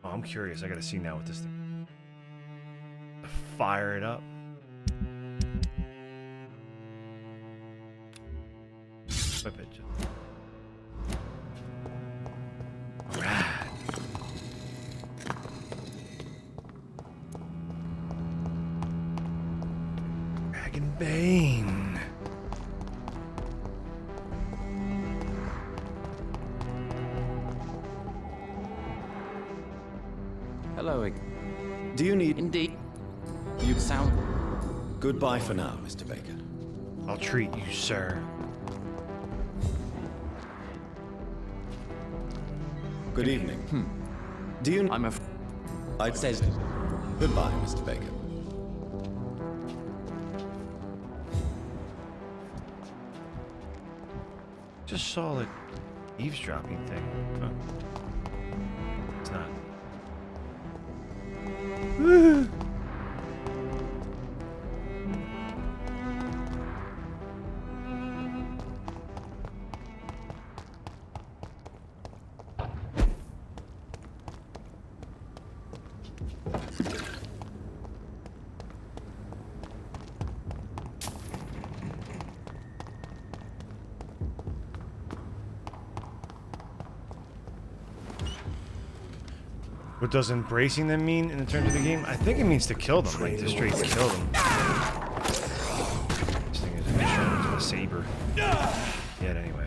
Oh, I'm curious. I gotta see now what this thing... Fire it up. Whip it. Alright. Dragonbane. Hello. Do you need... Indeed. You sound... Goodbye for now, Mr. Baker. I'll treat you, sir. Good evening. Do you... I'm a... I'd say... Goodbye, Mr. Baker. Just saw it. Eavesdropping thing. Huh. It's not. What does embracing them mean in the terms of the game? I think it means to kill them, like to straight kill them. This thing is a saber. Yet anyway.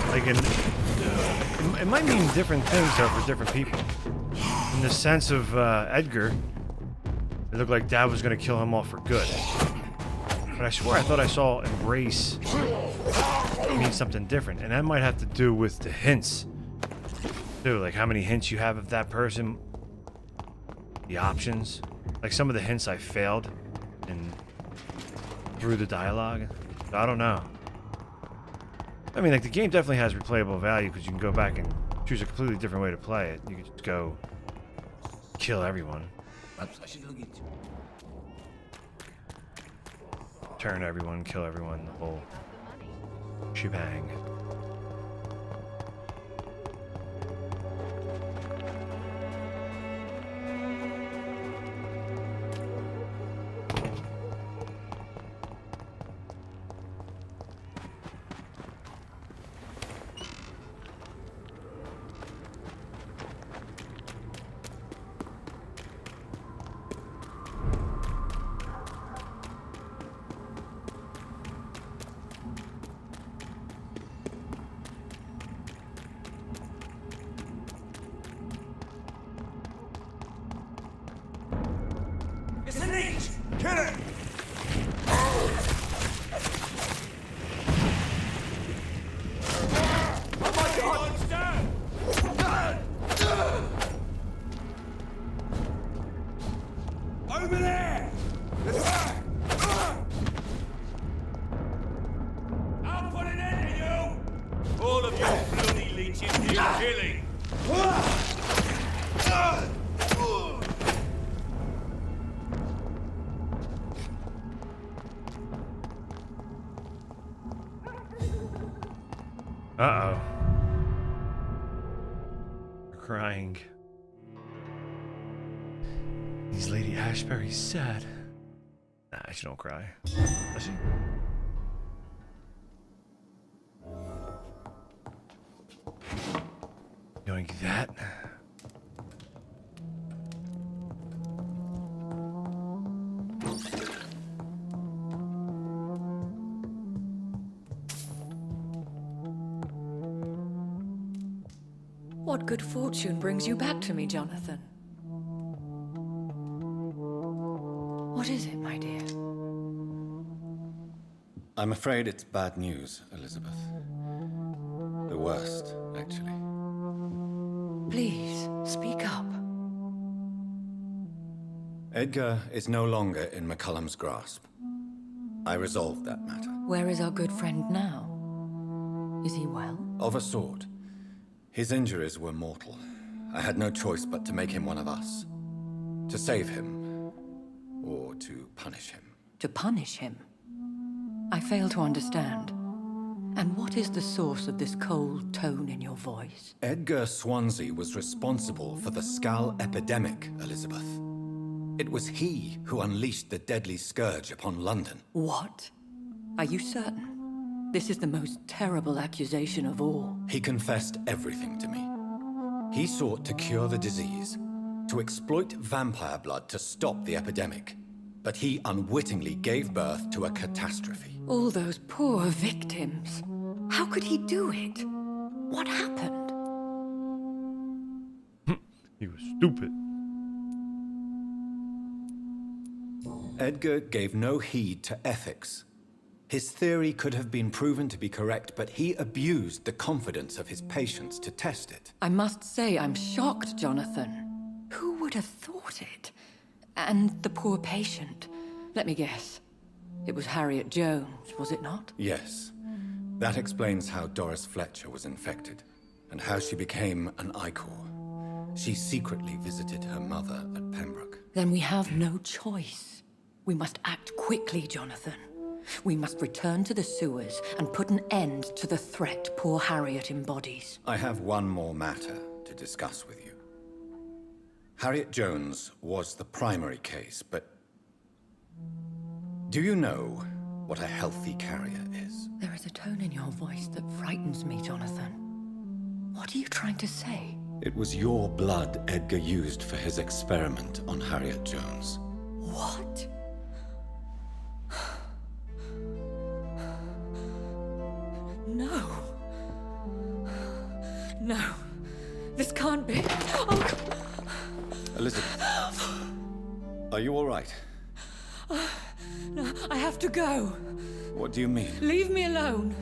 Like it might mean different things though for different people. In the sense of Edgar, it looked like Dad was gonna kill him off for good. But I swear I thought I saw embrace mean something different, and that might have to do with the hints. Too, like how many hints you have of that person, the options. Like some of the hints I failed and through the dialogue. I don't know. I mean, like the game definitely has replayable value because you can go back and choose a completely different way to play it. You can just go kill everyone, turn everyone, kill everyone, the whole shebang. It's a leech! Kill it! Oh my God! Over there! I'll put an end to you! All of you bloody leeches need killing! Uh-oh. You're crying. Is Lady Ashbury sad? Nah, she don't cry. Does she? Doing that? What good fortune brings you back to me, Jonathan? What is it, my dear? I'm afraid it's bad news, Elizabeth. The worst, actually. Please, speak up. Edgar is no longer in McCullum's grasp. I resolved that matter. Where is our good friend now? Is he well? Of a sort. His injuries were mortal. I had no choice but to make him one of us. To save him, or to punish him. To punish him? I fail to understand. And what is the source of this cold tone in your voice? Edgar Swansea was responsible for the Skull epidemic, Elizabeth. It was he who unleashed the deadly scourge upon London. What? Are you certain? This is the most terrible accusation of all. He confessed everything to me. He sought to cure the disease, to exploit vampire blood to stop the epidemic. But he unwittingly gave birth to a catastrophe. All those poor victims. How could he do it? What happened? He was stupid. Edgar gave no heed to ethics. His theory could have been proven to be correct, but he abused the confidence of his patients to test it. I must say I'm shocked, Jonathan. Who would have thought it? And the poor patient. Let me guess. It was Harriet Jones, was it not? Yes. That explains how Doris Fletcher was infected, and how she became an Ichor. She secretly visited her mother at Pembroke. Then we have no choice. We must act quickly, Jonathan. We must return to the sewers and put an end to the threat poor Harriet embodies. I have one more matter to discuss with you. Harriet Jones was the primary case, but do you know what a healthy carrier is? There is a tone in your voice that frightens me, Jonathan. What are you trying to say? It was your blood Edgar used for his experiment on Harriet Jones. What? No. No. This can't be. Oh. Elizabeth, are you all right? No, I have to go. What do you mean? Leave me alone.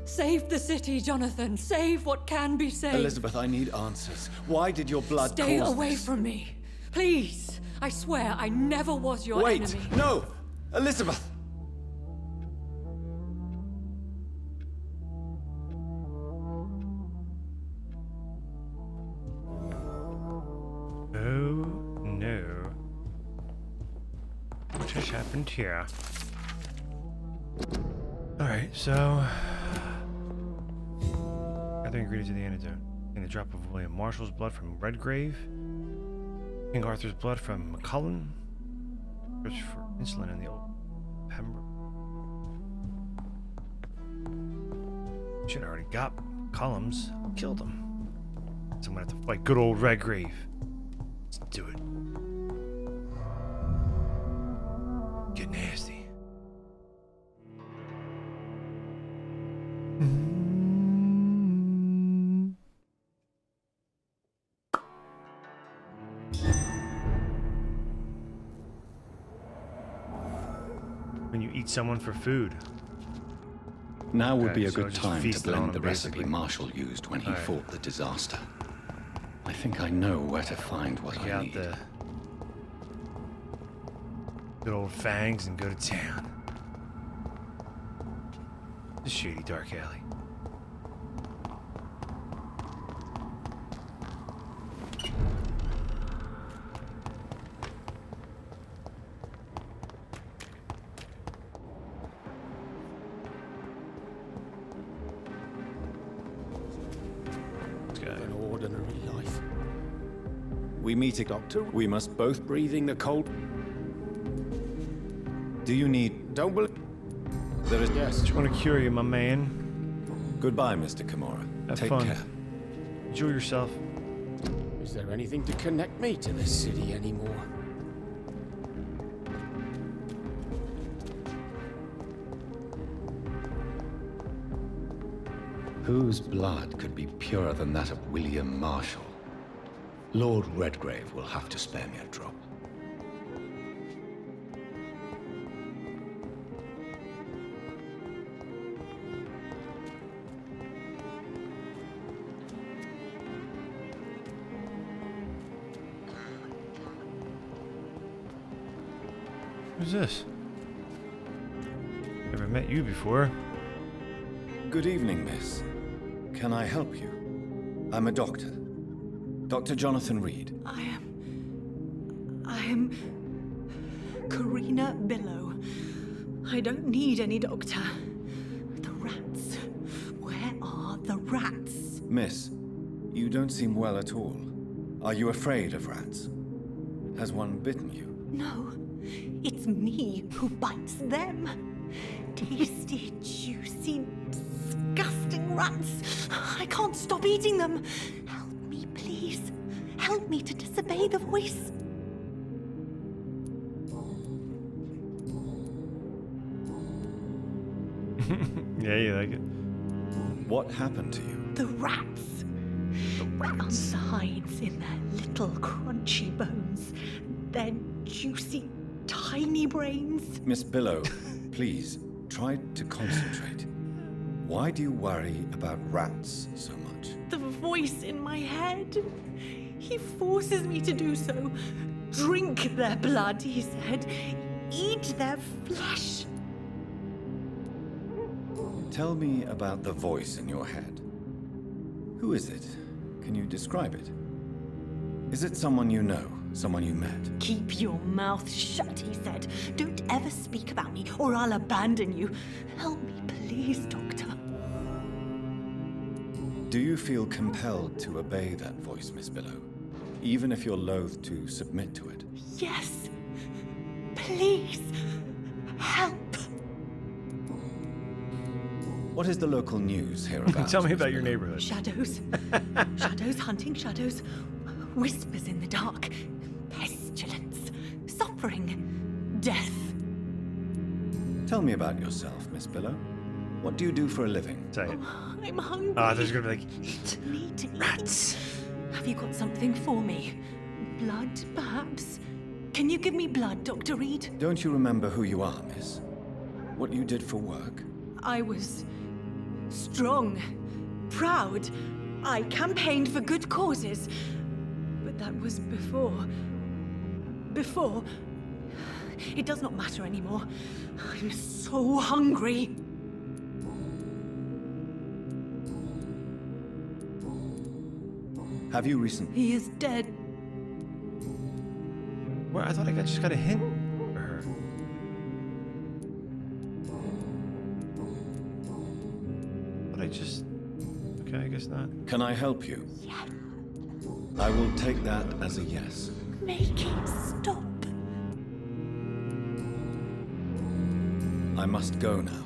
Save the city, Jonathan. Save what can be saved. Elizabeth, I need answers. Why did your blood Stay cause away this? from me. Please. I swear I never was your Wait! enemy. No! Elizabeth! Oh no. What has happened here? Alright, so gather ingredients of the antidote. In a drop of William Marshall's blood from Redgrave. King Arthur's blood from McCullen. Search for insulin in the old Pembroke. Should have already got Cullum's. Killed him. So I'm gonna have to fight good old Redgrave. Let's do it. Get nasty. When you eat someone for food. Now would Okay, be a so good just time to feast on blend them, the recipe basically. Marshall used when he Alright. fought the disaster. I think I know where to find what Take I out need. the good old fangs and go to town. The shady dark alley. An ordinary life. We meet a doctor. We must both Breathing the cold. Do you need... Don't believe. There is... Yes. Just want to cure you, my man. Goodbye, Mr. Kimura. Have Take fun. care. Enjoy yourself. Is there anything to connect me to this city anymore? Whose blood could be purer than that of William Marshall? Lord Redgrave will have to spare me a drop. Who's this? Never met you before. Good evening, miss. Can I help you? I'm a doctor. Dr. Jonathan Reed. I am Guiinea Billow. I don't need any doctor. The rats. Where are the rats? Miss, you don't seem well at all. Are you afraid of rats? Has one bitten you? No, it's me who bites them. Tasty, juicy, disgusting rats. I can't stop eating them. Help me, please. Help me to disobey the voice. Yeah, you like it. What happened to you? The rats. Insides in their little crunchy bones. Their juicy, tiny brains. Miss Billow, Please, try to concentrate. Why do you worry about rats so much? The voice in my head. He forces me to do so. Drink their blood, he said. Eat their flesh. Tell me about the voice in your head. Who is it? Can you describe it? Is it someone you know? Someone you met? Keep your mouth shut, he said. Don't ever speak about me, or I'll abandon you. Help me, please, Doctor. Do you feel compelled to obey that voice, Miss Billow? Even if you're loath to submit to it? Yes. Please. Help. What is the local news hereabouts? Tell me about your neighborhood. Shadows. Shadows hunting shadows. Whispers in the dark. Pestilence. Suffering. Death. Tell me about yourself, Miss Billow. What do you do for a living? Say it. I'm hungry. There's gonna be like, eat Need to rats. Eat. Have you got something for me? Blood, perhaps? Can you give me blood, Dr. Reed? Don't you remember who you are, miss? What you did for work? I was strong, proud. I campaigned for good causes. But that was before. Before. It does not matter anymore. I'm so hungry. Have you recently? He is dead. Where? I thought I just got a hint for her. But I just... Okay, I guess not. Can I help you? Yes. I will take that as a yes. Make it stop. I must go now.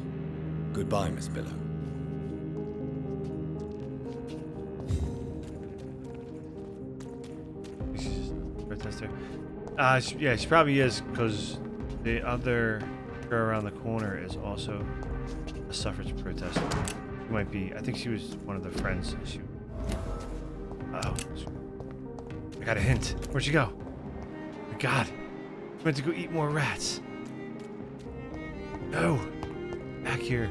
Goodbye, Miss Billow. Protester. Yeah, she probably is, because the other girl around the corner is also a suffrage protester. She might be. I think she was one of the friends. Oh, I got a hint. Where'd she go? Oh my God, she went to go eat more rats. No, back here.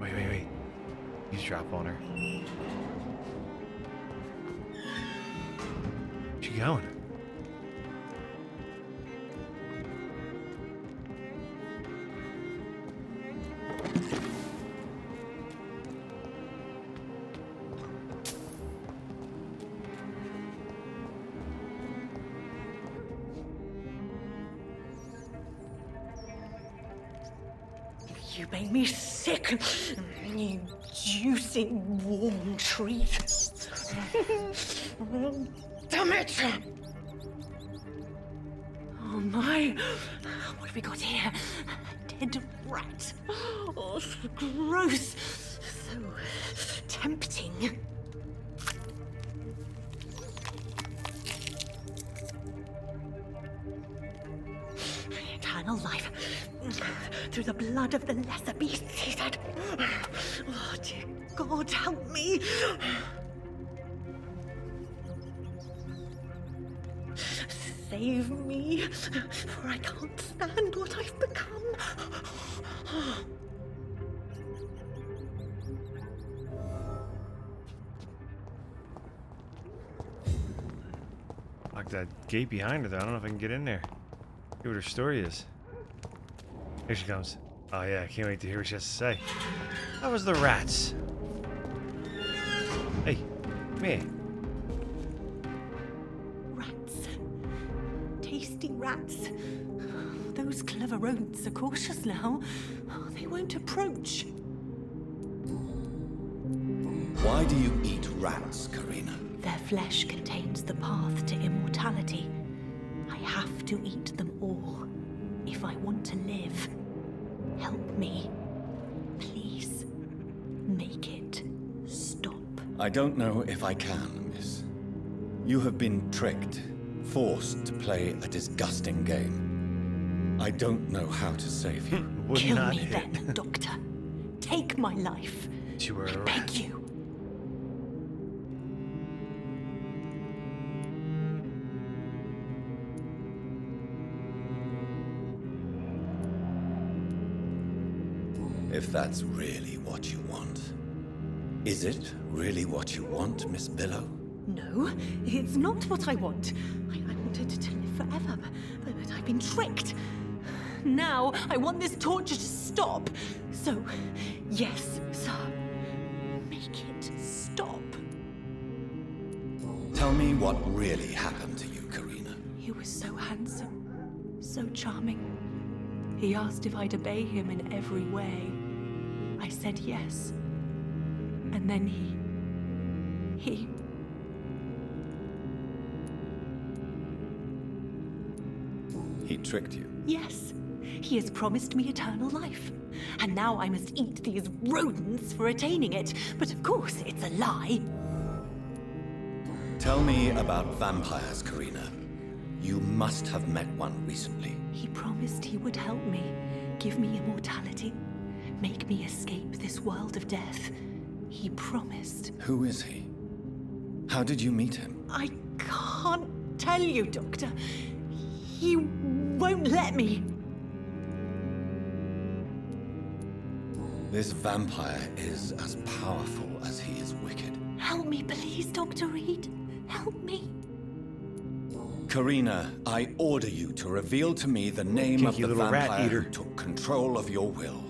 Wait. Eavesdrop on her. Where's she going? You made me sick. You juicy, warm treat. Damn it! Oh my! What have we got here? A dead rat. Oh, so gross. So tempting. Eternal life. Through the blood of the lesser beasts, he said. Oh, dear God, help me. Save me, for I can't stand what I've become. Lock that gate behind her, though. I don't know if I can get in there. See what her story is. Here she comes. Oh yeah, I can't wait to hear what she has to say. How was the rats? Hey, come here. Rats. Tasty rats. Those clever rodents are cautious now. They won't approach. Why do you eat rats, Karina? Their flesh contains the path to immortality. I have to eat them all if I want to live. Help me. Please. Make it stop. I don't know if I can, miss. You have been tricked, forced to play a disgusting game. I don't know how to save you. Kill me then, Doctor. Take my life. You were a rat. Beg you. If that's really what you want. Is it really what you want, Miss Billow? No, it's not what I want. I wanted to live forever, but I've been tricked. Now, I want this torture to stop. So, yes, sir. Make it stop. Tell me what really happened to you, Karina. He was so handsome, so charming. He asked if I'd obey him in every way. I said yes. And then he... He tricked you? Yes. He has promised me eternal life. And now I must eat these rodents for attaining it. But of course, it's a lie. Tell me about vampires, Karina. You must have met one recently. He promised he would help me, give me immortality, make me escape this world of death. He promised. Who is he? How did you meet him? I can't tell you, Doctor. He won't let me. This vampire is as powerful as he is wicked. Help me, please, Dr. Reed. Help me. Karina, I order you to reveal to me the name of the little rat vampire eater. who took control of your will.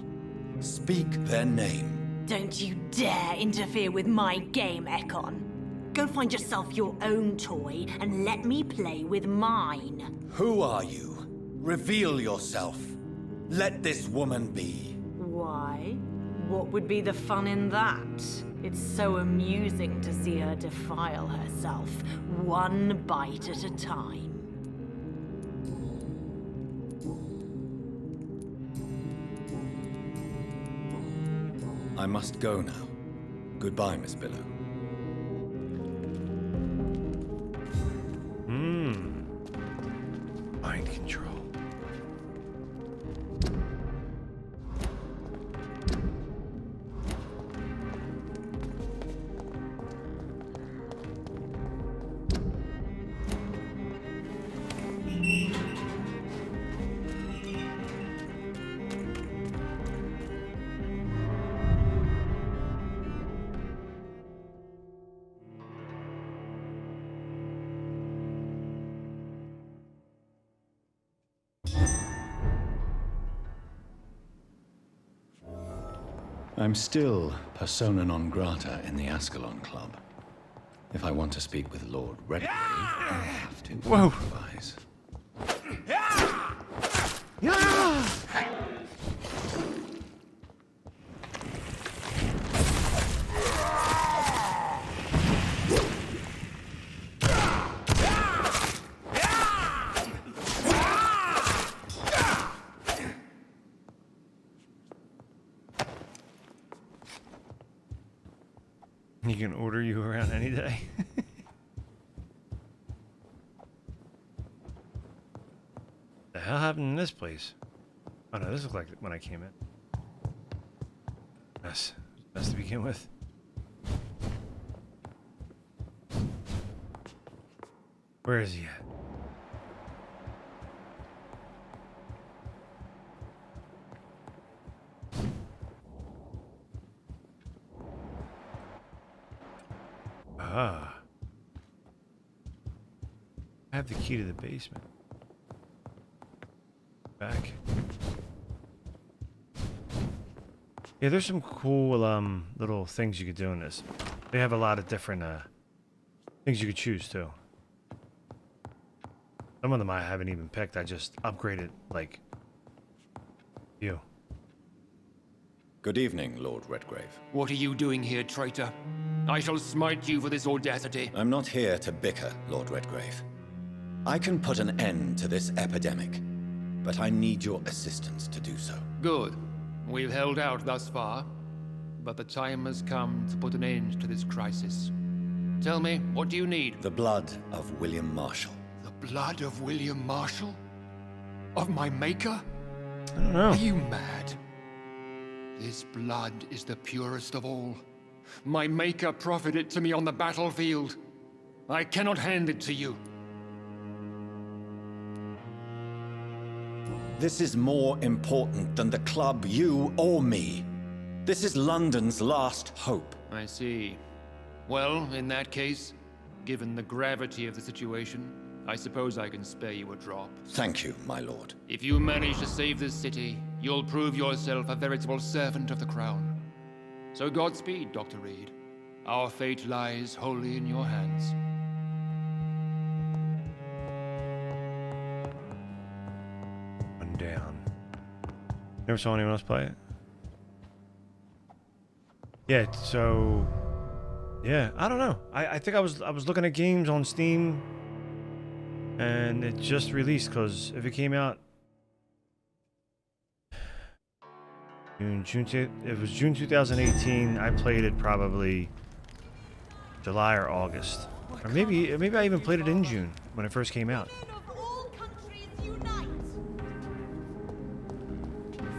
Speak their name. Don't you dare interfere with my game, Ekon. Go find yourself your own toy and let me play with mine. Who are you? Reveal yourself. Let this woman be. Why? What would be the fun in that? It's so amusing to see her defile herself, one bite at a time. I must go now. Goodbye, Miss Billow. Mind control. I'm still persona non grata in the Ascalon Club. If I want to speak with Lord Redgrave, I have to improvise. He can order you around any day. The hell happened in this place? Oh no, this looked like when I came in. Mess to begin with. Where is he at? Ah. I have the key to the basement. Back. Yeah, there's some cool little things you could do in this. They have a lot of different things you could choose too. Some of them I haven't even picked. I just upgraded like you. Good evening, Lord Redgrave. What are you doing here, traitor? I shall smite you for this audacity. I'm not here to bicker, Lord Redgrave. I can put an end to this epidemic, but I need your assistance to do so. Good. We've held out thus far, but the time has come to put an end to this crisis. Tell me, what do you need? The blood of William Marshall. The blood of William Marshall? Of my maker? I don't know. Are you mad? This blood is the purest of all. My maker proffered it to me on the battlefield. I cannot hand it to you. This is more important than the club, you, or me. This is London's last hope. I see. Well, in that case, given the gravity of the situation, I suppose I can spare you a drop. Thank you, my lord. If you manage to save this city, you'll prove yourself a veritable servant of the crown. So Godspeed, Dr. Reed. Our fate lies wholly in your hands. One down. Never saw anyone else play it? Yeah, so... Yeah, I don't know. I think I was looking at games on Steam, and it just released, because if it came out it was June 2018, I played it probably July or August. Or maybe I even played it in June when it first came out.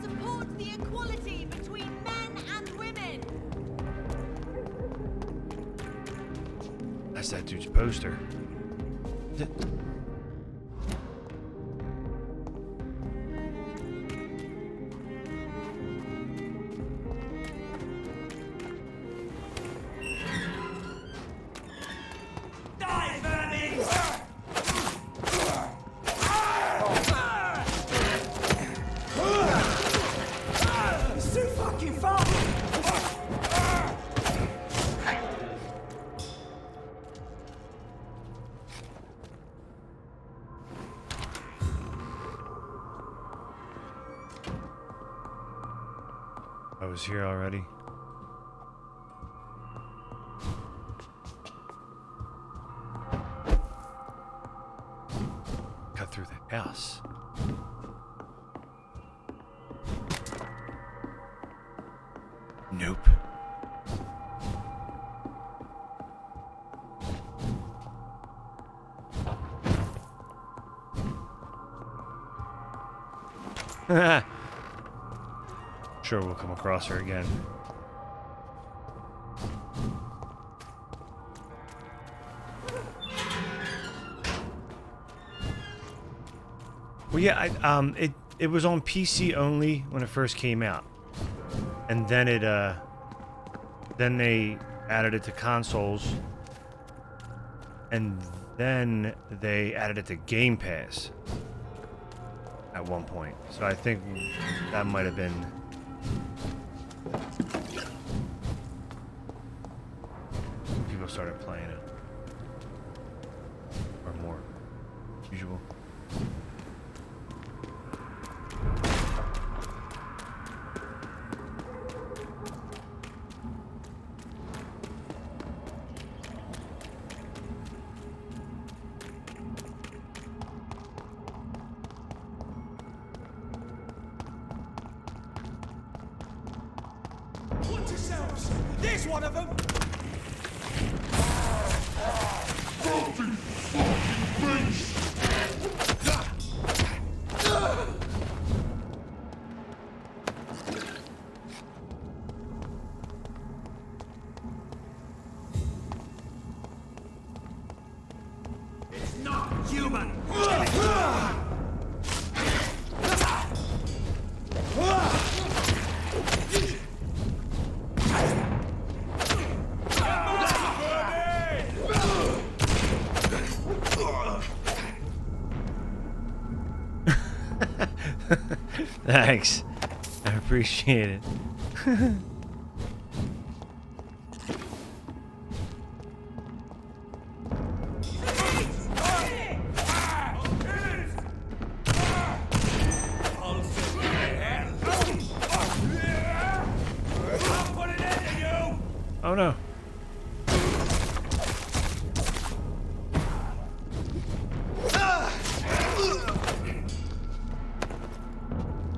Support the equality between men and women. That's that dude's poster. I was here already. Cut through the house. Nope. Sure, we'll come across her again. Well, yeah, it was on PC only when it first came out, and then then they added it to consoles, and then they added it to Game Pass at one point. So I think that might have been. People started playing it. Or more. Usual. Watch yourselves! There's one of them! It's not human! Thanks. I appreciate it. Oh no.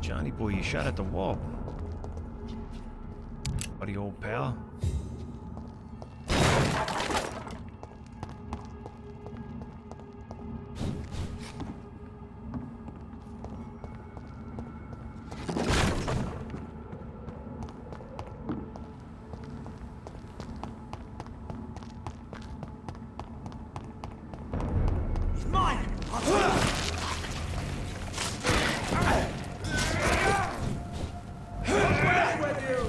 Johnny boy, you shot at the wall. Buddy old pal. He's mine! With you!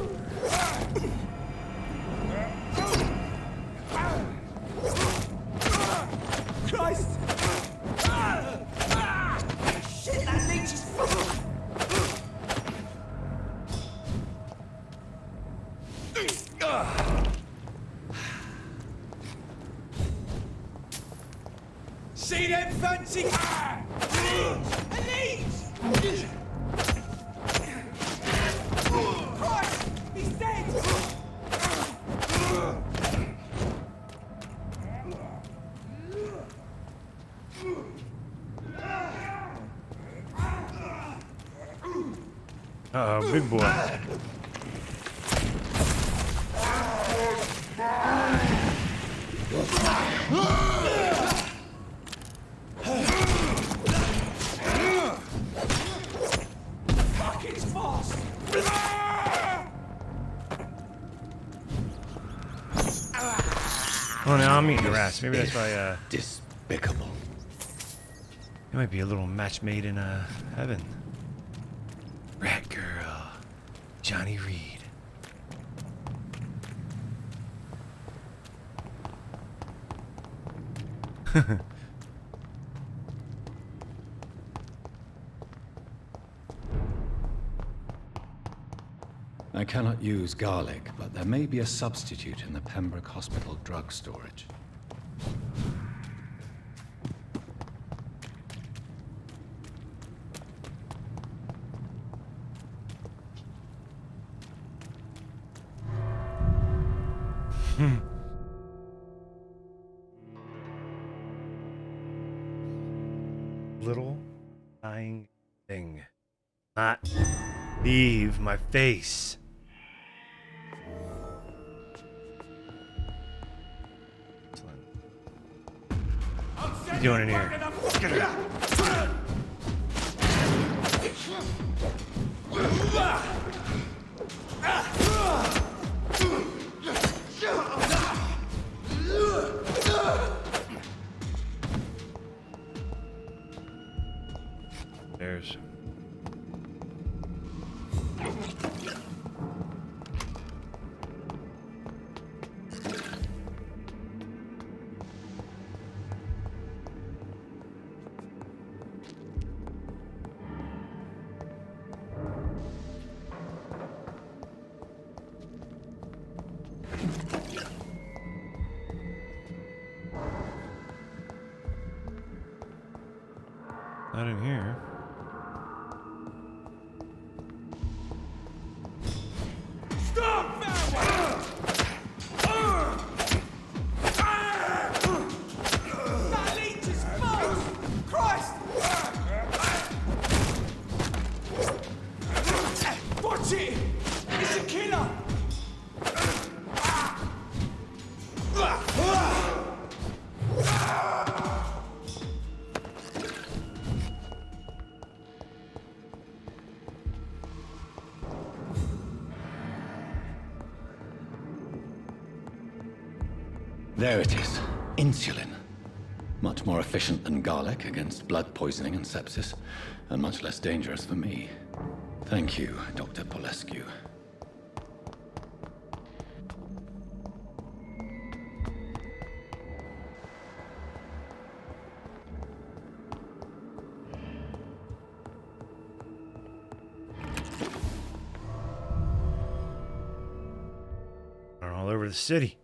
See them fancy... Elite! Christ! He's dead! Uh-oh, big boy. Fuck, it's fast! Oh, now I'm eating your ass. Maybe that's why, Despicable. it might be a little match made in, heaven. Rat Girl. Johnny Reed. I cannot use garlic, but there may be a substitute in the Pembroke Hospital drug storage. Little dying thing. Not leave my face. What are you doing in here? Get her. There's... not in here. Stop! That leech is close! Christ! Watch it! It's a killer! There it is. Insulin. Much more efficient than garlic against blood poisoning and sepsis, and much less dangerous for me. Thank you, Dr. Polescu. They're all over the city.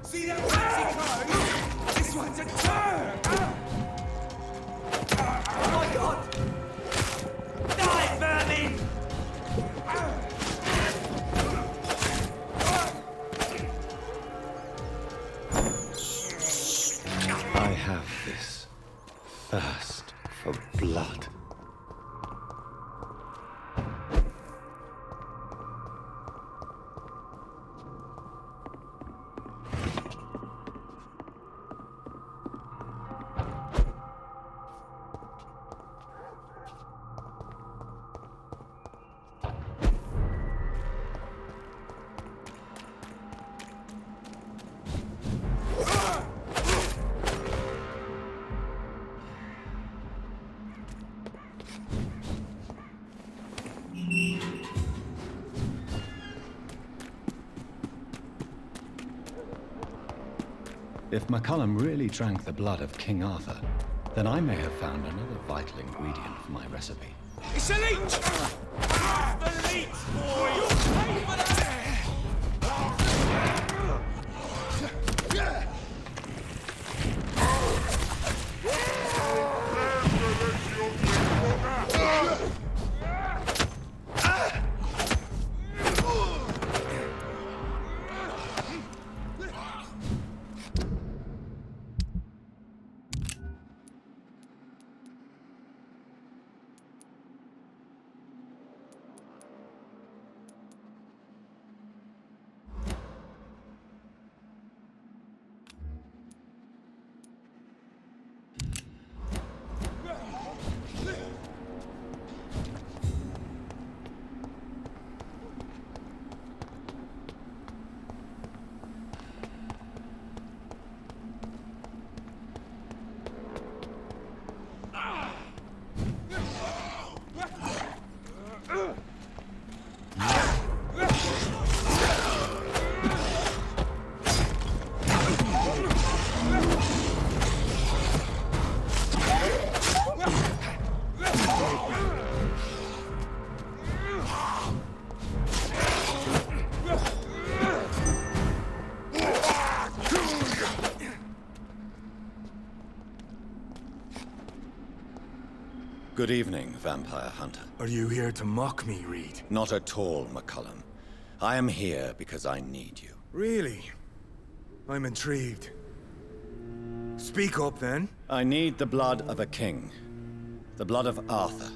See that fancy code? This one's a turn! Oh my god! Die, vermin! I have this thirst for blood. If McCullum really drank the blood of King Arthur, then I may have found another vital ingredient for my recipe. It's a leech! The leech, boy! You'll pay for that! Good evening, vampire hunter. Are you here to mock me, Reed? Not at all, McCullum. I am here because I need you. Really? I'm intrigued. Speak up, then. I need the blood of a king. The blood of Arthur.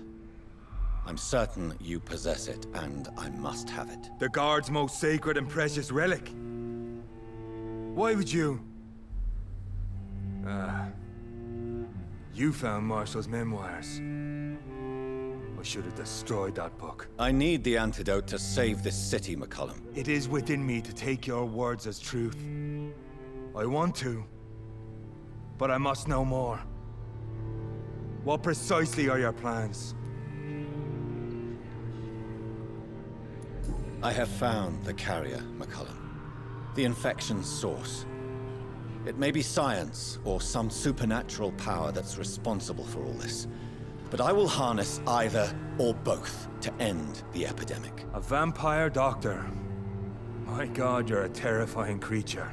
I'm certain you possess it, and I must have it. The Guard's most sacred and precious relic. Why would you? You found Marshall's memoirs. I should have destroyed that book. I need the antidote to save this city, McCullum. It is within me to take your words as truth. I want to, but I must know more. What precisely are your plans? I have found the carrier, McCullum. The infection's source. It may be science or some supernatural power that's responsible for all this. But I will harness either or both to end the epidemic. A vampire doctor. My God, you're a terrifying creature.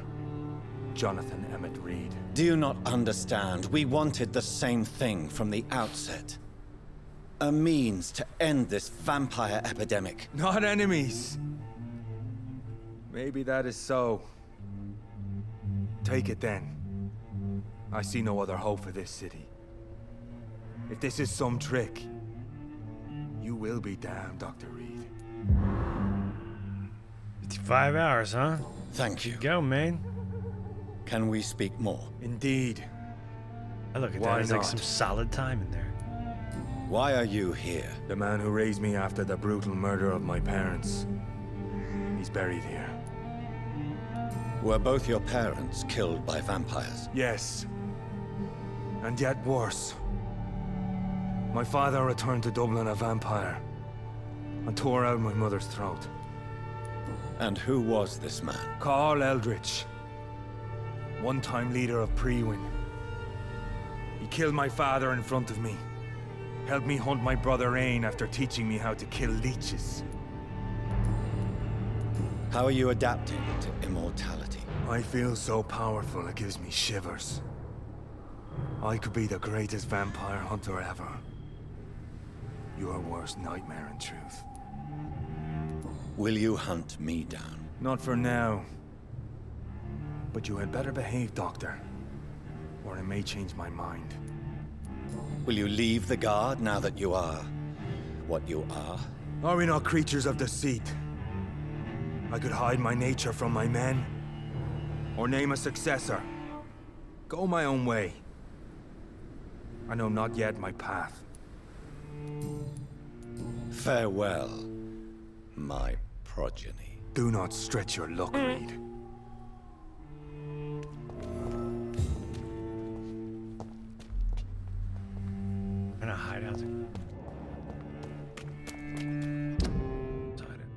Jonathan Emmett Reed. Do you not understand? We wanted the same thing from the outset. A means to end this vampire epidemic. Not enemies. Maybe that is so. Take it then. I see no other hope for this city. If this is some trick, you will be damned, Dr. Reed. 55 hours, huh? Thank you. Go, man. Can we speak more? Indeed. I look at Why that as like not? some solid time in there. Why are you here? The man who raised me after the brutal murder of my parents. He's buried here. Were both your parents killed by vampires? Yes. And yet worse. My father returned to Dublin a vampire and tore out my mother's throat. And who was this man? Carl Eldritch. One-time leader of Prewin. He killed my father in front of me. Helped me hunt my brother Ain after teaching me how to kill leeches. How are you adapting to immortality? I feel so powerful it gives me shivers. I could be the greatest vampire hunter ever. Your worst nightmare, in truth. Will you hunt me down? Not for now. But you had better behave, Doctor. Or I may change my mind. Will you leave the Guard now that you are what you are? Are we not creatures of deceit? I could hide my nature from my men. Or name a successor. Go my own way. I know not yet my path. Farewell, my progeny. Do not stretch your luck, Reed. I'm gonna hide out there. Hide it.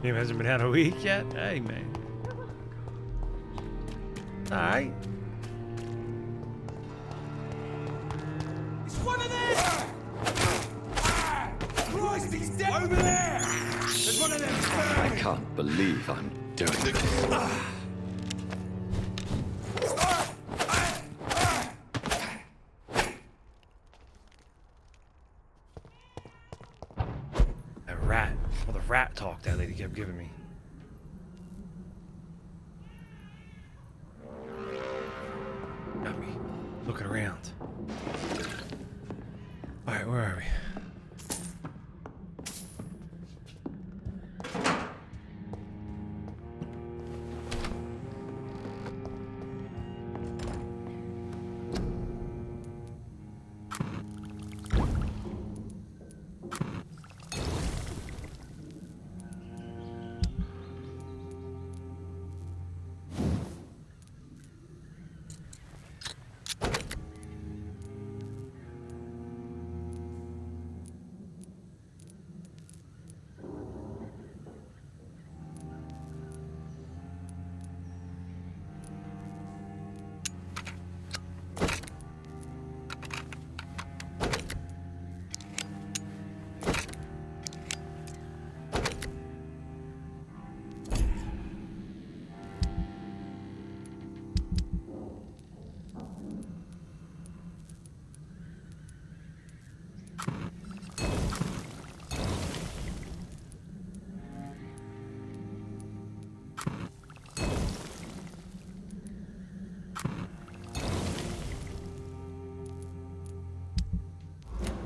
Game hasn't been out a week yet? Hey, man. Alright. It's one of them! Christ, he's dead! Over there! There's one of them! I can't believe I'm doing this. That rat. All the rat talk that lady kept giving me. Got me looking around. Alright, where are we?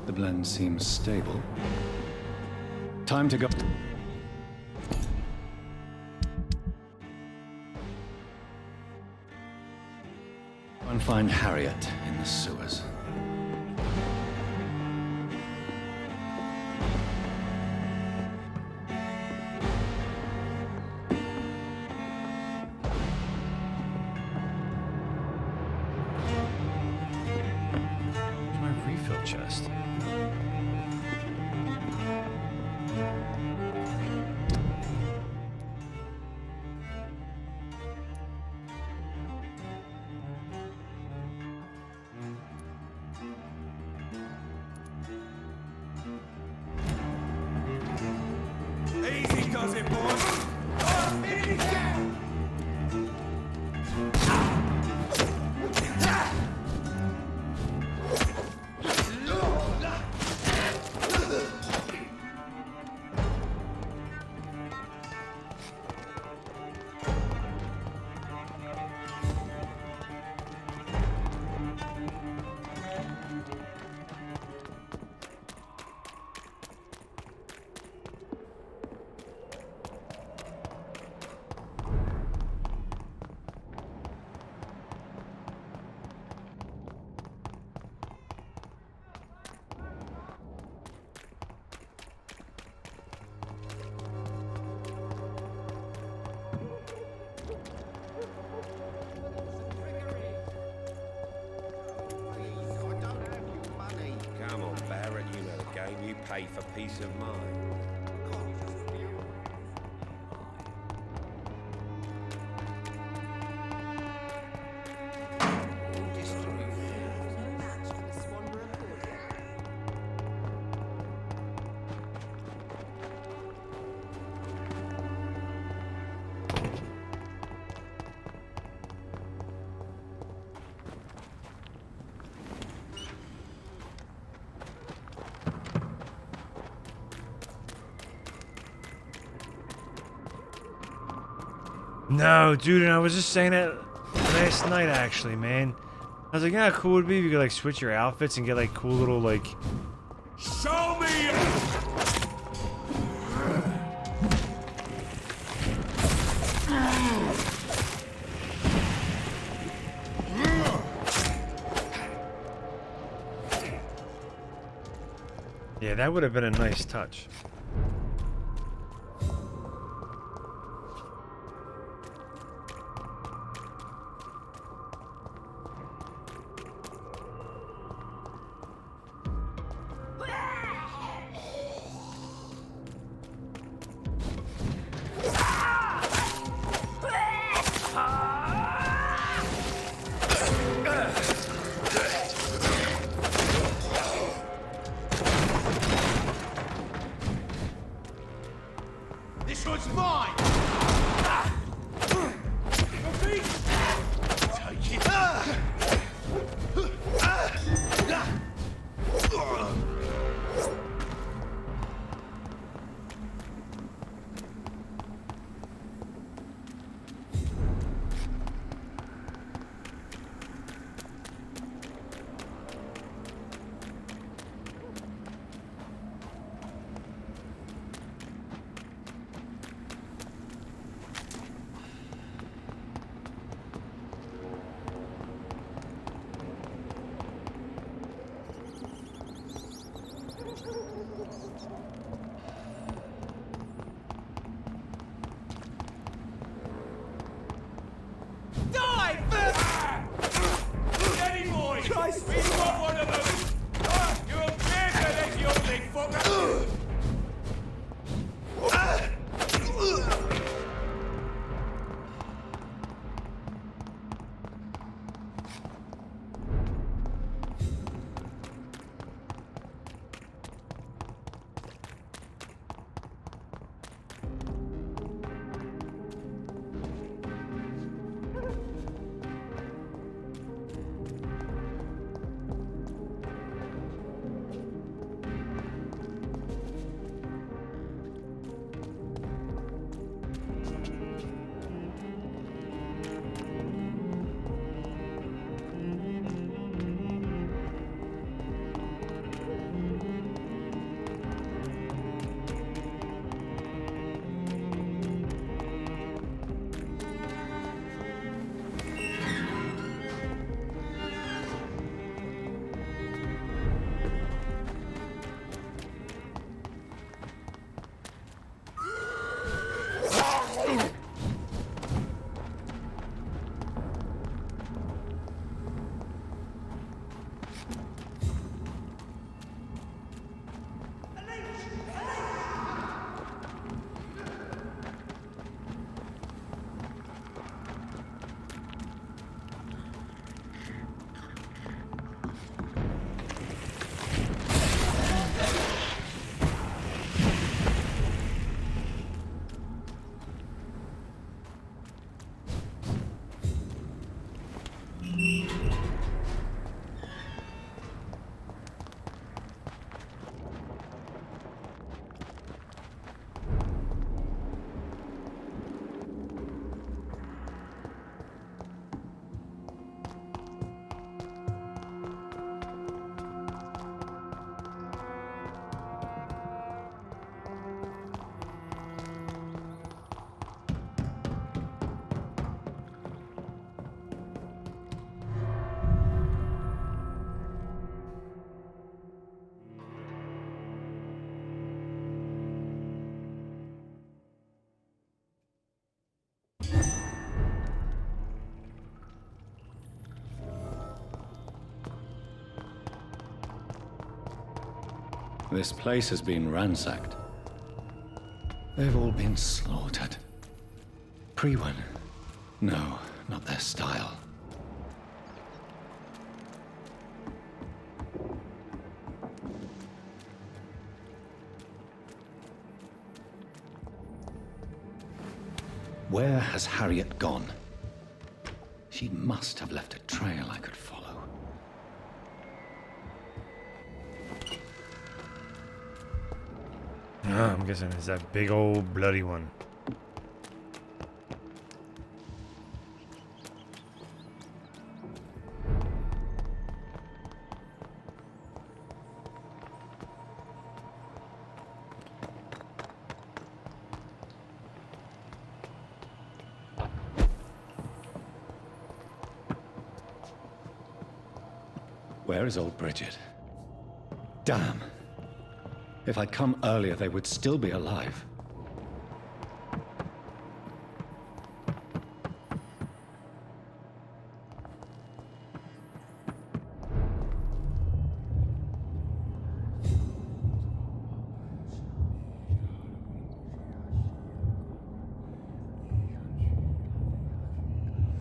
The blend seems stable. Time to go. Go and find Harriet in the sewers. Where's my refill chest? Easy does it, boys! Oh, easy! Come on, Barrett, you know the game. You pay for peace of mind. No, dude, and I was just saying that last night, actually, man. I was like, yeah, cool would be if you could, like, switch your outfits and get, like, cool little, like... Show me! Yeah, that would have been a nice touch. This place has been ransacked. They've all been slaughtered. Priwen? No, not their style. Where has Harriet gone? She must have left a trail I could follow. I'm guessing it's that big old bloody one. Where is old Bridget? Damn. If I'd come earlier, they would still be alive.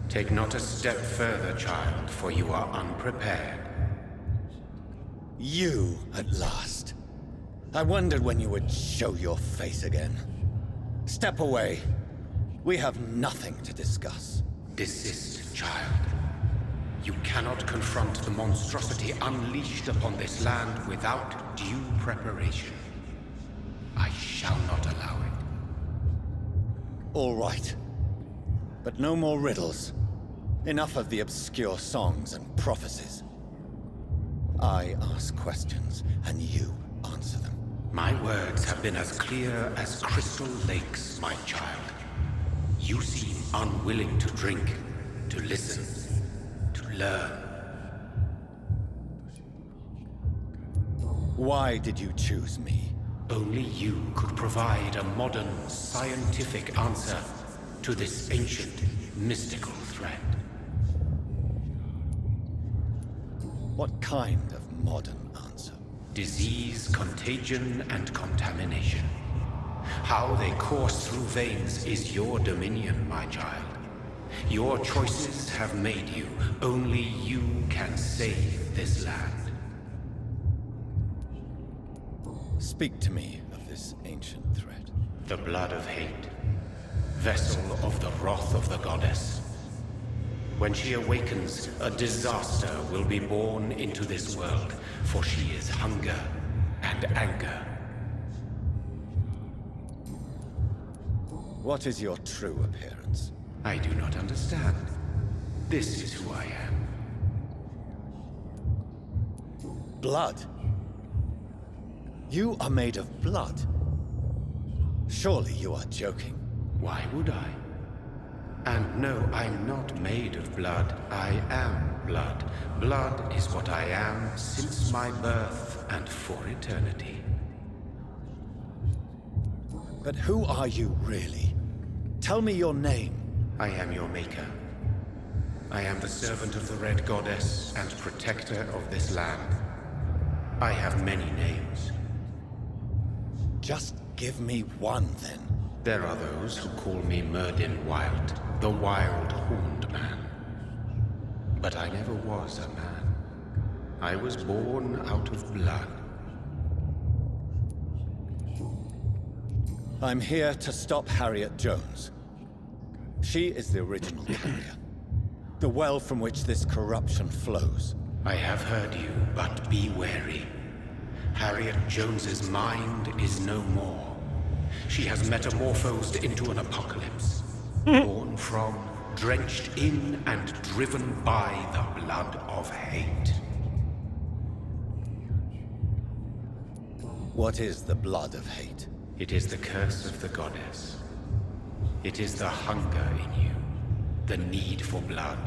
Take not a step further, child, for you are unprepared. You, at last. I wondered when you would show your face again. Step away. We have nothing to discuss. Desist, child. You cannot confront the monstrosity unleashed upon this land without due preparation. I shall not allow it. All right. But no more riddles. Enough of the obscure songs and prophecies. I ask questions, and you answer them. My words have been as clear as crystal lakes, my child. You seem unwilling to drink, to listen, to learn. Why did you choose me? Only you could provide a modern, scientific answer to this ancient, mystical threat. What kind of modern answer? Disease, contagion, and contamination. How they course through veins is your dominion, my child. Your choices have made you. Only you can save this land. Speak to me of this ancient threat. The blood of hate. Vessel of the wrath of the goddess. When she awakens, a disaster will be born into this world, for she is hunger and anger. What is your true appearance? I do not understand. This is who I am. Blood? You are made of blood. Surely you are joking. Why would I? And no, I'm not made of blood. I am blood. Blood is what I am since my birth and for eternity. But who are you really? Tell me your name. I am your maker. I am the servant of the Red Goddess and protector of this land. I have many names. Just give me one, then. There are those who call me Myrddin Wild, the Wild Horned Man. But I never was a man. I was born out of blood. I'm here to stop Harriet Jones. She is the original carrier. The well from which this corruption flows. I have heard you, but be wary. Harriet Jones's mind is no more. She has metamorphosed into an apocalypse. Born from, drenched in, and driven by the blood of hate. What is the blood of hate? It is the curse of the goddess. It is the hunger in you, the need for blood,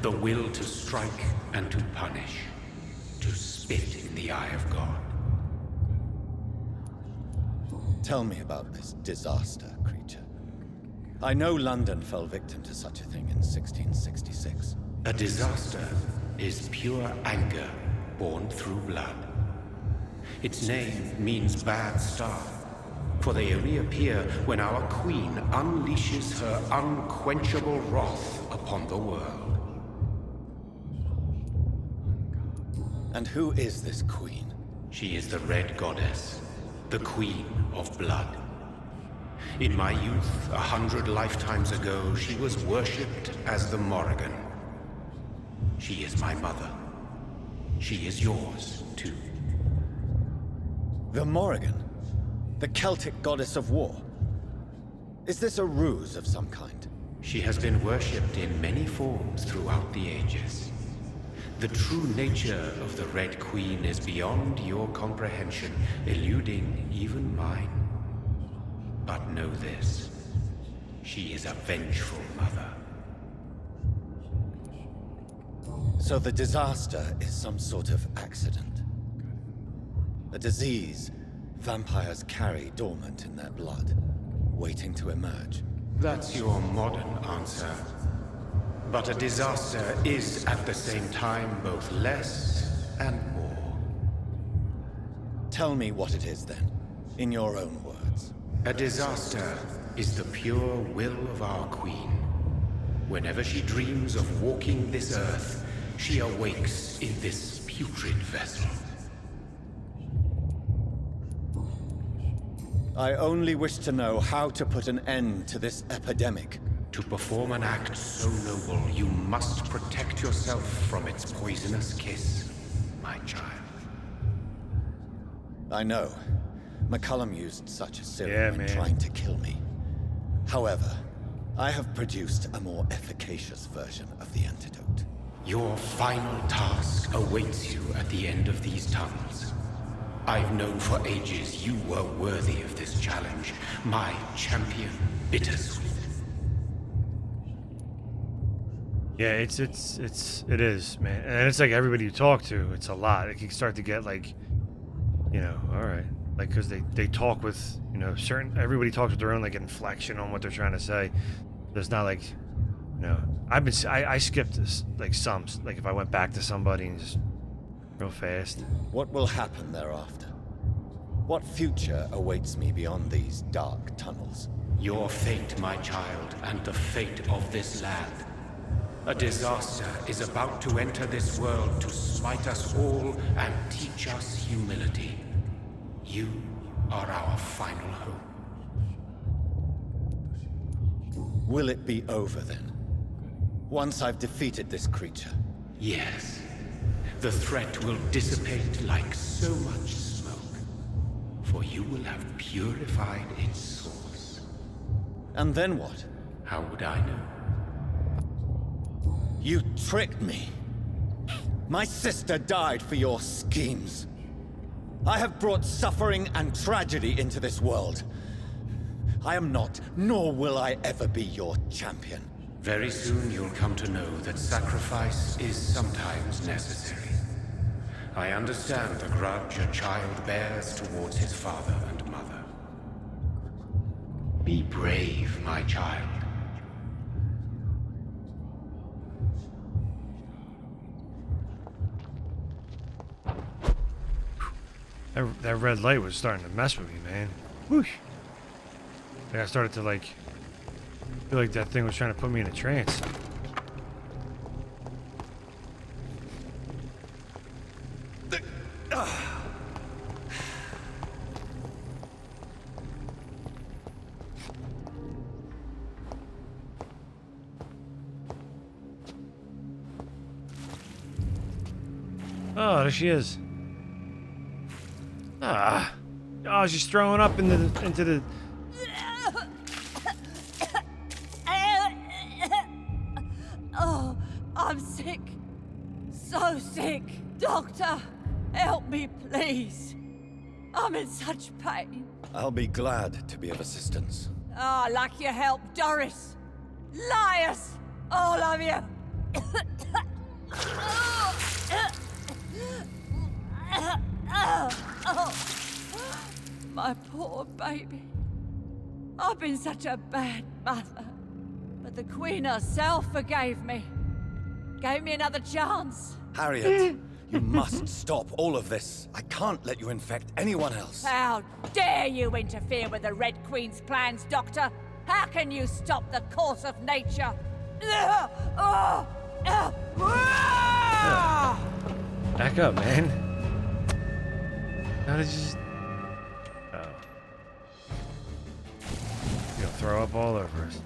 the will to strike and to punish, to spit in the eye of God. Tell me about this disaster, creature. I know London fell victim to such a thing in 1666. A disaster is pure anger born through blood. Its name means bad star, for they only appear when our queen unleashes her unquenchable wrath upon the world. And who is this queen? She is the Red Goddess, the Queen of Blood. In my youth, 100 lifetimes ago, she was worshipped as the Morrigan. She is my mother. She is yours, too. The Morrigan? The Celtic goddess of war? Is this a ruse of some kind? She has been worshipped in many forms throughout the ages. The true nature of the Red Queen is beyond your comprehension, eluding even mine. But know this, she is a vengeful mother. So the disaster is some sort of accident. A disease vampires carry dormant in their blood, waiting to emerge. That's your modern answer. But a disaster is at the same time both less and more. Tell me what it is then, in your own words. A disaster is the pure will of our queen. Whenever she dreams of walking this earth, she awakes in this putrid vessel. I only wish to know how to put an end to this epidemic. To perform an act so noble, you must protect yourself from its poisonous kiss, my child. I know. McCullum used such a serum when trying to kill me. However, I have produced a more efficacious version of the antidote. Your final task awaits you at the end of these tunnels. I've known for ages you were worthy of this challenge, my champion, Bittersweet. Yeah, it is, man. And it's like everybody you talk to, it's a lot. It can start to get like, you know, all right. Like, because they talk with, you know, everybody talks with their own, like, inflection on what they're trying to say. There's not like, you know, I skipped this, like, like, if I went back to somebody and just real fast. What will happen thereafter? What future awaits me beyond these dark tunnels? Your fate, my child, and the fate of this land. A disaster is about to enter this world to smite us all and teach us humility. You are our final hope. Will it be over then? Once I've defeated this creature? Yes. The threat will dissipate like so much smoke. For you will have purified its source. And then what? How would I know? You tricked me. My sister died for your schemes. I have brought suffering and tragedy into this world. I am not, nor will I ever be your champion. Very soon you'll come to know that sacrifice is sometimes necessary. I understand the grudge a child bears towards his father and mother. Be brave, my child. That red light was starting to mess with me, man. Whoosh. Like I started to like feel like that thing was trying to put me in a trance. Oh, there she is. Ah. Oh, she's throwing up into the... Oh, I'm sick. So sick. Doctor, help me, please. I'm in such pain. I'll be glad to be of assistance. Ah, like your help, Doris. Liars, all of you. My poor baby. I've been such a bad mother. But the Queen herself forgave me. Gave me another chance. Harriet, You must stop all of this. I can't let you infect anyone else. How dare you interfere with the Red Queen's plans, Doctor? How can you stop the course of nature? Back up, man. How did you just... Oh. You're gonna throw up all over us.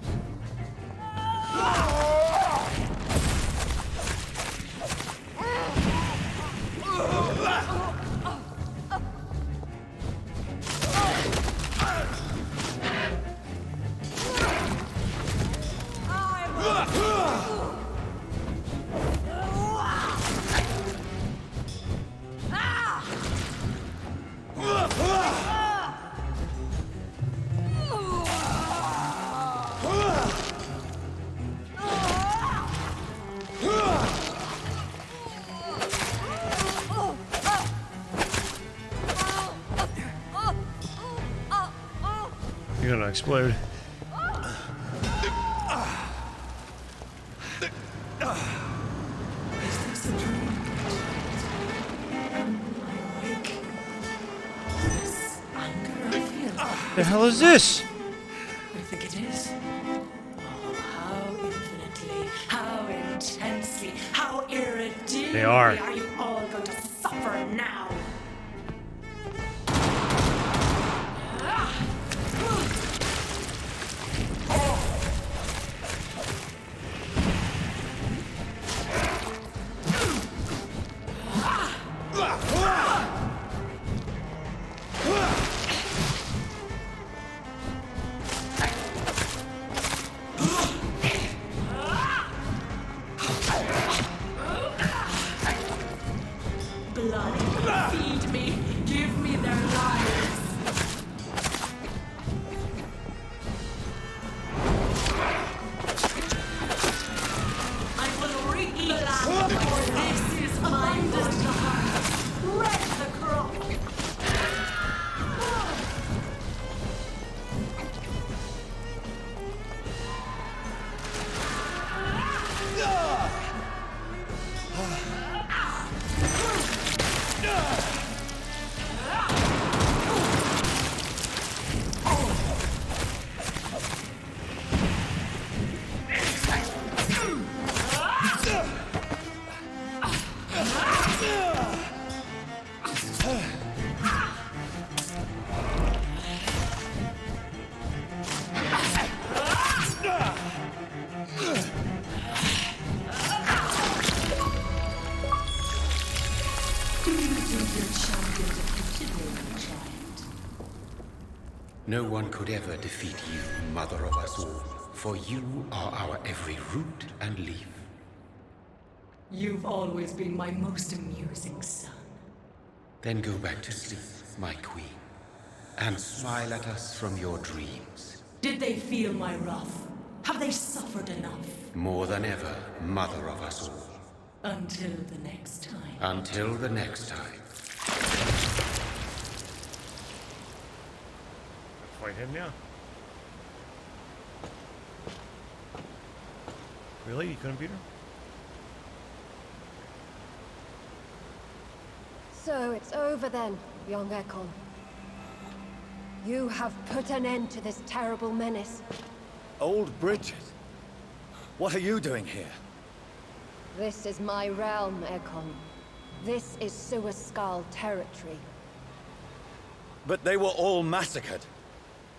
You're gonna explode. The hell is this? I think it is. Oh, how infinitely, how intensely, how irredeemably They are you all going to suffer now? Blood, feed me, give me their lives. I will reap the land, for this is my blood. Wreck the crop. No one could ever defeat you, mother of us all, for you are our every root and leaf. You've always been my most amusing son. Then go back to sleep, my queen, and smile at us from your dreams. Did they feel my wrath? Have they suffered enough? More than ever, mother of us all. Until the next time. Until the next time. Fight him now. Really? You couldn't beat her? So it's over then, young Ekon. You have put an end to this terrible menace. Old Bridget? What are you doing here? This is my realm, Ekon. This is Suascal territory. But they were all massacred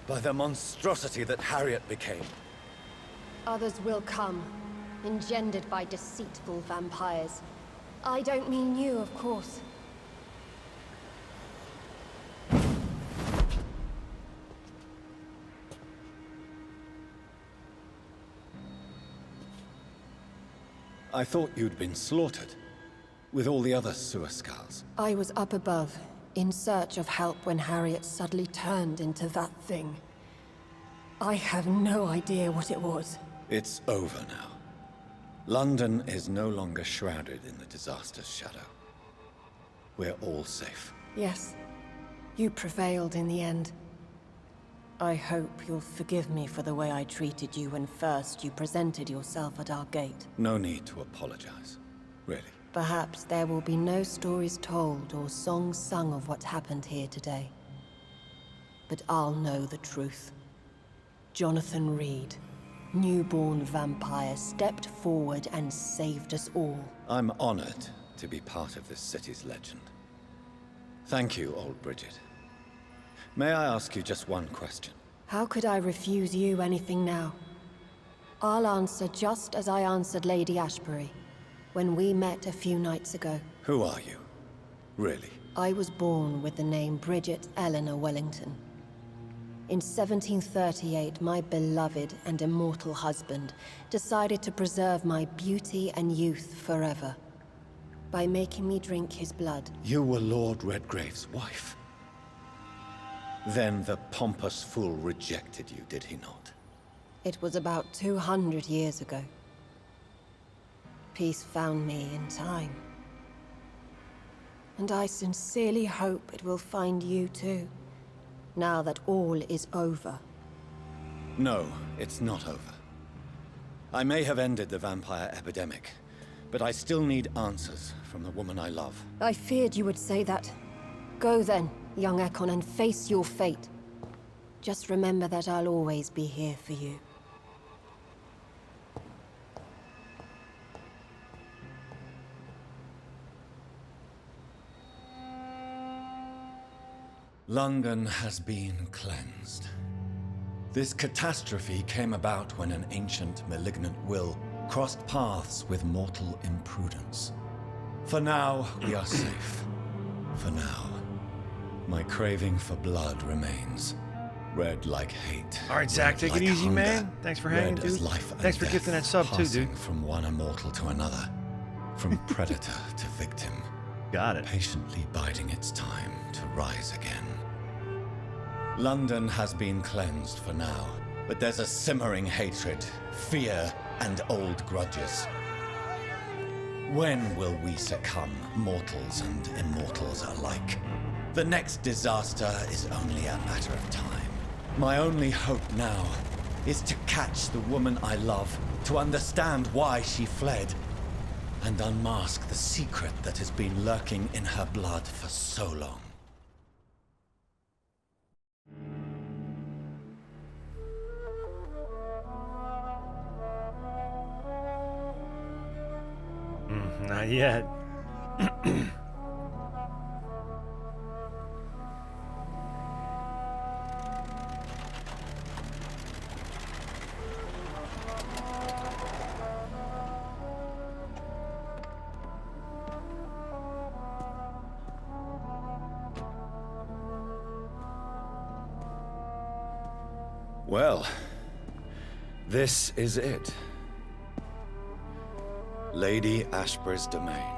by the monstrosity that Harriet became. Others will come, engendered by deceitful vampires. I don't mean you, of course. I thought you'd been slaughtered, with all the other Suascals. I was up above, in search of help when Harriet suddenly turned into that thing. I have no idea what it was. It's over now. London is no longer shrouded in the disaster's shadow. We're all safe. Yes, you prevailed in the end. I hope you'll forgive me for the way I treated you when first you presented yourself at our gate. No need to apologize, really. Perhaps there will be no stories told or songs sung of what happened here today. But I'll know the truth. Jonathan Reed, newborn vampire, stepped forward and saved us all. I'm honored to be part of this city's legend. Thank you, old Bridget. May I ask you just one question? How could I refuse you anything now? I'll answer just as I answered Lady Ashbury when we met a few nights ago. Who are you? Really? I was born with the name Bridget Eleanor Wellington. In 1738, my beloved and immortal husband decided to preserve my beauty and youth forever by making me drink his blood. You were Lord Redgrave's wife. Then the pompous fool rejected you, did he not? It was about 200 years ago. Peace found me in time. And I sincerely hope it will find you too, now that all is over. No, it's not over. I may have ended the vampire epidemic, but I still need answers from the woman I love. I feared you would say that. Go then, young Ekon, and face your fate. Just remember that I'll always be here for you. London has been cleansed. This catastrophe came about when an ancient, malignant will crossed paths with mortal imprudence. For now, we are safe. For now. My craving for blood remains. Red like hate. All right, Zach, take it easy, man. Thanks for hanging, dude. Thanks for gifting that sub, too, dude. From one immortal to another. From predator to victim. Got it. Patiently biding its time to rise again. London has been cleansed for now, but there's a simmering hatred, fear, and old grudges. When will we succumb, mortals and immortals alike? The next disaster is only a matter of time. My only hope now is to catch the woman I love, to understand why she fled, and unmask the secret that has been lurking in her blood for so long. Not yet. Well, this is it. Lady Ashbury's domain.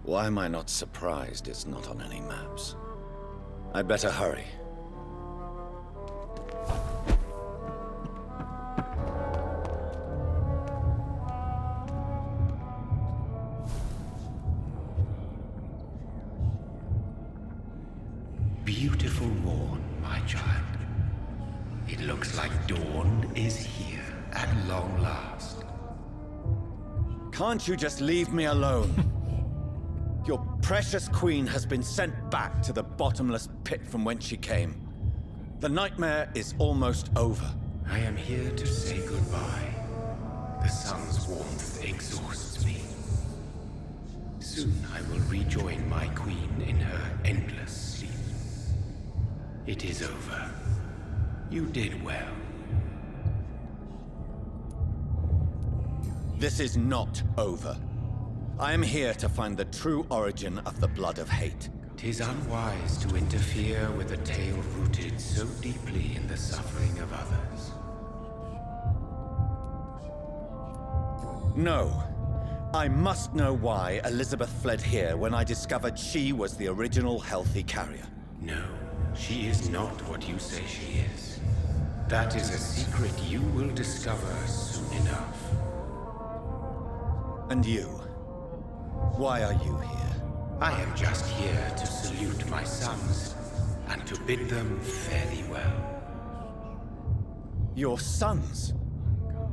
Why am I not surprised it's not on any maps? I'd better hurry. Beautiful morn, my child. It looks like dawn is here at long last. Can't you just leave me alone? Your precious queen has been sent back to the bottomless pit from whence she came. The nightmare is almost over. I am here to say goodbye. The sun's warmth exhausts me. Soon I will rejoin my queen in her endless sleep. It is over. You did well. This is not over. I am here to find the true origin of the blood of hate. 'Tis unwise to interfere with a tale rooted so deeply in the suffering of others. No. I must know why Elizabeth fled here when I discovered she was the original healthy carrier. No, she is not what you say she is. That is a secret you will discover soon enough. And you? Why are you here? I am just here to salute my sons and to bid them fare thee well. Your sons?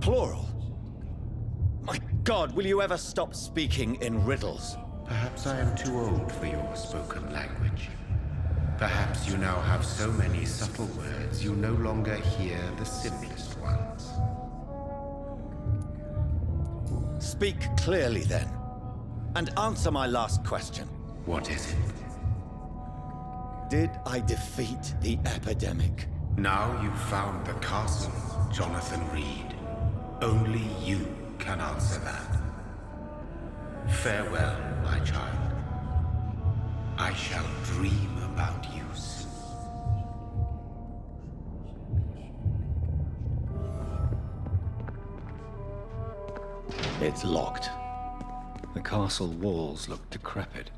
Plural? My God, will you ever stop speaking in riddles? Perhaps I am too old for your spoken language. Perhaps you now have so many subtle words you no longer hear the simplest ones. Speak clearly then, and answer my last question. What is it? Did I defeat the epidemic? Now you've found the castle, Jonathan Reed. Only you can answer that. Farewell, my child. I shall dream about you soon. It's locked. The castle walls look decrepit.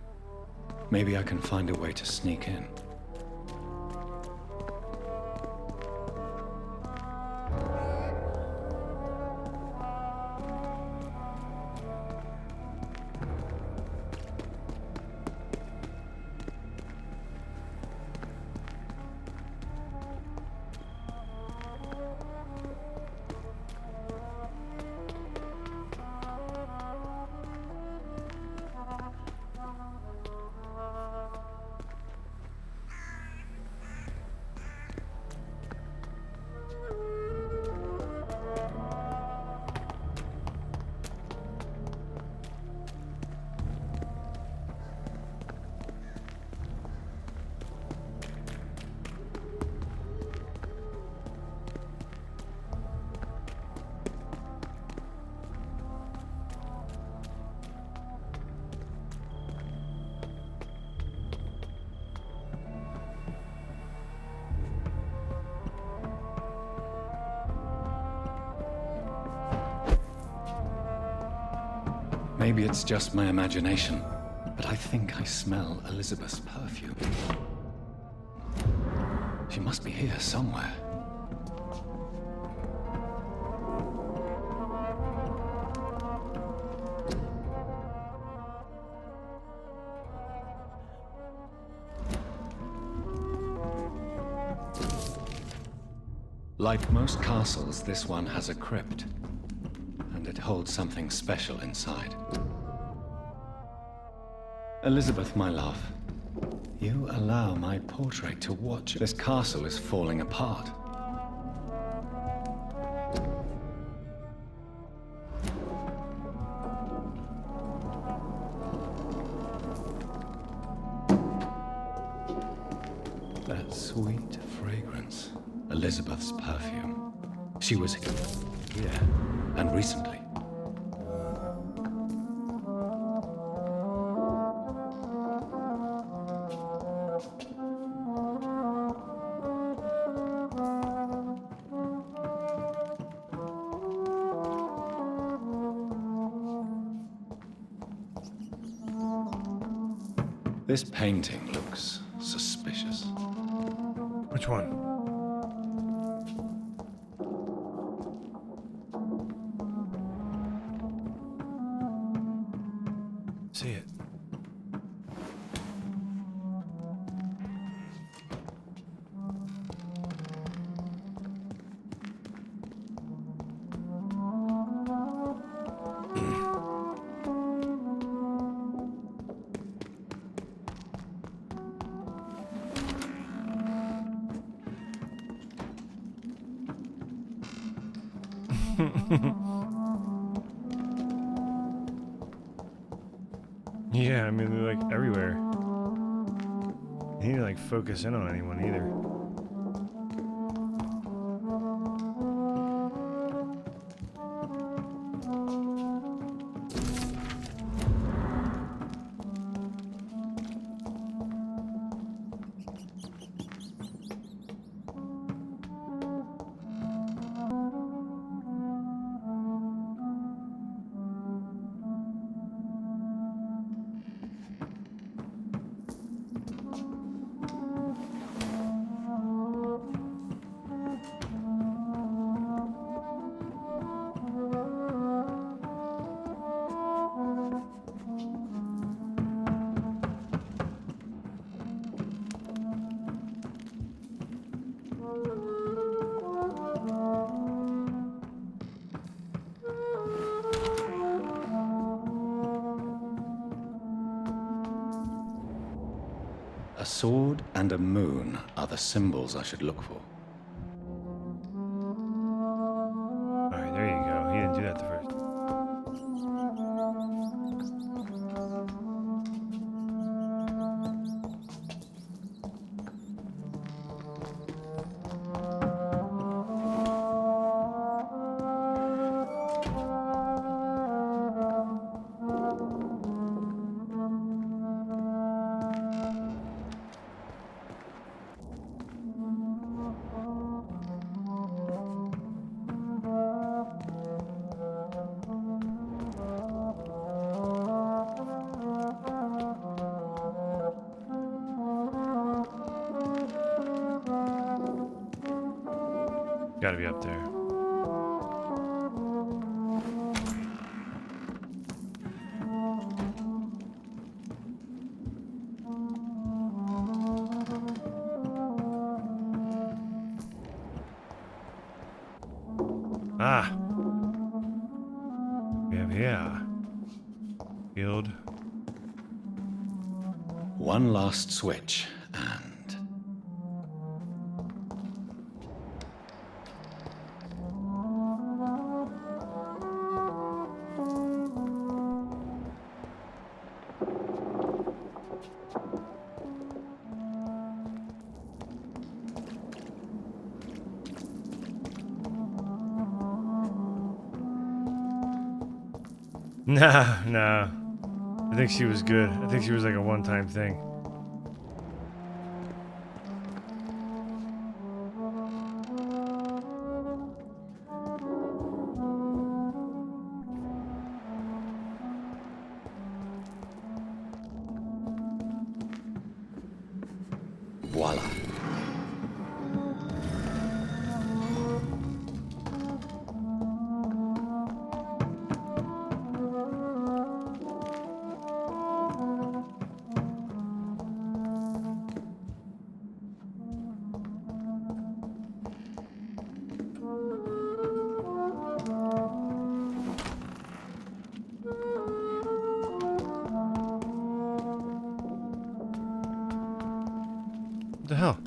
Maybe I can find a way to sneak in. Maybe it's just my imagination, but I think I smell Elizabeth's perfume. She must be here somewhere. Like most castles, this one has a crypt. And it holds something special inside. Elizabeth, my love, you allow my portrait to watch. This castle is falling apart. That sweet fragrance. Elizabeth's perfume. She was here, and recently. This painting looks suspicious. Which one? See it. Yeah, I mean, they're like everywhere. You need to like focus in on anyone either. A sword and a moon are the symbols I should look for. Alright, there you go. He didn't do that the first. Gotta be up there. Ah. We have here. Field. One last switch, and... No. I think she was good. I think she was like a one-time thing. Voila. What the hell?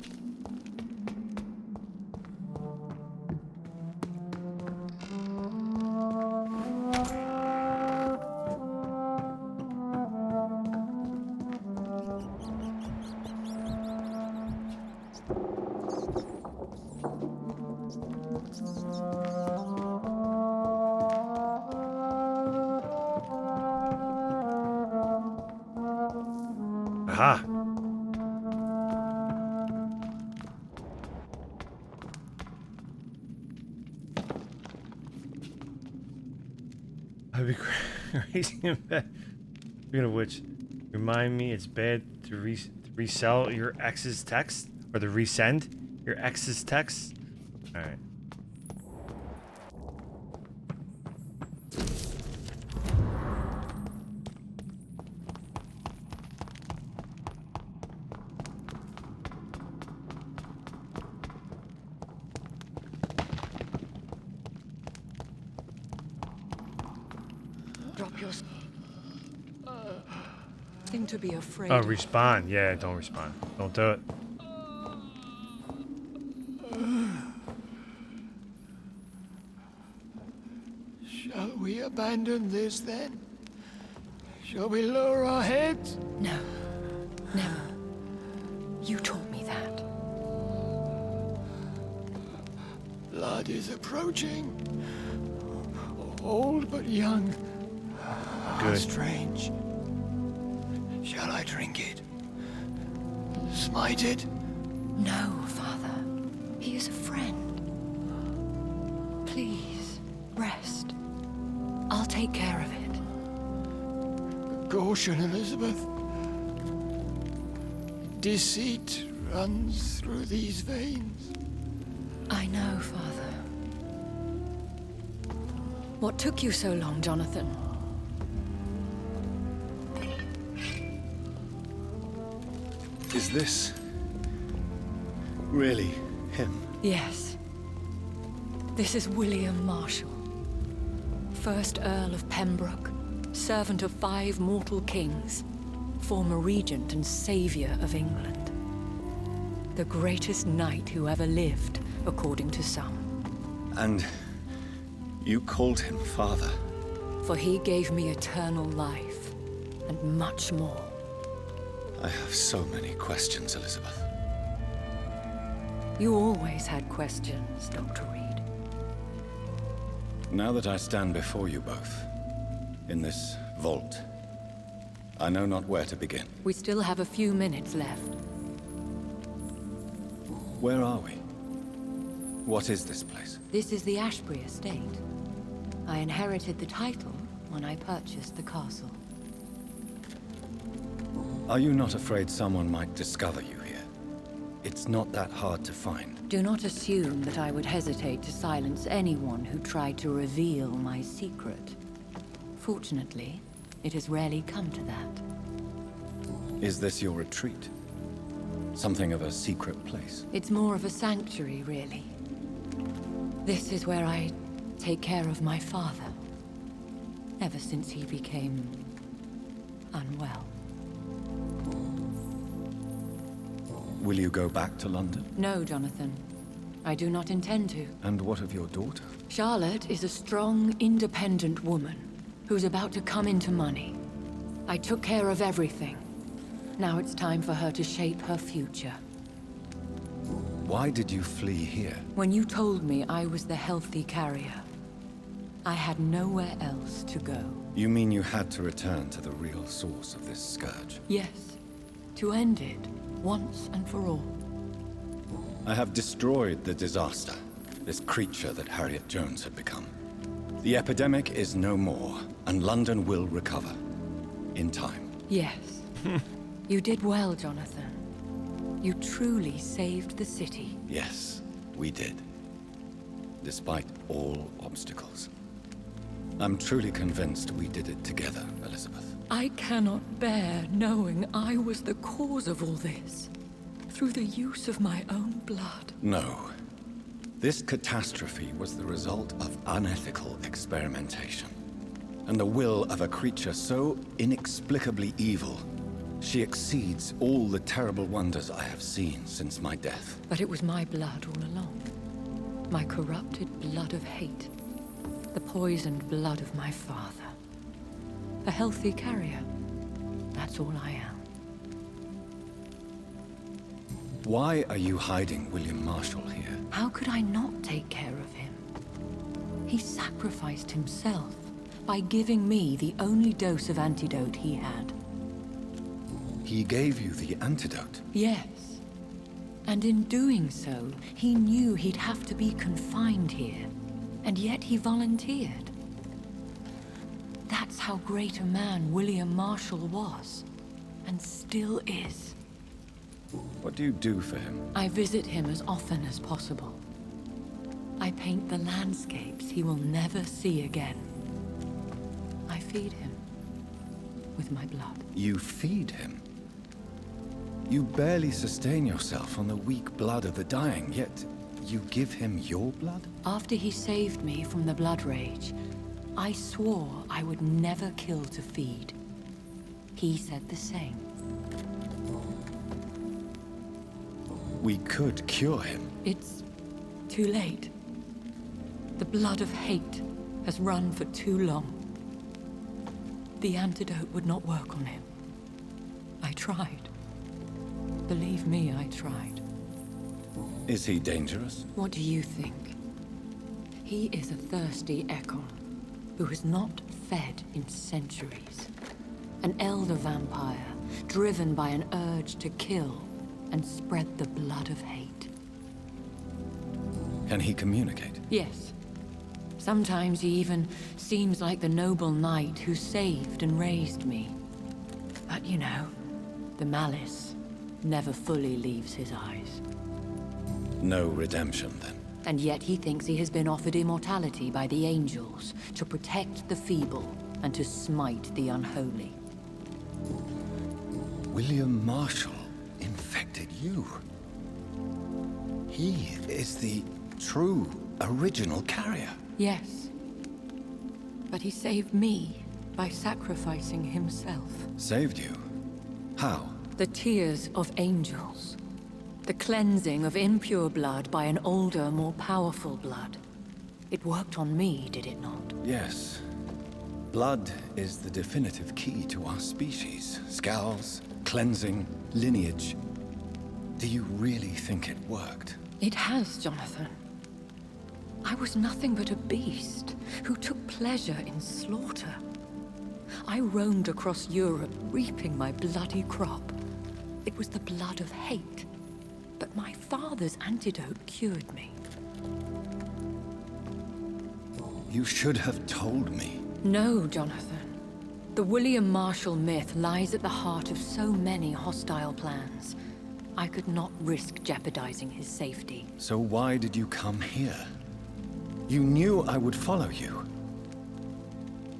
Aha. I'd be crazy in bed. Speaking of which, remind me it's bad to resell your ex's text? Or to resend your ex's text? Alright. Drop your... Seem to be afraid. Oh, respond. Yeah, don't respond. Don't do it. Shall we abandon this then? Shall we lower our heads? No. Never. You taught me that. Blood is approaching. Old but young. Good. Strange. Shall I drink it? Smite it? No, Father. He is a friend. Please, rest. I'll take care of it. Caution, Elizabeth. Deceit runs through these veins. I know, Father. What took you so long, Jonathan? Is this really him? Yes. This is William Marshall, 1st Earl of Pembroke, servant of 5 mortal kings. former regent and savior of England. The greatest knight who ever lived, according to some. And you called him father? For he gave me eternal life, and much more. I have so many questions, Elizabeth. You always had questions, Dr. Reed. Now that I stand before you both, in this vault, I know not where to begin. We still have a few minutes left. Where are we? What is this place? This is the Ashbury estate. I inherited the title when I purchased the castle. Are you not afraid someone might discover you here? It's not that hard to find. Do not assume that I would hesitate to silence anyone who tried to reveal my secret. Fortunately, it has rarely come to that. Is this your retreat? Something of a secret place? It's more of a sanctuary, really. This is where I take care of my father. Ever since he became unwell. Will you go back to London? No, Jonathan. I do not intend to. And what of your daughter? Charlotte is a strong, independent woman who's about to come into money. I took care of everything. Now it's time for her to shape her future. Why did you flee here? When you told me I was the healthy carrier, I had nowhere else to go. You mean you had to return to the real source of this scourge? Yes. To end it, once and for all. I have destroyed the disaster, this creature that Harriet Jones had become. The epidemic is no more, and London will recover. In time. Yes. You did well, Jonathan. You truly saved the city. Yes, we did. Despite all obstacles. I'm truly convinced we did it together, Elizabeth. I cannot bear knowing I was the cause of all this. Through the use of my own blood. No. This catastrophe was the result of unethical experimentation. And the will of a creature so inexplicably evil, she exceeds all the terrible wonders I have seen since my death. But it was my blood all along. My corrupted blood of hate. The poisoned blood of my father. A healthy carrier. That's all I am. Why are you hiding William Marshall here? How could I not take care of him? He sacrificed himself by giving me the only dose of antidote he had. He gave you the antidote? Yes. And in doing so, he knew he'd have to be confined here. And yet he volunteered. That's how great a man William Marshall was. And still is. What do you do for him? I visit him as often as possible. I paint the landscapes he will never see again. I feed him with my blood. You feed him? You barely sustain yourself on the weak blood of the dying, yet you give him your blood? After he saved me from the blood rage, I swore I would never kill to feed. He said the same. We could cure him. It's too late. The blood of hate has run for too long. The antidote would not work on him. I tried. Believe me, I tried. Is he dangerous? What do you think? He is a thirsty Ekon who has not fed in centuries. An elder vampire, driven by an urge to kill and spread the blood of hate. Can he communicate? Yes. Sometimes he even seems like the noble knight who saved and raised me. But you know, the malice never fully leaves his eyes. No redemption, then. And yet he thinks he has been offered immortality by the angels to protect the feeble and to smite the unholy. William Marshall infected you. He is the true, original carrier. Yes. But he saved me by sacrificing himself. Saved you? How? The tears of angels. The cleansing of impure blood by an older, more powerful blood. It worked on me, did it not? Yes. Blood is the definitive key to our species. Scowls, cleansing, lineage. Do you really think it worked? It has, Jonathan. I was nothing but a beast who took pleasure in slaughter. I roamed across Europe, reaping my bloody crop. It was the blood of hate. But my father's antidote cured me. You should have told me. No, Jonathan. The William Marshall myth lies at the heart of so many hostile plans. I could not risk jeopardizing his safety. So why did you come here? You knew I would follow you.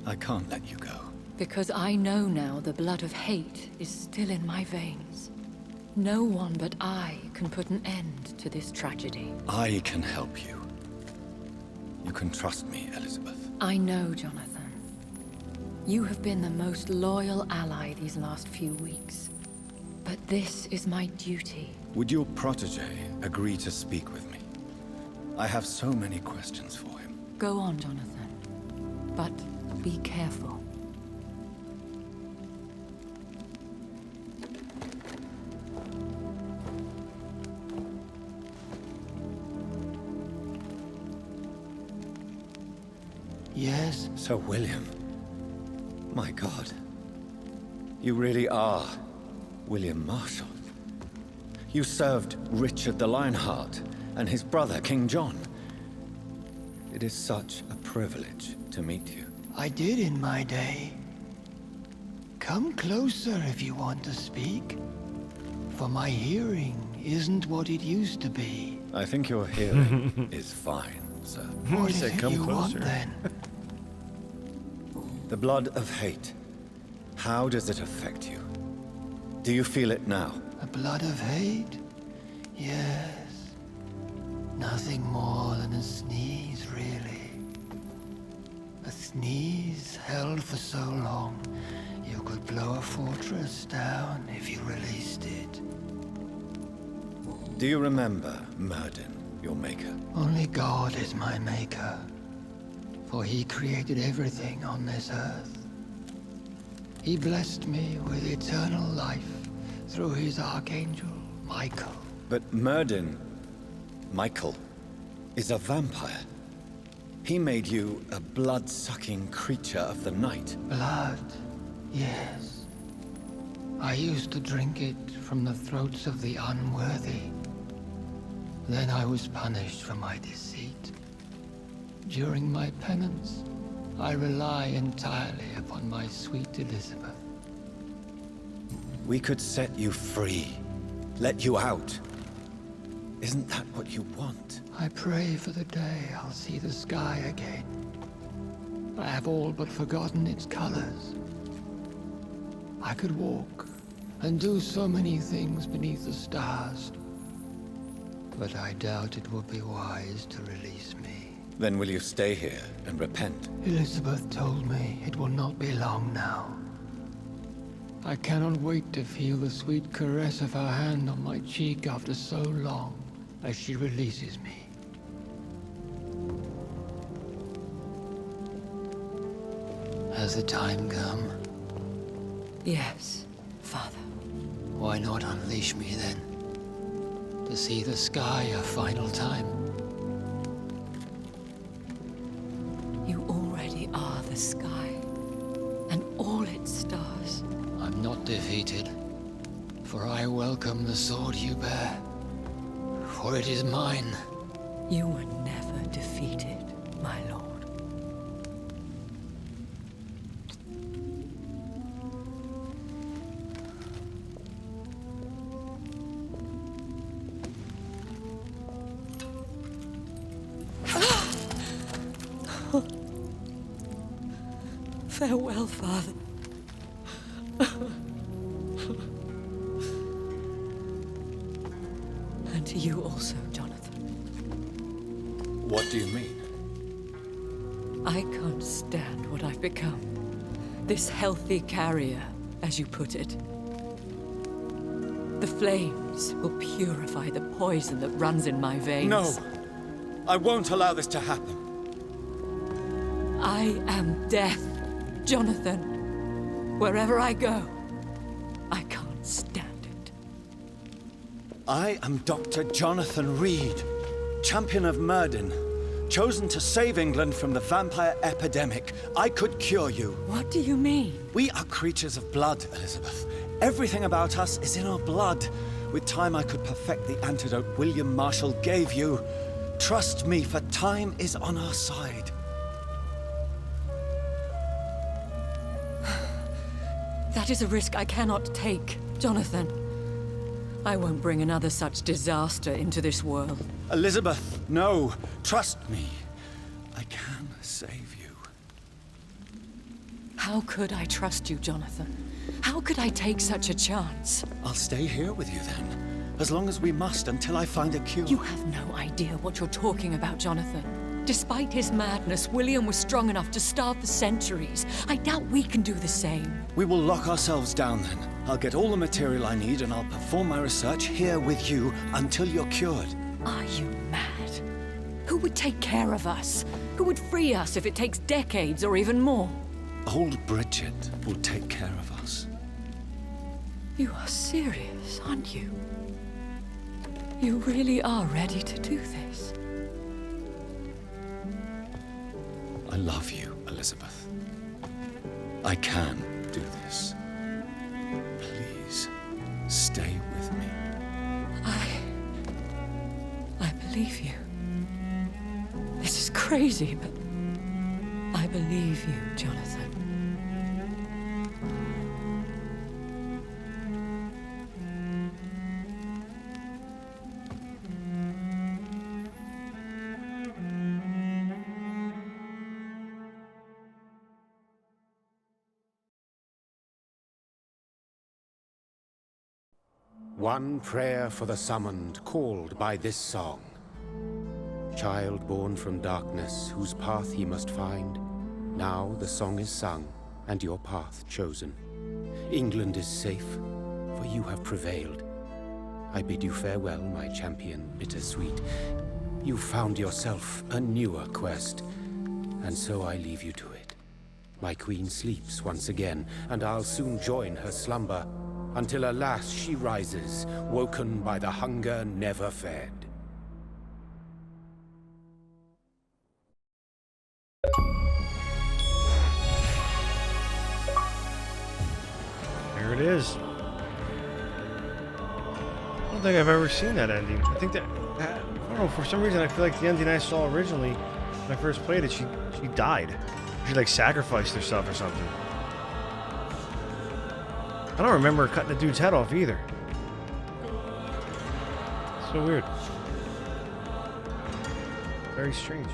I can't let you go. Because I know now the blood of hate is still in my veins. No one but I can put an end to this tragedy. I can help you. You can trust me, Elizabeth. I know, Jonathan. You have been the most loyal ally these last few weeks. But this is my duty. Would your protege agree to speak with me? I have so many questions for him. Go on, Jonathan. But be careful. Yes? Sir William. My God. You really are William Marshall. You served Richard the Lionheart and his brother, King John. It is such a privilege to meet you. I did in my day. Come closer if you want to speak. For my hearing isn't what it used to be. I think your hearing is fine, sir. What is it you want then? The blood of hate. How does it affect you? Do you feel it now? The blood of hate? Yes. Nothing more than a sneeze, really. A sneeze held for so long, you could blow a fortress down if you released it. Do you remember Myrddin, your maker? Only God is my maker, for he created everything on this earth. He blessed me with eternal life through his archangel, Michael. But Myrddin, Michael, is a vampire. He made you a blood-sucking creature of the night. Blood, yes. I used to drink it from the throats of the unworthy. Then I was punished for my deceit. During my penance, I rely entirely upon my sweet Elizabeth. We could set you free, let you out. Isn't that what you want? I pray for the day I'll see the sky again. I have all but forgotten its colors. I could walk and do so many things beneath the stars. But I doubt it would be wise to release me. Then will you stay here and repent? Elizabeth told me it will not be long now. I cannot wait to feel the sweet caress of her hand on my cheek after so long, as she releases me. Has the time come? Yes, Father. Why not unleash me then? To see the sky a final time? You already are the sky, and all its stars. I'm not defeated, for I welcome the sword you bear, for it is mine. You were never defeated, my lord. Farewell, Father. And to you also, Jonathan. What do you mean? I can't stand what I've become. This healthy carrier, as you put it. The flames will purify the poison that runs in my veins. No! I won't allow this to happen. I am death, Jonathan. Wherever I go, I can't stand it. I am Dr. Jonathan Reed, champion of Myrddin, chosen to save England from the vampire epidemic. I could cure you. What do you mean? We are creatures of blood, Elizabeth. Everything about us is in our blood. With time, I could perfect the antidote William Marshall gave you. Trust me, for time is on our side. That is a risk I cannot take, Jonathan. I won't bring another such disaster into this world. Elizabeth, no. Trust me. I can save you. How could I trust you, Jonathan? How could I take such a chance? I'll stay here with you then, as long as we must until I find a cure. You have no idea what you're talking about, Jonathan. Despite his madness, William was strong enough to starve for centuries. I doubt we can do the same. We will lock ourselves down then. I'll get all the material I need and I'll perform my research here with you until you're cured. Are you mad? Who would take care of us? Who would free us if it takes decades or even more? Old Bridget will take care of us. You are serious, aren't you? You really are ready to do this? I love you, Elizabeth. I can do this. Please, stay with me. I believe you. This is crazy, but I believe you, Jonathan. One prayer for the summoned, called by this song. Child born from darkness, whose path ye must find. Now the song is sung, and your path chosen. England is safe, for you have prevailed. I bid you farewell, my champion bittersweet. You found yourself a newer quest, and so I leave you to it. My queen sleeps once again, and I'll soon join her slumber, until alas she rises, woken by the hunger never fed. There it is. I don't think I've ever seen that ending. I think that, I don't know, for some reason I feel like the ending I saw originally when I first played it, she died. She like sacrificed herself or something. I don't remember cutting the dude's head off either. So weird. Very strange.